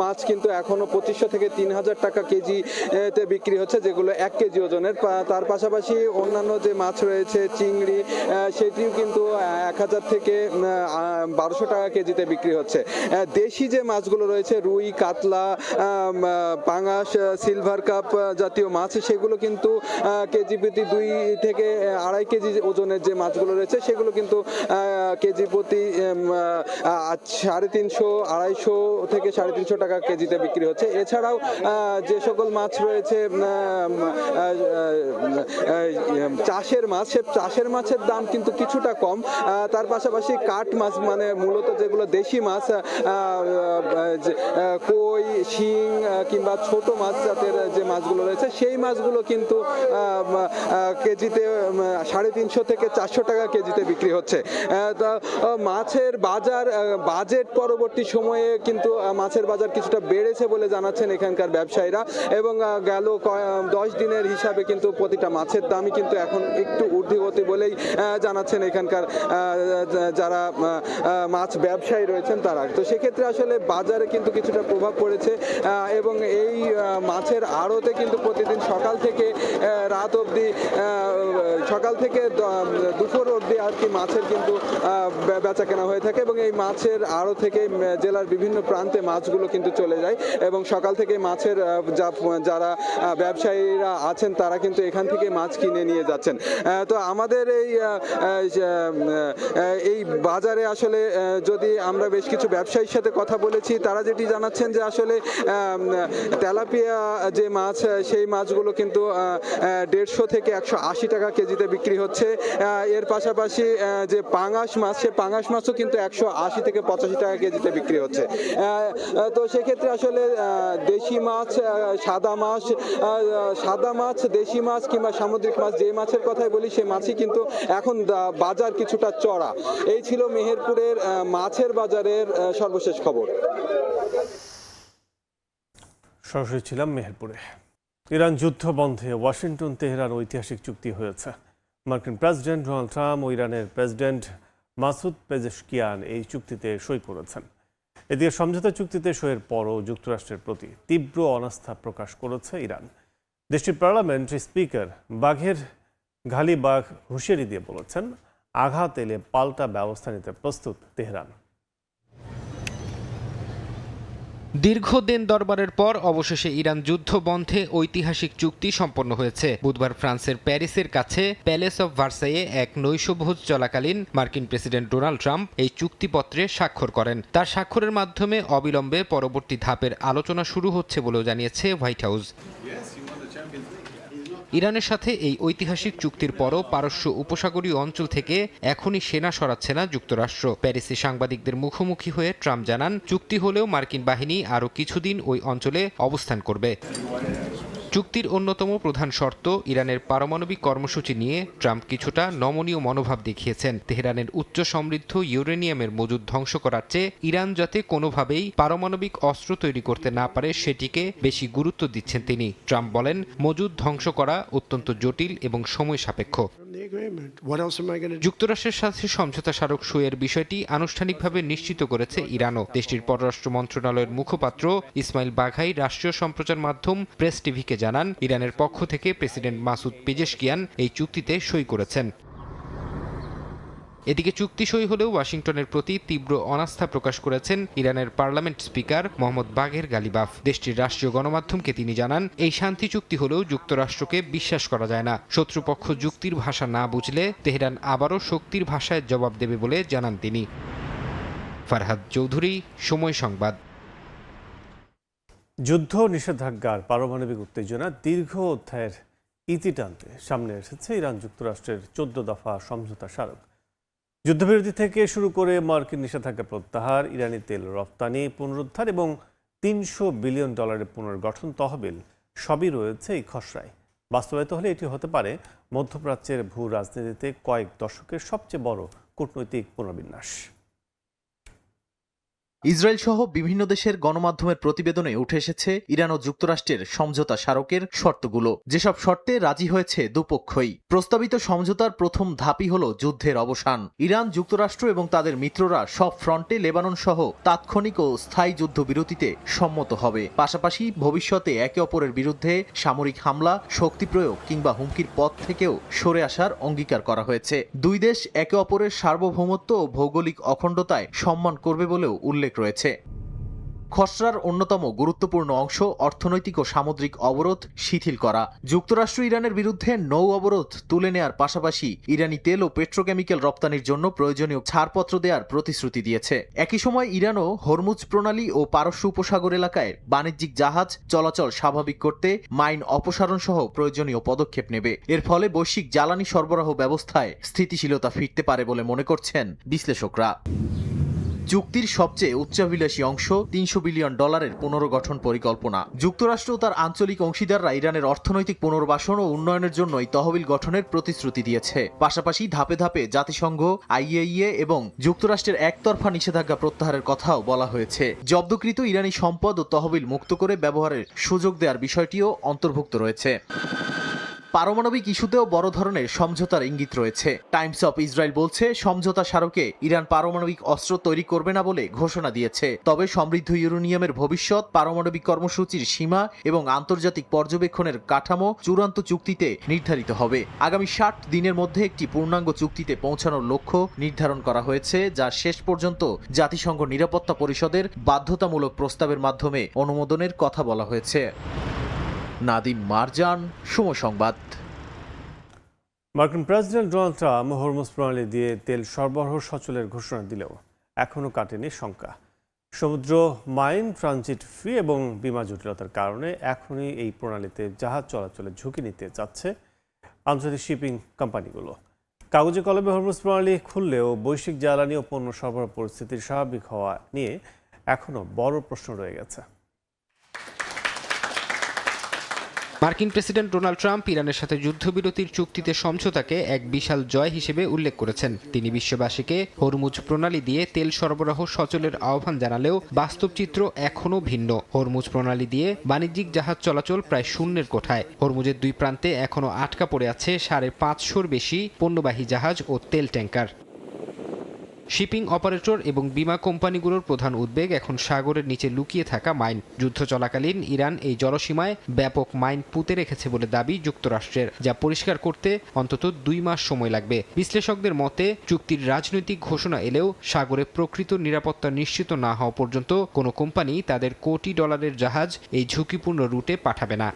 মাছ কিন্তু এখনো 2500 থেকে 3000 টাকা কেজিতে বিক্রি হচ্ছে, যেগুলো 1 কেজি ওজনের। তার পাশাপাশি অন্যান্য যে মাছ রয়েছে চিংড়ি, সেটিও কিন্তু 1000 থেকে 1200 টাকা কেজিতে বিক্রি হচ্ছে। দেশি যে মাছগুলো রয়েছে রুই, কাতলা, পাঙাশ, সিলভার কাপ জাতীয় মাছ, সেগুলো কিন্তু কেজি প্রতি 2 থেকে 2.5 কেজি ওজনের যে মাছগুলো রয়েছে সেগুলো কিন্তু কেজি প্রতি 350, 250 থেকে 350 টাকা কেজিতে বিক্রি হচ্ছে। এছাড়াও যে সকল মাছ রয়েছে চাষের মাছ, সে চাষের মাছের দাম কিন্তু কিছুটা কম। তার পাশাপাশি কাঠ মাছ, মানে মূলত যেগুলো দেশি মাছ, কই, শিং কিংবা ছোট মাছ জাতের যে মাছগুলো রয়েছে সেই মাছগুলো কিন্তু কেজিতে 350 থেকে 400 টাকা কেজিতে বিক্রি হচ্ছে। মাছের বাজেট পরবর্তী সময়ে কিন্তু মাছের বাজার কিছুটা বেড়েছে বলে জানাচ্ছেন এখানকার ব্যবসায়ীরা, এবং গেল 10 দিনের হিসাবে কিন্তু প্রতিটা মাছের দামই কিন্তু এখন একটু ঊর্ধ্বগতি বলেই জানাচ্ছেন এখানকার যারা মাছ ব্যবসায়ী রয়েছেন তারা। তো সেক্ষেত্রে আসলে বাজারে কিন্তু কিছুটা প্রভাব পড়েছে, এবং এই মাছের আড়তে কিন্তু প্রতিদিন সকাল থেকে রাত অবধি, সকাল থেকে দুপুর অবধি আর কি মাছের কিন্তু বেচা কেনা হয়ে থাকে, এবং এই মাছের আড়ত থেকে জেলার বিভিন্ন প্রান্তে মাছগুলো কিন্তু চলে যায়, এবং সকাল থেকে মাছের যারা ব্যবসায়ীরা আছেন তারা কিন্তু এখান থেকে মাছ কিনে নিয়ে যাচ্ছেন। তো আমাদের এই বাজারে আসলে যদি আমরা বেশ কিছু ব্যবসায়ীর সাথে কথা বলেছি, তারা যেটি জানাচ্ছেন যে আসলে তেলাপিয়া যে মাছ, সেই মাছগুলো কিন্তু 150 থেকে 180 টাকা কেজিতে বিক্রি হচ্ছে। এর পাশাপাশি যে পাঙাশ মাছ, সে পাঙাশ মাছও কিন্তু 180 থেকে 85 টাকা কেজিতে বিক্রি হচ্ছে। তো সেক্ষেত্রে আসলে দেশি মাছ, সাদা মাছ, দেশি মাছ কিংবা সামুদ্রিক মাছ, যে মাছের কথাই বলি সেই মাছই কিন্তু এখন বাজার কিছুটা চড়া। এই ছিল মেহেরপুরের মাছের বাজারের সর্বশেষ খবর। সরাসরি ছিলাম মেহেরপুরে। ইরান যুদ্ধ বন্ধে ওয়াশিংটন তেহরান ঐতিহাসিক চুক্তি হয়েছে। মার্কিন প্রেসিডেন্ট ডোনাল্ড ট্রাম্প ও ইরানের প্রেসিডেন্ট মাসুদ পেজেশকিয়ান এই চুক্তিতে সই করেছেন। এদিকে সমঝোতা চুক্তিতে সইয়ের পরও যুক্তরাষ্ট্রের প্রতি তীব্র অনাস্থা প্রকাশ করেছে ইরান। দেশটির পার্লামেন্ট স্পিকার বাঘের ঘালিবাঘ হুঁশিয়ারি দিয়ে বলেছেন, আঘাত এলে পাল্টা ব্যবস্থা নিতে প্রস্তুত তেহরান। দীর্ঘদিন দরবারের পর অবশেষে ইরান যুদ্ধ বন্ধে ঐতিহাসিক চুক্তি সম্পন্ন হয়েছে। বুধবার ফ্রান্সের প্যারিসের কাছে প্যালেস অব ভার্সাইয়ে এক নৈশভোজ চলাকালীন মার্কিন প্রেসিডেন্ট ডোনাল্ড ট্রাম্প এই চুক্তিপত্রে স্বাক্ষর করেন। তার স্বাক্ষরের মাধ্যমে অবিলম্বে পরবর্তী ধাপের আলোচনা শুরু হচ্ছে বলেও জানিয়েছে হোয়াইট হাউস। ইরানের সাথে এই ঐতিহাসিক চুক্তির পরও পারস্য উপসাগরীয় অঞ্চল থেকে এখনই সেনা সরাচ্ছে না যুক্তরাষ্ট্র। প্যারিসে সাংবাদিকদের মুখোমুখি হয়ে ট্রাম্প জানান, চুক্তি হলেও মার্কিন বাহিনী আরও কিছুদিন ওই অঞ্চলে অবস্থান করবে। চুক্তির অন্যতম প্রধান শর্ত ইরানের পারমাণবিক কর্মসূচি নিয়ে ট্রাম্প কিছুটা নমনীয় মনোভাব দেখিয়েছেন। তেহরানের উচ্চ সমৃদ্ধ ইউরেনিয়ামের মজুদ ধ্বংস করার চেয়ে ইরান যাতে কোনোভাবেই পারমাণবিক অস্ত্র তৈরি করতে না পারে সেটিকে বেশি গুরুত্ব দিচ্ছেন তিনি। ট্রাম্প বলেন, মজুদ ধ্বংস করা অত্যন্ত জটিল এবং সময় সাপেক্ষ। যুক্তরাষ্ট্রের সাথে সমঝোতা স্মারক সইয়ের বিষয়টি আনুষ্ঠানিকভাবে নিশ্চিত করেছে ইরানও। দেশটির পররাষ্ট্র মন্ত্রণালয়ের মুখপাত্র ইসমাইল বাঘাই রাষ্ট্রীয় সম্প্রচার মাধ্যম প্রেস টিভিকে জানান, ইরানের পক্ষ থেকে প্রেসিডেন্ট মাসুদ পেজেশকিয়ান এই চুক্তিতে সই করেছেন। এদিকে চুক্তি সই হলেও ওয়াশিংটনের প্রতি তীব্র অনাস্থা প্রকাশ করেছেন ইরানের পার্লামেন্ট স্পিকার মোহাম্মদ বাঘের গালিবাফ। দেশটির রাষ্ট্রীয় গণমাধ্যমকে তিনি জানান, এই শান্তি চুক্তি হলেও যুক্তরাষ্ট্রকে বিশ্বাস করা যায় না। শত্রুপক্ষ যুক্তির ভাষা না বুঝলে তেহরান আবারও শক্তির ভাষায় জবাব দেবে বলে জানান তিনি। ফারহাদ চৌধুরী, সময় সংবাদ। যুদ্ধ নিষেধাজ্ঞার পারমাণবিক উত্তেজনা দীর্ঘ অধ্যায়ের ইতি টানতে সামনে এসেছে ইরান যুক্তরাষ্ট্রের 14 দফা সমঝোতা স্মারক। যুদ্ধবিরতি থেকে শুরু করে মার্কিন নিষেধাজ্ঞা প্রত্যাহার, ইরানি তেল রপ্তানি পুনরুদ্ধার এবং $300 বিলিয়ন পুনর্গঠন তহবিল সবই রয়েছে এই খসড়ায়। বাস্তবায়িত হলে এটি হতে পারে মধ্যপ্রাচ্যের ভূ রাজনীতিতে কয়েক দশকের সবচেয়ে বড় কূটনৈতিক পুনর্বিন্যাস। ইসরায়েল সহ বিভিন্ন দেশের গণমাধ্যমের প্রতিবেদনে উঠে এসেছে ইরান ও যুক্তরাষ্ট্রের সমঝোতা স্মারকের শর্তগুলো। যেসব শর্তে রাজি হয়েছে দুপক্ষই। প্রস্তাবিত সমঝোতার প্রথম ধাপই হল যুদ্ধের অবসান। ইরান, যুক্তরাষ্ট্র এবং তাদের মিত্ররা সব ফ্রন্টে লেবানন সহ তাৎক্ষণিক ও স্থায়ী যুদ্ধবিরতিতে সম্মত হবে। পাশাপাশি ভবিষ্যতে একে অপরের বিরুদ্ধে সামরিক হামলা, শক্তি প্রয়োগ কিংবা হুমকির পথ থেকেও সরে আসার অঙ্গীকার করা হয়েছে। দুই দেশ একে অপরের সার্বভৌমত্ব ও ভৌগোলিক অখণ্ডতায় সম্মান করবে বলেও উল্লেখ রয়েছে। খসড়ার অন্যতম গুরুত্বপূর্ণ অংশ অর্থনৈতিক ও সামুদ্রিক অবরোধ শিথিল করা। যুক্তরাষ্ট্র ইরানের বিরুদ্ধে নৌ অবরোধ তুলে নেয়ার পাশাপাশি ইরানি তেল ও পেট্রোকেমিক্যাল রপ্তানির জন্য প্রয়োজনীয় ছাড়পত্র দেওয়ার প্রতিশ্রুতি দিয়েছে। একই সময় ইরানও হরমুজ প্রণালী ও পারস্য উপসাগর এলাকায় বাণিজ্যিক জাহাজ চলাচল স্বাভাবিক করতে মাইন অপসারণ সহ প্রয়োজনীয় পদক্ষেপ নেবে। এর ফলে বৈশ্বিক জ্বালানি সরবরাহ ব্যবস্থায় স্থিতিশীলতা ফিরতে পারে বলে মনে করছেন বিশ্লেষকরা। চুক্তির সবচেয়ে উচ্চাভিলাষী অংশ $300 বিলিয়ন পুনর্গঠন পরিকল্পনা। যুক্তরাষ্ট্র ও তার আঞ্চলিক অংশীদাররা ইরানের অর্থনৈতিক পুনর্বাসন ও উন্নয়নের জন্য এই তহবিল গঠনের প্রতিশ্রুতি দিয়েছে। পাশাপাশি ধাপে ধাপে জাতিসংঘ, IAEA এবং যুক্তরাষ্ট্রের একতরফা নিষেধাজ্ঞা প্রত্যাহারের কথাও বলা হয়েছে। জব্দকৃত ইরানি সম্পদ ও তহবিল মুক্ত করে ব্যবহারের সুযোগ দেওয়ার বিষয়টিও অন্তর্ভুক্ত রয়েছে। পারমাণবিক ইস্যুতেও বড় ধরনের সমঝোতার ইঙ্গিত রয়েছে। টাইমস অফ ইসরায়েল বলছে, সমঝোতা স্মারকে ইরান পারমাণবিক অস্ত্র তৈরি করবে না বলে ঘোষণা দিয়েছে। তবে সমৃদ্ধ ইউরেনিয়ামের ভবিষ্যৎ, পারমাণবিক কর্মসূচির সীমা এবং আন্তর্জাতিক পর্যবেক্ষণের কাঠামো চূড়ান্ত চুক্তিতে নির্ধারিত হবে। আগামী 60 দিনের মধ্যে একটি পূর্ণাঙ্গ চুক্তিতে পৌঁছানোর লক্ষ্য নির্ধারণ করা হয়েছে, যা শেষ পর্যন্ত জাতিসংঘ নিরাপত্তা পরিষদের বাধ্যতামূলক প্রস্তাবের মাধ্যমে অনুমোদনের কথা বলা হয়েছে। নাদিম মারজান, সময় সংবাদ। মার্কিন প্রেসিডেন্ট ডোনাল্ড ট্রাম্প হরমুজ প্রণালী দিয়ে তেল সরবরাহ সচলের ঘোষণা দিলেও এখনও কাটেনি শঙ্কা। সমুদ্র মাইন, ট্রানজিট ফি এবং বিমা জটিলতার কারণে এখনই এই প্রণালীতে জাহাজ চলাচলের ঝুঁকি নিতে যাচ্ছে আন্তর্জাতিক শিপিং কোম্পানিগুলো। কাগজে কলমে হরমুজ প্রণালী খুললেও বৈশ্বিক জ্বালানি ও পণ্য সরবরাহ পরিস্থিতির স্বাভাবিক হওয়া নিয়ে এখনও বড় প্রশ্ন রয়ে গেছে। মার্কিন প্রেসিডেন্ট ডোনাল্ড ট্রাম্প ইরানের সাথে যুদ্ধবিরতির চুক্তিতে সমঝোতাকে এক বিশাল জয় হিসেবে উল্লেখ করেছেন। তিনি বিশ্ববাসীকে হরমুজ প্রণালী দিয়ে তেল সরবরাহ সচলের আহ্বান জানালেও বাস্তব চিত্র এখনও ভিন্ন। হরমুজ প্রণালী দিয়ে বাণিজ্যিক জাহাজ চলাচল প্রায় শূন্যের কোঠায়। হরমুজের দুই প্রান্তে এখনও আটকা পড়ে আছে 550-র বেশি পণ্যবাহী জাহাজ ও তেল ট্যাঙ্কার। শিপিং অপারেটর এবং বিমা কোম্পানিগুলোর প্রধান উদ্বেগ এখন সাগরের নিচে লুকিয়ে থাকা মাইন। যুদ্ধ চলাকালীন ইরান এই জলসীমায় ব্যাপক মাইন পুঁতে রেখেছে বলে দাবি যুক্তরাষ্ট্রের, যা পরিষ্কার করতে অন্তত 2 মাস সময় লাগবে। বিশ্লেষকদের মতে, চুক্তির রাজনৈতিক ঘোষণা এলেও সাগরে প্রকৃত নিরাপত্তা নিশ্চিত না হওয়া পর্যন্ত কোনো কোম্পানি তাদের কোটি ডলারের জাহাজ এই ঝুঁকিপূর্ণ রুটে পাঠাবে না।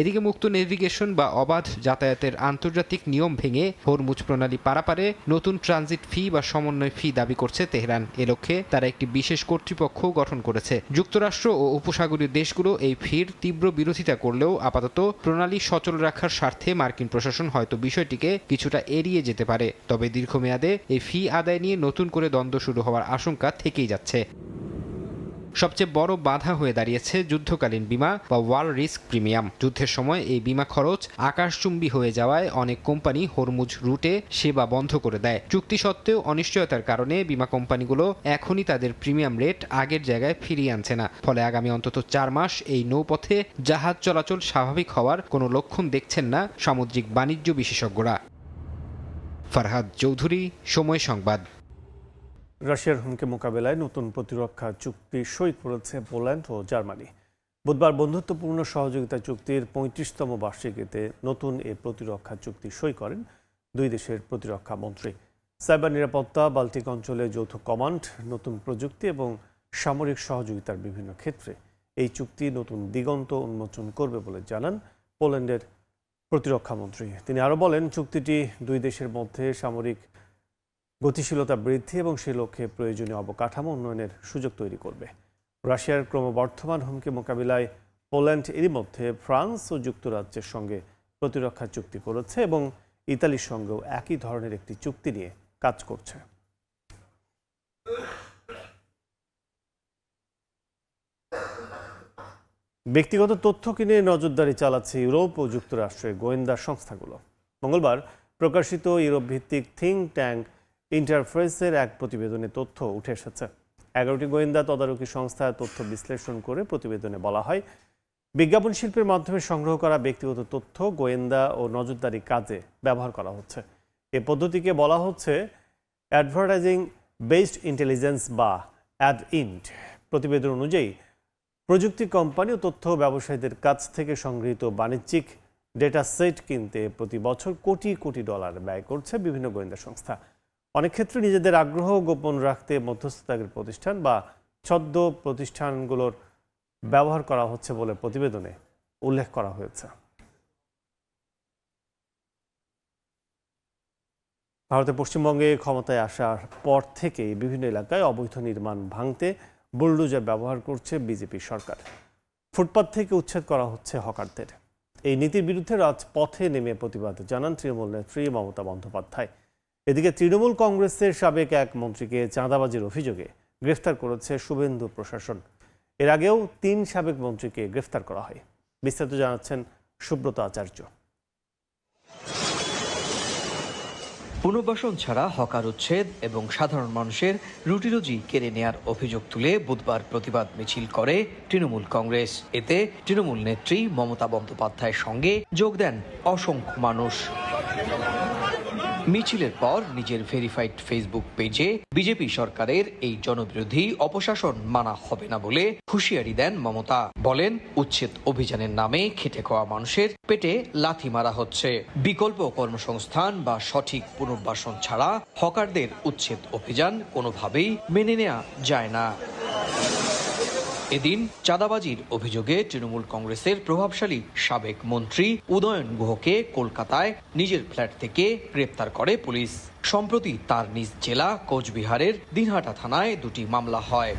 এদিকে মুক্ত নেভিগেশন বা অবাধ যাতায়াতের আন্তর্জাতিক নিয়ম ভেঙে হরমুজ প্রণালী পারাপারে নতুন ট্রানজিট ফি বা সমন্বয় ফি দাবি করছে তেহরান। এ লক্ষ্যে তারা একটি বিশেষ কর্তৃপক্ষ গঠন করেছে। যুক্তরাষ্ট্র ও উপসাগরীয় দেশগুলো এই ফির তীব্র বিরোধিতা করলেও আপাতত প্রণালী সচল রাখার স্বার্থে মার্কিন প্রশাসন হয়তো বিষয়টিকে কিছুটা এড়িয়ে যেতে পারে। তবে দীর্ঘমেয়াদে এই ফি আদায় নিয়ে নতুন করে দ্বন্দ্ব শুরু হওয়ার আশঙ্কা থেকেই যাচ্ছে। সবচেয়ে বড় বাধা হয়ে দাঁড়িয়েছে যুদ্ধকালীন বিমা বা ওয়ার রিস্ক প্রিমিয়াম। যুদ্ধের সময় এই বিমা খরচ আকাশচুম্বী হয়ে যাওয়ায় অনেক কোম্পানি হরমুজ রুটে সেবা বন্ধ করে দেয়। চুক্তি সত্ত্বেও অনিশ্চয়তার কারণে বিমা কোম্পানিগুলো এখনই তাদের প্রিমিয়াম রেট আগের জায়গায় ফিরিয়ে আনছে না। ফলে আগামী অন্তত 4 মাস এই নৌপথে জাহাজ চলাচল স্বাভাবিক হওয়ার কোনো লক্ষণ দেখছেন না সামুদ্রিক বাণিজ্য বিশেষজ্ঞরা। ফারহাদ চৌধুরী, সময় সংবাদ। রাশিয়ার হুমকি মোকাবেলায় নতুন প্রতিরক্ষা চুক্তি সই করেছে পোল্যান্ড ও জার্মানি। বুধবার বন্ধুত্বপূর্ণ সহযোগিতা চুক্তির 35তম বার্ষিকীতে নতুন এ প্রতিরক্ষা চুক্তি সই করেন দুই দেশের প্রতিরক্ষা মন্ত্রী। সাইবার নিরাপত্তা, বাল্টিক অঞ্চলে যৌথ কমান্ড, নতুন প্রযুক্তি এবং সামরিক সহযোগিতার বিভিন্ন ক্ষেত্রে এই চুক্তি নতুন দিগন্ত উন্মোচন করবে বলে জানান পোল্যান্ডের প্রতিরক্ষা মন্ত্রী। তিনি আরও বলেন, চুক্তিটি দুই দেশের মধ্যে সামরিক গতিশীলতা বৃদ্ধি এবং সে লক্ষ্যে প্রয়োজনীয় অবকাঠামো উন্নয়নের সুযোগ তৈরি করবে। রাশিয়ার ক্রমবর্ধমান হুমকি মোকাবিলায় পোল্যান্ড এরই মধ্যে ফ্রান্স ও যুক্তরাজ্যের সঙ্গে প্রতিরক্ষা চুক্তি করেছে এবং ইতালির সঙ্গেও একই ধরনের একটি চুক্তি নিয়ে কাজ করছে। ব্যক্তিগত তথ্য কিনে নজরদারি চালাচ্ছে ইউরোপ ও যুক্তরাষ্ট্রের গোয়েন্দা সংস্থাগুলো। মঙ্গলবার প্রকাশিত ইউরোপ ভিত্তিক থিঙ্ক ট্যাঙ্ক ইন্টারফেসের এক প্রতিবেদনে তথ্য উঠে এসেছে। 11টি গোয়েন্দা তদারকি সংস্থার তথ্য বিশ্লেষণ করে প্রতিবেদনে বলা হয়, বিজ্ঞাপন শিল্পের মাধ্যমে সংগ্রহ করা ব্যক্তিগত তথ্য গোয়েন্দা ও নজরদারি কাজে ব্যবহার করা হচ্ছে। এ পদ্ধতিকে বলা হচ্ছে অ্যাডভার্টাইজিং বেসড ইন্টেলিজেন্স বা অ্যাড-ইন্ট। প্রতিবেদন অনুযায়ী প্রযুক্তি কোম্পানি ও তথ্য ব্যবসায়ীদের কাছ থেকে সংগৃহীত বাণিজ্যিক ডেটা সেট কিনতে প্রতি বছর কোটি কোটি ডলার ব্যয় করছে বিভিন্ন গোয়েন্দা সংস্থা। অনেক ক্ষেত্রে নিজেদের আগ্রহ গোপন রাখতে মধ্যস্থতাকারী প্রতিষ্ঠান বা ছদ্ম প্রতিষ্ঠানগুলোর ব্যবহার করা হচ্ছে বলে প্রতিবেদনে উল্লেখ করা হয়েছে। ভারতের পশ্চিমবঙ্গে ক্ষমতায় আসার পর থেকেই বিভিন্ন এলাকায় অবৈধ নির্মাণ ভাঙতে বুলডোজার ব্যবহার করছে বিজেপি সরকার। ফুটপাত থেকে উচ্ছেদ করা হচ্ছে হকারদের। এই নীতির বিরুদ্ধে রাজপথে নেমে প্রতিবাদ জানান তৃণমূল নেত্রী মমতা বন্দ্যোপাধ্যায়। এদিকে তৃণমূল কংগ্রেসের সাবেক এক মন্ত্রীকে চাঁদাবাজির অভিযোগে গ্রেফতার করেছে শুভেন্দু প্রশাসন। এর আগেও 3 সাবেক মন্ত্রীকে গ্রেফতার করা হয়। বিস্তারিত জানাচ্ছেন সুব্রত আচার্য। পুনর্বাসন ছাড়া হকার উচ্ছেদ এবং সাধারণ মানুষের রুটিরুজি কেড়ে নেয়ার অভিযোগ তুলে বুধবার প্রতিবাদ মিছিল করে তৃণমূল কংগ্রেস। এতে তৃণমূল নেত্রী মমতা বন্দ্যোপাধ্যায়ের সঙ্গে যোগ দেন অসংখ্য মানুষ। মিছিলের পর নিজের ভেরিফাইড ফেসবুক পেজে বিজেপি সরকারের এই জনবিরোধী অপশাসন মানা হবে না বলে হুঁশিয়ারি দেন মমতা। বলেন, উচ্ছেদ অভিযানের নামে খেটে খাওয়া মানুষের পেটে লাথি মারা হচ্ছে। বিকল্প কর্মসংস্থান বা সঠিক পুনর্বাসন ছাড়া হকারদের উচ্ছেদ অভিযান কোনোভাবেই মেনে নেওয়া যায় না। এদিন চাঁদাবাজির অভিযোগে তৃণমূল কংগ্রেসের প্রভাবশালী সাবেক মন্ত্রী উদয়ন গুহকে কলকাতায় নিজের ফ্ল্যাট থেকে গ্রেপ্তার করে পুলিশ। সম্প্রতি তার নিজ জেলা কোচবিহারের দিনহাটা থানায় 2টি মামলা হয়।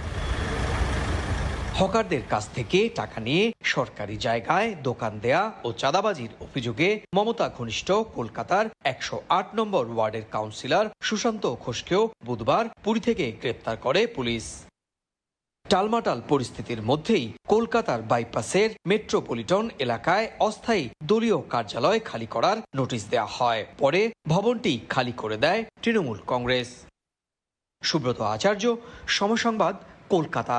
হকারদের কাছ থেকে টাকা নিয়ে সরকারি জায়গায় দোকান দেয়া ও চাঁদাবাজির অভিযোগে মমতা ঘনিষ্ঠ কলকাতার 108 নম্বর ওয়ার্ডের কাউন্সিলর সুশান্ত ঘোষকেও বুধবার পুরী থেকে গ্রেপ্তার করে পুলিশ। টালমাটাল পরিস্থিতির মধ্যেই কলকাতার বাইপাসের মেট্রোপলিটন এলাকায় অস্থায়ী দলীয় কার্যালয় খালি করার নোটিশ দেওয়া হয়। পরে ভবনটি খালি করে দেয় তৃণমূল কংগ্রেস। সুব্রত আচার্য, সময় সংবাদ, কলকাতা।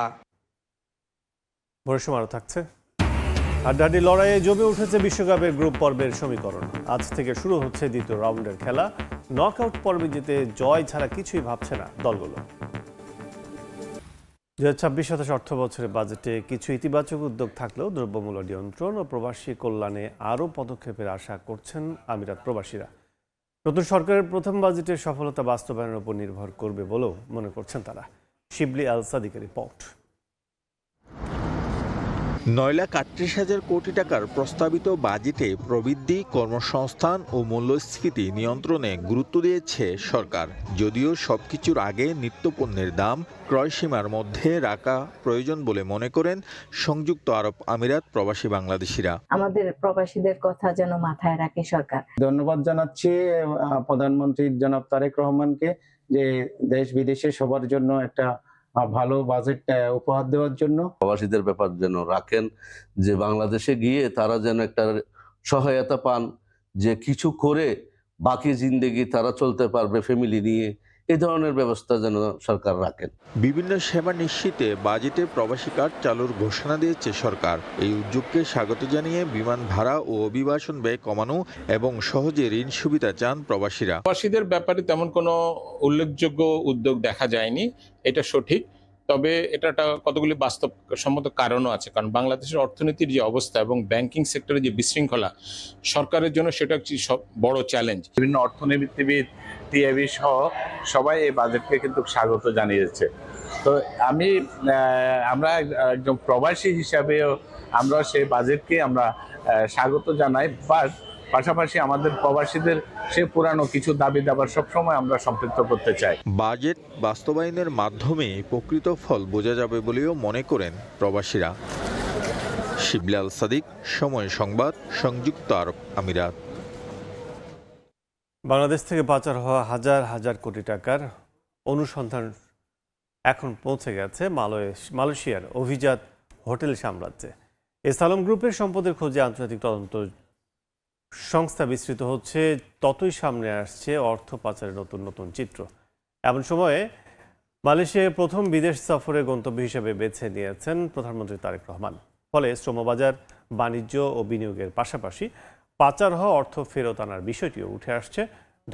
ভোরের সময় আরও থাকছে। হাড্ডাহাড্ডি লড়াইয়ে জমে উঠেছে বিশ্বকাপের গ্রুপ পর্বের সমীকরণ। আজ থেকে শুরু হচ্ছে দ্বিতীয় রাউন্ডের খেলা। নকআউট পর্বে যেতে জয় ছাড়া কিছুই ভাবছে না দলগুলো। 2026-27 অর্থ বছরের বাজেটে কিছু ইতিবাচক উদ্যোগ থাকলেও দ্রব্যমূল্য নিয়ন্ত্রণ ও প্রবাসী কল্যাণে আরও পদক্ষেপের আশা করছেন আমিরাত প্রবাসীরা। নতুন সরকারের প্রথম বাজেটের সফলতা বাস্তবায়নের উপর নির্ভর করবে বলেও মনে করছেন তারা। শিবলি আল সাদিকের রিপোর্ট। 9,38,000 কোটি টাকার প্রস্তাবিত বাজেটে প্রবৃদ্ধি, কর্মসংস্থান ও মূল্যস্ফীতি নিয়ন্ত্রণে গুরুত্ব দিয়েছে সরকার। যদিও সবকিছুর আগে নিত্যপণ্যের দাম ক্রয়সীমার মধ্যে রাখা প্রয়োজন বলে মনে করেন সংযুক্ত আরব আমিরাত প্রবাসী বাংলাদেশিরা। আমাদের প্রবাসীদের কথা যেন মাথায় রাখে সরকার। ধন্যবাদ জানাচ্ছি প্রধানমন্ত্রী জনাব তারেক রহমানকে যে দেশ বিদেশে সবার জন্য একটা ভালো বাজেট উপহার দেওয়ার জন্য। প্রবাসীদের ব্যাপার যেন রাখেন, যে বাংলাদেশে গিয়ে তারা যেন একটা সহায়তা পান, যে কিছু করে বাকি জিন্দেগি তারা চলতে পারবে ফ্যামিলি নিয়ে, এই ধরনের ব্যবস্থা যেন সরকার রাখেন। বিভিন্ন সেবা নিশ্চিতে বাজেটে প্রবাসী কার্ড চালুর ঘোষণা দিয়েছে সরকার। এই উদ্যোগকে স্বাগত জানিয়ে বিমান ভাড়া ও অভিবাসন ব্যয় কমানো এবং সহজে ঋণ সুবিধা চান প্রবাসীরা। প্রবাসীদের ব্যাপারে তেমন কোনো উল্লেখযোগ্য উদ্যোগ দেখা যায়নি, এটা সঠিক। তবে এটা কতগুলি বাস্তবসম্মত কারণও আছে। কারণ বাংলাদেশের অর্থনীতির যে অবস্থা এবং ব্যাংকিং সেক্টরে যে বিশৃঙ্খলা, সরকারের জন্য সেটা একটি বড় চ্যালেঞ্জ। বিভিন্ন অর্থনীতিবিদ, টিআইবি সহ সবাই এই বাজেটকে কিন্তু স্বাগত জানিয়েছে। তো আমরা একজন প্রবাসী হিসাবেও আমরা সেই বাজেটকে আমরা স্বাগত জানাই। বাট পাশাপাশি আমাদের প্রবাসীদের সে পুরানো কিছু দাবি দাবার সবসময় আমরা সম্পৃক্ত করতে চাই। বাজেট বাস্তবায়নের মাধ্যমে প্রকৃত ফল বোঝা যাবে বলেও মনে করেন প্রবাসীরা। শিবলাল সাদিক, সময় সংবাদ, সংযুক্ত আরব আমিরাত। বাংলাদেশ থেকে পাচার হওয়া হাজার হাজার কোটি টাকার অনুসন্ধান এখন পৌঁছে গেছে মালয়েশিয়ার অভিজাত হোটেল সাম্রাজ্যে। এসালম গ্রুপের সম্পদের খোঁজে আন্তর্জাতিক তদন্ত সংস্থা বিস্তৃত হচ্ছে, ততই সামনে আসছে অর্থ পাচারের নতুন নতুন চিত্র। এমন সময়ে মালয়েশিয়ায় প্রথম বিদেশ সফরের গন্তব্য হিসেবে বেছে নিয়েছেন প্রধানমন্ত্রী তারেক রহমান। ফলে শ্রমবাজার, বাণিজ্য ও বিনিয়োগের পাশাপাশি পাচার হওয়া অর্থ ফেরত আনার বিষয়টিও উঠে আসছে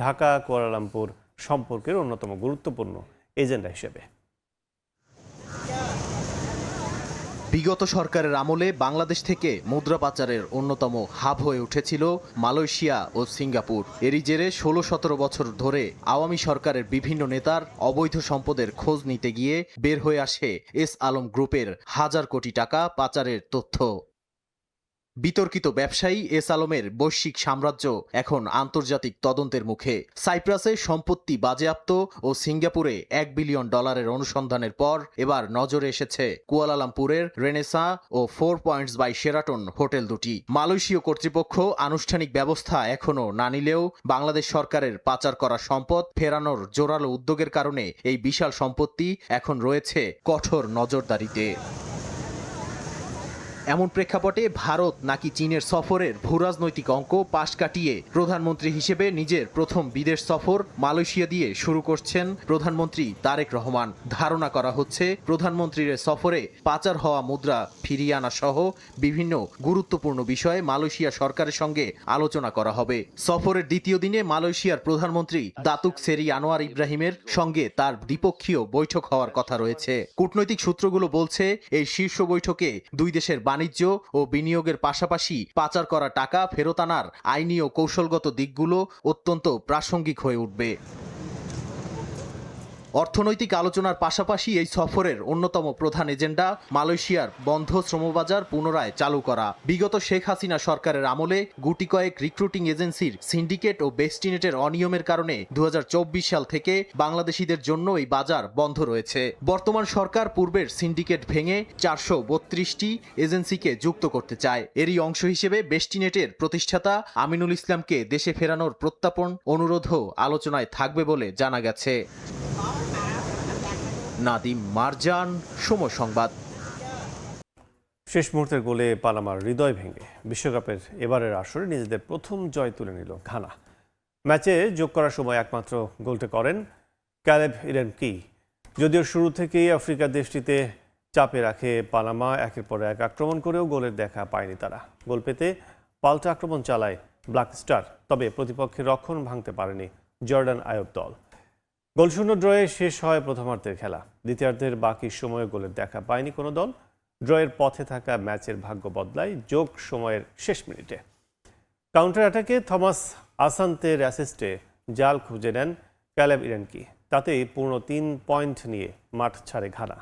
ঢাকা কুয়ালালামপুর সম্পর্কের অন্যতম গুরুত্বপূর্ণ এজেন্ডা হিসেবে। বিগত সরকারের আমলে বাংলাদেশ থেকে মুদ্রা পাচারের অন্যতম হাব হয়ে উঠেছিল মালয়েশিয়া ও সিঙ্গাপুর। এরই জেরে 16-17 বছর ধরে আওয়ামী সরকারের বিভিন্ন নেতার অবৈধ সম্পদের খোঁজ নিতে গিয়ে বের হয়ে আসে এস আলম গ্রুপের হাজার কোটি টাকা পাচারের তথ্য। বিতর্কিত ব্যবসায়ী এস আলমের বৈশ্বিক সাম্রাজ্য এখন আন্তর্জাতিক তদন্তের মুখে। সাইপ্রাসে সম্পত্তি বাজেয়াপ্ত ও সিঙ্গাপুরে $1 বিলিয়ন অনুসন্ধানের পর এবার নজরে এসেছে কুয়ালালামপুরের রেনেসা ও 4 পয়েন্টস বাই শেরাটন হোটেল দুটি। মালয়েশীয় কর্তৃপক্ষ আনুষ্ঠানিক ব্যবস্থা এখনও না নিলেও বাংলাদেশ সরকারের পাচার করা সম্পদ ফেরানোর জোরালো উদ্যোগের কারণে এই বিশাল সম্পত্তি এখন রয়েছে কঠোর নজরদারিতে। এমন প্রেক্ষাপটে ভারত নাকি চীনের সফরের ভূরাজনৈতিক অঙ্ক পাশ কাটিয়ে প্রধানমন্ত্রী হিসেবে নিজের প্রথম বিদেশ সফর মালয়েশিয়া দিয়ে শুরু করছেন প্রধানমন্ত্রী তারেক রহমান। ধারণা করা হচ্ছে প্রধানমন্ত্রীর সফরে পাচার হওয়া মুদ্রা ফিরিয়ে আনা সহ বিভিন্ন গুরুত্বপূর্ণ বিষয়ে মালয়েশিয়া সরকারের সঙ্গে আলোচনা করা হবে। সফরের দ্বিতীয় দিনে মালয়েশিয়ার প্রধানমন্ত্রী দাতুক সেরি আনোয়ার ইব্রাহিমের সঙ্গে তার দ্বিপক্ষীয় বৈঠক হওয়ার কথা রয়েছে। কূটনৈতিক সূত্রগুলো বলছে এই শীর্ষ বৈঠকে দুই দেশের বাণিজ্য ও বিনিয়োগের পাশাপাশি পাচার করা টাকা ফেরত আনার আইনি ও কৌশলগত দিকগুলো অত্যন্ত প্রাসঙ্গিক হয়ে উঠবে। অর্থনৈতিক আলোচনার পাশাপাশি এই সফরের অন্যতম প্রধান এজেন্ডা মালয়েশিয়ার বন্ধ শ্রমবাজার পুনরায় চালু করা। বিগত শেখ হাসিনা সরকারের আমলে গুটি কয়েক রিক্রুটিং এজেন্সির সিন্ডিকেট ও বেস্টিনেটের অনিয়মের কারণে 2024 সাল থেকে বাংলাদেশিদের জন্য এই বাজার বন্ধ রয়েছে। বর্তমান সরকার পূর্বের সিন্ডিকেট ভেঙে 432টি এজেন্সিকে যুক্ত করতে চায়। এরই অংশ হিসেবে বেস্টিনেটের প্রতিষ্ঠাতা আমিনুল ইসলামকে দেশে ফেরানোর প্রত্যাপন অনুরোধও আলোচনায় থাকবে বলে জানা গেছে। নাদিম মারজান, সময় সংবাদ। শেষ মুহূর্তের গোলে পানামার হৃদয় ভেঙে বিশ্বকাপের এবারের আসরে নিজেদের প্রথম জয় তুলে নিল ঘানা। ম্যাচে যোগ করার সময় একমাত্র গোলটি করেন ক্যালেব ইরেনকি। যদিও শুরু থেকেই আফ্রিকা দেশটিতে চাপে রাখে পানামা, একের পর এক আক্রমণ করেও গোলের দেখা পায়নি তারা। গোল পেতে পাল্টা আক্রমণ চালায় ব্ল্যাক স্টার, তবে প্রতিপক্ষের রক্ষণ ভাঙতে পারেনি জর্ডান আয়ব দল। গোলশূন্য ড্রয়ে শেষ হয় প্রথমার্ধের খেলা। দ্বিতীয়ার্ধের বাকি সময়ে গোলের দেখা পায়নি কোনো দল। ড্রয়ের পথে থাকা ম্যাচের ভাগ্য বদলায় যোগ সময়ের শেষ মিনিটে। কাউন্টার অ্যাটাকে থমাস আসান্তের অ্যাসিস্টে জাল খুঁজে নেন ক্যালেব ইরেনকি। তাতেই পূর্ণ 3 পয়েন্ট নিয়ে মাঠ ছাড়ে ঘানা।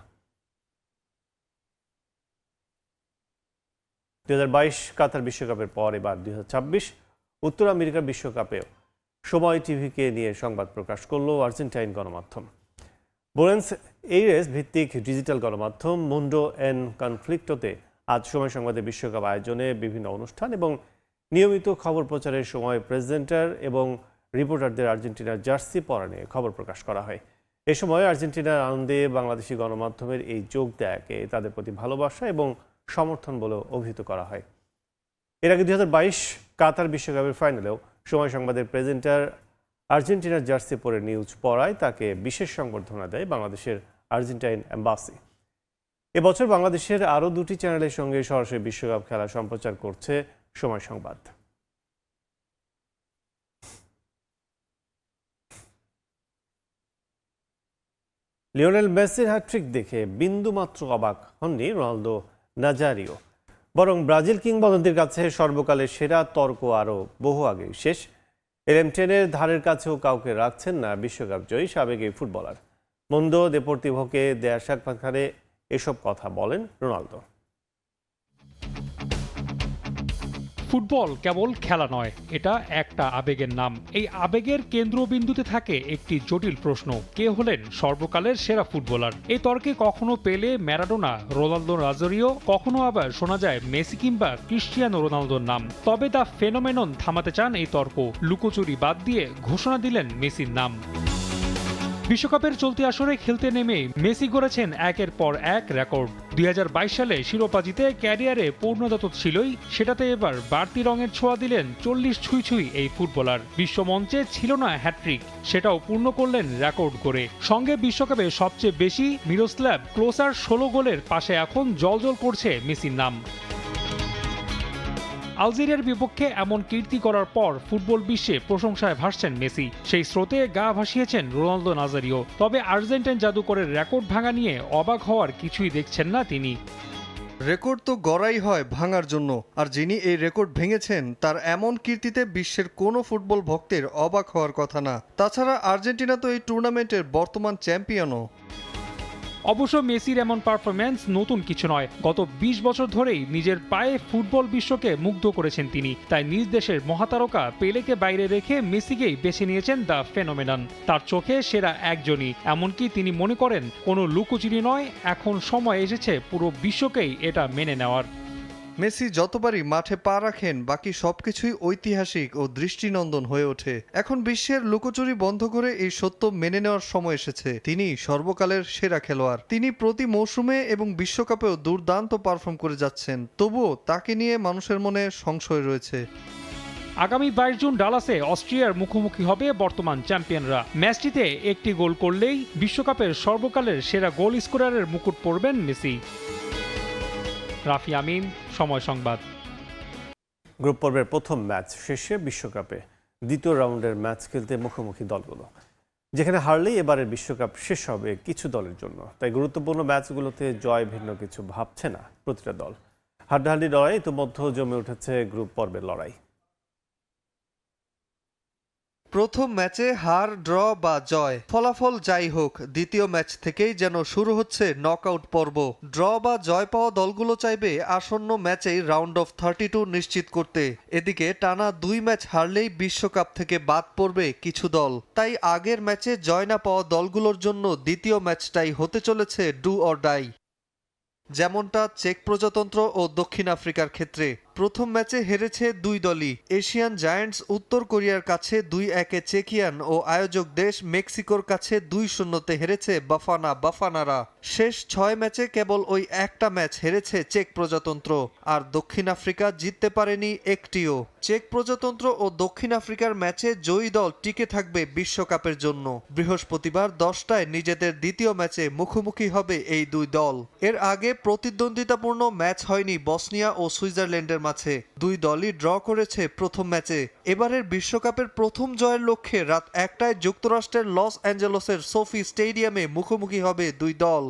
2022 কাতার বিশ্বকাপের পর এবার 2026 উত্তর আমেরিকার বিশ্বকাপেও সময় টিভিকে নিয়ে সংবাদ প্রকাশ করল আর্জেন্টাইন গণমাধ্যম। বোয়েনস এইরেস ভিত্তিক ডিজিটাল গণমাধ্যম মুন্ডো এন কনফ্লিক্টোতে আজ সময় সংবাদের বিশ্বকাপ আয়োজনে বিভিন্ন অনুষ্ঠান এবং নিয়মিত খবর প্রচারের সময় প্রেজেন্টার এবং রিপোর্টারদের আর্জেন্টিনার জার্সি পরা নিয়ে খবর প্রকাশ করা হয়। এ সময় আর্জেন্টিনার আনন্দে বাংলাদেশি গণমাধ্যমের এই যোগ দেয়াকে তাদের প্রতি ভালোবাসা এবং সমর্থন বলে অভিহিত করা হয়। এর আগে 2022 কাতার বিশ্বকাপের ফাইনালেও সময় সংবাদের প্রেজেন্টার আর্জেন্টিনার জার্সি পরে নিউজ পড়ায় তাকে বিশেষ সংবর্ধনা দেয় বাংলাদেশের আর্জেন্টাইন এম্বাসি। এবছর বাংলাদেশের আরও 2টি চ্যানেলের সঙ্গে সরাসরি বিশ্বকাপ খেলা সম্প্রচার করছে সময় সংবাদ। লিওনেল মেসির হ্যাট্রিক দেখে বিন্দুমাত্র অবাক হননি রোনালদো নাজারিও, বরং ব্রাজিল কিংবদন্তির কাছে সর্বকালের সেরা তর্ক আরও বহু আগেই শেষ। LM10-এর ধারের কাছেও কাউকে রাখছেন না বিশ্বকাপ জয়ী সাবেক এই ফুটবলার। মুন্দো দেপোর্তিভোকে দেয়া সাক্ষাৎকারে এসব কথা বলেন রোনালদো। ফুটবল কেবল খেলা নয়, এটা একটা আবেগের নাম। এই আবেগের কেন্দ্রবিন্দুতে থাকে একটি জটিল প্রশ্ন, কে হলেন সর্বকালের সেরা ফুটবলার? এই তর্কে কখনো পেলে, ম্যারাডোনা, রোনালদো নাজারিও, কখনো আবার শোনা যায় মেসি কিংবা ক্রিস্টিয়ানো রোনালদোর নাম। তবে দ্য ফেনোমেনন থামাতে চান এই তর্ক, লুকোচুরি বাদ দিয়ে ঘোষণা দিলেন মেসির নাম। বিশ্বকাপের চলতি আসরে খেলতে নেমে মেসি গড়েছেন একের পর এক রেকর্ড। 2022 সালে শিরোপা জিতে ক্যারিয়ারে পূর্ণতা তো ছিলই, সেটাতে এবার বাড়তি রঙের ছোঁয়া দিলেন 40 ছুঁই এই ফুটবলার। বিশ্বমঞ্চে ছিল না হ্যাট্রিক, সেটাও পূর্ণ করলেন রেকর্ড করে। সঙ্গে বিশ্বকাপে সবচেয়ে বেশি মিরোস্লাভ ক্লোসার 16 গোলের পাশে এখন জ্বলজ্বল করছে মেসির নাম। আলজেরিয়ার বিপক্ষে এমন কীর্তি করার পর ফুটবল বিশ্বে প্রশংসায় ভাসছেন মেসি। সেই স্রোতে গা ভাসিয়েছেন রোনালদো নাজারিও। তবে আর্জেন্টাইন জাদুকরের রেকর্ড ভাঙা নিয়ে অবাক হওয়ার কিছুই দেখছেন না তিনি। রেকর্ড তো গড়াই হয় ভাঙার জন্য, আর যিনি এই রেকর্ড ভেঙেছেন তার এমন কীর্তিতে বিশ্বের কোনো ফুটবল ভক্তের অবাক হওয়ার কথা না। তাছাড়া আর্জেন্টিনা তো এই টুর্নামেন্টের বর্তমান চ্যাম্পিয়নও। অবশ্য মেসির এমন পারফরম্যান্স নতুন কিছু নয়। গত 20 বছর ধরেই নিজের পায়ে ফুটবল বিশ্বকে মুগ্ধ করেছেন তিনি। তাই নিজ দেশের মহাতারকা পেলেকে বাইরে রেখে মেসিকেই বেছে নিয়েছেন দ্য ফেনোমেনন। তার চোখে সেরা একজনই, এমনকি তিনি মনে করেন কোনো লুকোচুরি নয়, এখন সময় এসেছে পুরো বিশ্বকেই এটা মেনে নেওয়ার। মেসি যতবারই মাঠে পা রাখেন বাকি সবকিছুই ঐতিহাসিক ও দৃষ্টিনন্দন হয়ে ওঠে। এখন বিশ্বের লুকোচুরি বন্ধ করে এই সত্য মেনে নেওয়ার সময় এসেছে, তিনি সর্বকালের সেরা খেলোয়াড়। তিনি প্রতি মৌসুমে এবং বিশ্বকাপেও দুর্দান্ত পারফর্ম করে যাচ্ছেন, তবুও তাকে নিয়ে মানুষের মনে সংশয় রয়েছে। আগামী 22 জুন ডালাসে অস্ট্রিয়ার মুখোমুখি হবে বর্তমান চ্যাম্পিয়নরা। ম্যাচটিতে একটি গোল করলেই বিশ্বকাপের সর্বকালের সেরা গোল স্কোরারের মুকুট পরবেন মেসি। রাফি আমিন, সময় সংবাদ। গ্রুপ পর্বের প্রথম ম্যাচ শেষে বিশ্বকাপে দ্বিতীয় রাউন্ডের ম্যাচ খেলতে মুখোমুখি দলগুলো, যেখানে হারলেই এবারের বিশ্বকাপ শেষ হবে কিছু দলের জন্য। তাই গুরুত্বপূর্ণ ম্যাচগুলোতে জয় ভিন্ন কিছু ভাবছে না প্রতিটা দল। হাড্ডাহাড্ডি লড়াই ইতিমধ্যে জমে উঠেছে গ্রুপ পর্বের লড়াই। প্রথম ম্যাচে হার, ড্র বা জয়, ফলাফল যাই হোক, দ্বিতীয় ম্যাচ থেকেই যেন শুরু হচ্ছে নকআউট পর্ব। ড্র বা জয় পাওয়া দলগুলো চাইবে আসন্ন ম্যাচেই রাউন্ড অফ 32 নিশ্চিত করতে। এদিকে টানা 2 ম্যাচ হারলেই বিশ্বকাপ থেকে বাদ পড়বে কিছু দল। তাই আগের ম্যাচে জয় না পাওয়া দলগুলোর জন্য দ্বিতীয় ম্যাচটাই হতে চলেছে ডু অর ডাই। যেমনটা চেক প্রজাতন্ত্র ও দক্ষিণ আফ্রিকার ক্ষেত্রে প্রথম ম্যাচে হেরেছে দুই দলই। এশিয়ান জায়ান্টস উত্তর কোরিয়ার কাছে 2-1 চেকিয়ান ও আয়োজক দেশ মেক্সিকোর কাছে 2-0 হেরেছে বাফানারা। শেষ 6 ম্যাচে কেবল ওই একটা ম্যাচ হেরেছে চেক প্রজাতন্ত্র, আর দক্ষিণ আফ্রিকা জিততে পারেনি একটিও। চেক প্রজাতন্ত্র ও দক্ষিণ আফ্রিকার ম্যাচে জয়ী দল টিকে থাকবে বিশ্বকাপের জন্য। বৃহস্পতিবার 10টায় নিজেদের দ্বিতীয় ম্যাচে মুখোমুখি হবে এই দুই দল। এর আগে প্রতিদ্বন্দ্বিতাপূর্ণ ম্যাচ হয়নি বসনিয়া ও সুইজারল্যান্ডের মাঝে। দুই দলই ড্র করেছে প্রথম ম্যাচে। এবারের বিশ্বকাপের প্রথম জয়ের লক্ষ্যে রাত 1টায় যুক্তরাষ্ট্রের লস অ্যাঞ্জেলসের সোফি স্টেডিয়ামে মুখোমুখি হবে দুই দল।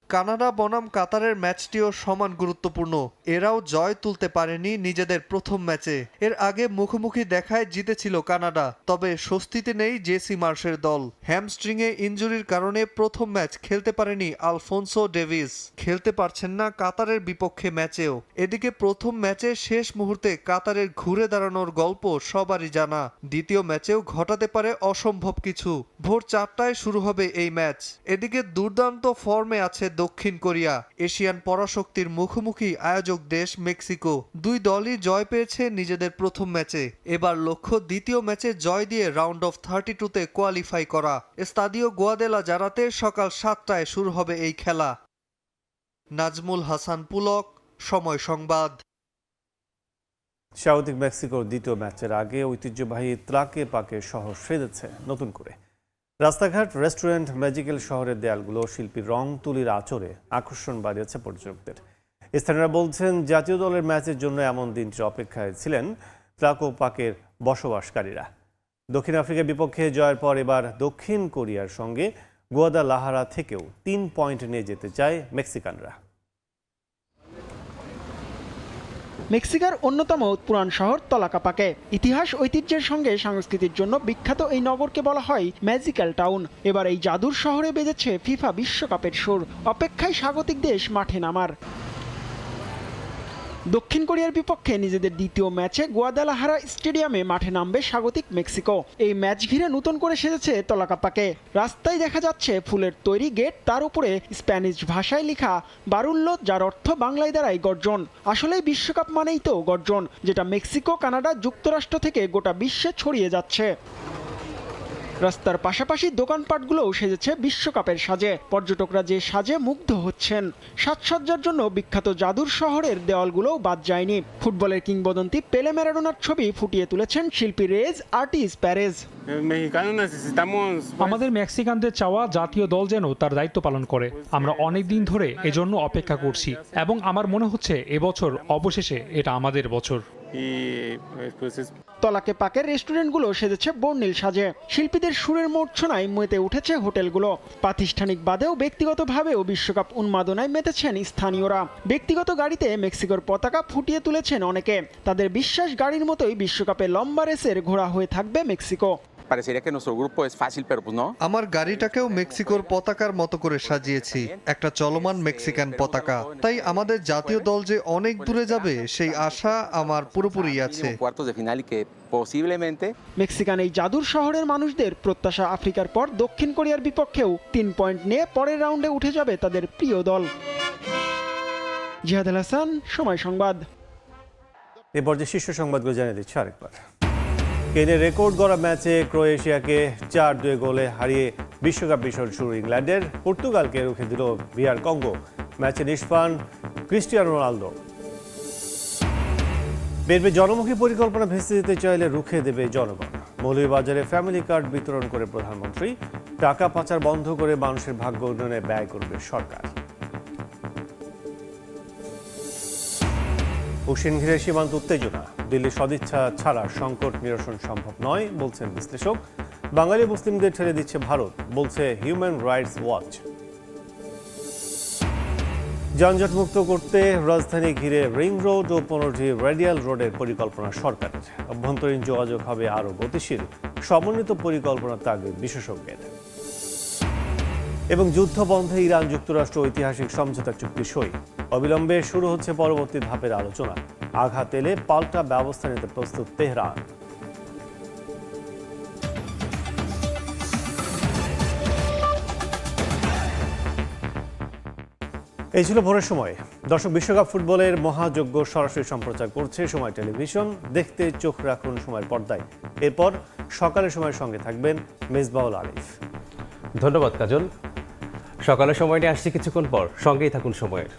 কানাডা বনাম কাতারের ম্যাচটিও সমান গুরুত্বপূর্ণ। এরাও জয় তুলতে পারেনি নিজেদের প্রথম ম্যাচে। এর আগে মুখোমুখি দেখায় জিতেছিল কানাডা, তবে স্বস্তিতে নেই জেসি মার্শের দল। হ্যামস্ট্রিংয়ে ইনজুরির কারণে প্রথম ম্যাচ খেলতে পারেনি আলফোনসো ডেভিস, খেলতে পারছেন না কাতারের বিপক্ষে ম্যাচেও। এদিকে প্রথম ম্যাচে শেষ মুহূর্তে কাতারের ঘুরে দাঁড়ানোর গল্প সবারই জানা। দ্বিতীয় ম্যাচেও ঘটাতে পারে অসম্ভব কিছু। ভোর 4টায় শুরু হবে এই ম্যাচ। এদিকে দুর্দান্ত ফর্মে আছে দক্ষিণ কোরিয়া। এশিয়ান পরাশক্তির মুখোমুখি আয়োজক দেশ মেক্সিকো। দুই দলই জয় পেয়েছে নিজেদের প্রথম ম্যাচে। এবার লক্ষ্য দ্বিতীয় ম্যাচে জয় দিয়ে রাউন্ড অফ 32-তে কোয়ালিফাই করা। স্তাদিও গুয়াদেলা জারাতে সকাল 7টায় শুরু হবে এই খেলা। নাজমুল হাসান পুলক, সময় সংবাদ। স্বাগতিক মেক্সিকোর দ্বিতীয় ম্যাচের আগে ঐতিহ্যবাহী ত্লাকে পাকে শহর সেজেছে নতুন করে। রাস্তাঘাট, রেস্টুরেন্ট, ম্যাজিক্যাল শহরের দেয়ালগুলো শিল্পীর রং তুলির আচরে আকর্ষণ বাড়িয়েছে পর্যটকদের। স্থানীয়রা বলছেন জাতীয় দলের ম্যাচের জন্য এমন দিনটির অপেক্ষায় ছিলেন ত্লাকো পাকের বসবাসকারীরা। দক্ষিণ আফ্রিকার বিপক্ষে জয়ের পর এবার দক্ষিণ কোরিয়ার সঙ্গে গুয়াদালাহারা থেকেও 3 পয়েন্ট নিয়ে যেতে চায় মেক্সিকানরা। মেক্সিকার অন্যতম পুরান শহর তলাকাপাকে ইতিহাস ঐতিহ্যের সঙ্গে সংস্কৃতির জন্য বিখ্যাত এই নগরকে বলা হয় ম্যাজিক্যাল টাউন। এবার এই জাদুর শহরে বেজেছে ফিফা বিশ্বকাপের সুর। অপেক্ষায় স্বাগতিক দেশ মাঠে নামার। দক্ষিণ কোরিয়ার বিপক্ষে নিজেদের দ্বিতীয় ম্যাচে গুয়াদালাহারা স্টেডিয়ামে মাঠে নামবে স্বাগতিক মেক্সিকো। এই ম্যাচ ঘিরে নতুন করে সেজেছে তলাকাপাকে। রাস্তায় দেখা যাচ্ছে ফুলের তৈরি গেট, তার উপরে স্প্যানিশ ভাষায় লেখা বারুল্য, যার অর্থ বাংলায় দ্বারাই গর্জন। আসলেই বিশ্বকাপ মানেই তো গর্জন, যেটা মেক্সিকো, কানাডা, যুক্তরাষ্ট্র থেকে গোটা বিশ্বে ছড়িয়ে যাচ্ছে। রাস্তার পাশাপাশি দোকানপাটগুলোও সেজেছে বিশ্বকাপের সাজে। পর্যটকরা যে সাজে মুগ্ধ হচ্ছেন। সাজসজ্জার জন্য বিখ্যাত জাদুর শহরের দেওয়ালগুলোও বাদ যায়নি। ফুটবলের কিংবদন্তি পেলে ম্যারাডোনার ছবি ফুটিয়ে তুলেছেন শিল্পী রেজ আর্টিস প্যারেজ। আমাদের মেক্সিকানদের চাওয়া জাতীয় দল যেন তার দায়িত্ব পালন করে। আমরা অনেক দিন ধরে এজন্য অপেক্ষা করছি এবং আমার মনে হচ্ছে এবছর অবশেষে এটা আমাদের বছর। তলাকে পাকের রেস্টুরেন্টগুলো সেজেছে বর্ণিল সাজে। শিল্পীদের সুরের মূর্ছনায় মেতে উঠেছে হোটেলগুলো। প্রাতিষ্ঠানিক বাদেও ব্যক্তিগতভাবেও বিশ্বকাপ উন্মাদনায় মেতেছেন স্থানীয়রা। ব্যক্তিগত গাড়িতে মেক্সিকোর পতাকা ফুটিয়ে তুলেছেন অনেকে। তাদের বিশ্বাস গাড়ির মতোই বিশ্বকাপে লম্বা রেসের ঘোড়া হয়ে থাকবে মেক্সিকো। আমার গাড়িটাকেও মেক্সিকোর পতাকার মতো করে সাজিয়েছি, একটা চলমান মেক্সিকান পতাকা। তাই আমাদের জাতীয় দল যে অনেক দূরে যাবে সেই আশা আমার পুরোপুরি আছে। মেক্সিকান এই জাদুর শহরের মানুষদের প্রত্যাশা আফ্রিকার পর দক্ষিণ কোরিয়ার বিপক্ষেও 3 পয়েন্ট নিয়ে পরের রাউন্ডে উঠে যাবে তাদের প্রিয় দল। জিহাদ আল হাসান, সময় সংবাদ। এরপর যে শীর্ষ সংবাদগুলো জানিয়ে দিচ্ছি আরেকবার। কেনের রেকর্ড গড়া ম্যাচে ক্রোয়েশিয়াকে 4-2 গোলে হারিয়ে বিশ্বকাপ মিশন শুরু ইংল্যান্ডের। পর্তুগালকে রুখে দিল বিআর কঙ্গো। ম্যাচে নিষ্প্রাণ ক্রিস্টিয়ানো রোনালদো। বিএনপির জনমুখী পরিকল্পনা ভেস্তে দিতে চাইলে রুখে দেবে জনগণ। মৌলভীবাজারে ফ্যামিলি কার্ড বিতরণ করে প্রধানমন্ত্রী। টাকা পাচার বন্ধ করে মানুষের ভাগ্য উন্নয়নে ব্যয় করবে সরকার। উশিন ঘিরে সীমান্ত উত্তেজনা। দিল্লির সদিচ্ছা ছাড়া সংকট নিরসন সম্ভব নয় বলছেন বিশ্লেষক। বাঙালি মুসলিমদের ছেড়ে দিচ্ছে ভারত বলছে হিউম্যান রাইটস ওয়াচ। যানজট মুক্ত করতে রাজধানী ঘিরে রিং রোড ও 15টি রেডিয়াল রোডের পরিকল্পনা সরকারের। অভ্যন্তরীণ যোগাযোগ হবে আরও গতিশীল। সমন্বিত পরিকল্পনার তাগিদ বিশেষজ্ঞের। এবং যুদ্ধ বন্ধে ইরান যুক্তরাষ্ট্র ঐতিহাসিক সমঝোতা চুক্তি সই। অবিলম্বে শুরু হচ্ছে পরবর্তী ধাপের আলোচনা। আঘাত এলে পাল্টা ব্যবস্থা নিতে প্রস্তুত তেহরান। এই ছিল ভোরের সময়। দর্শক, বিশ্বকাপ ফুটবলের মহাযজ্ঞ সরাসরি সম্প্রচার করছে সময় টেলিভিশন। দেখতে চোখ রাখুন সময়ের পর্দায়। এরপর সকালের সময়ের সঙ্গে থাকবেন মেজবাউল আরিফ। ধন্যবাদ কাজল। সকালের সময় নিয়ে আসছি কিছুক্ষণ পর, সঙ্গেই থাকুন সময়ের।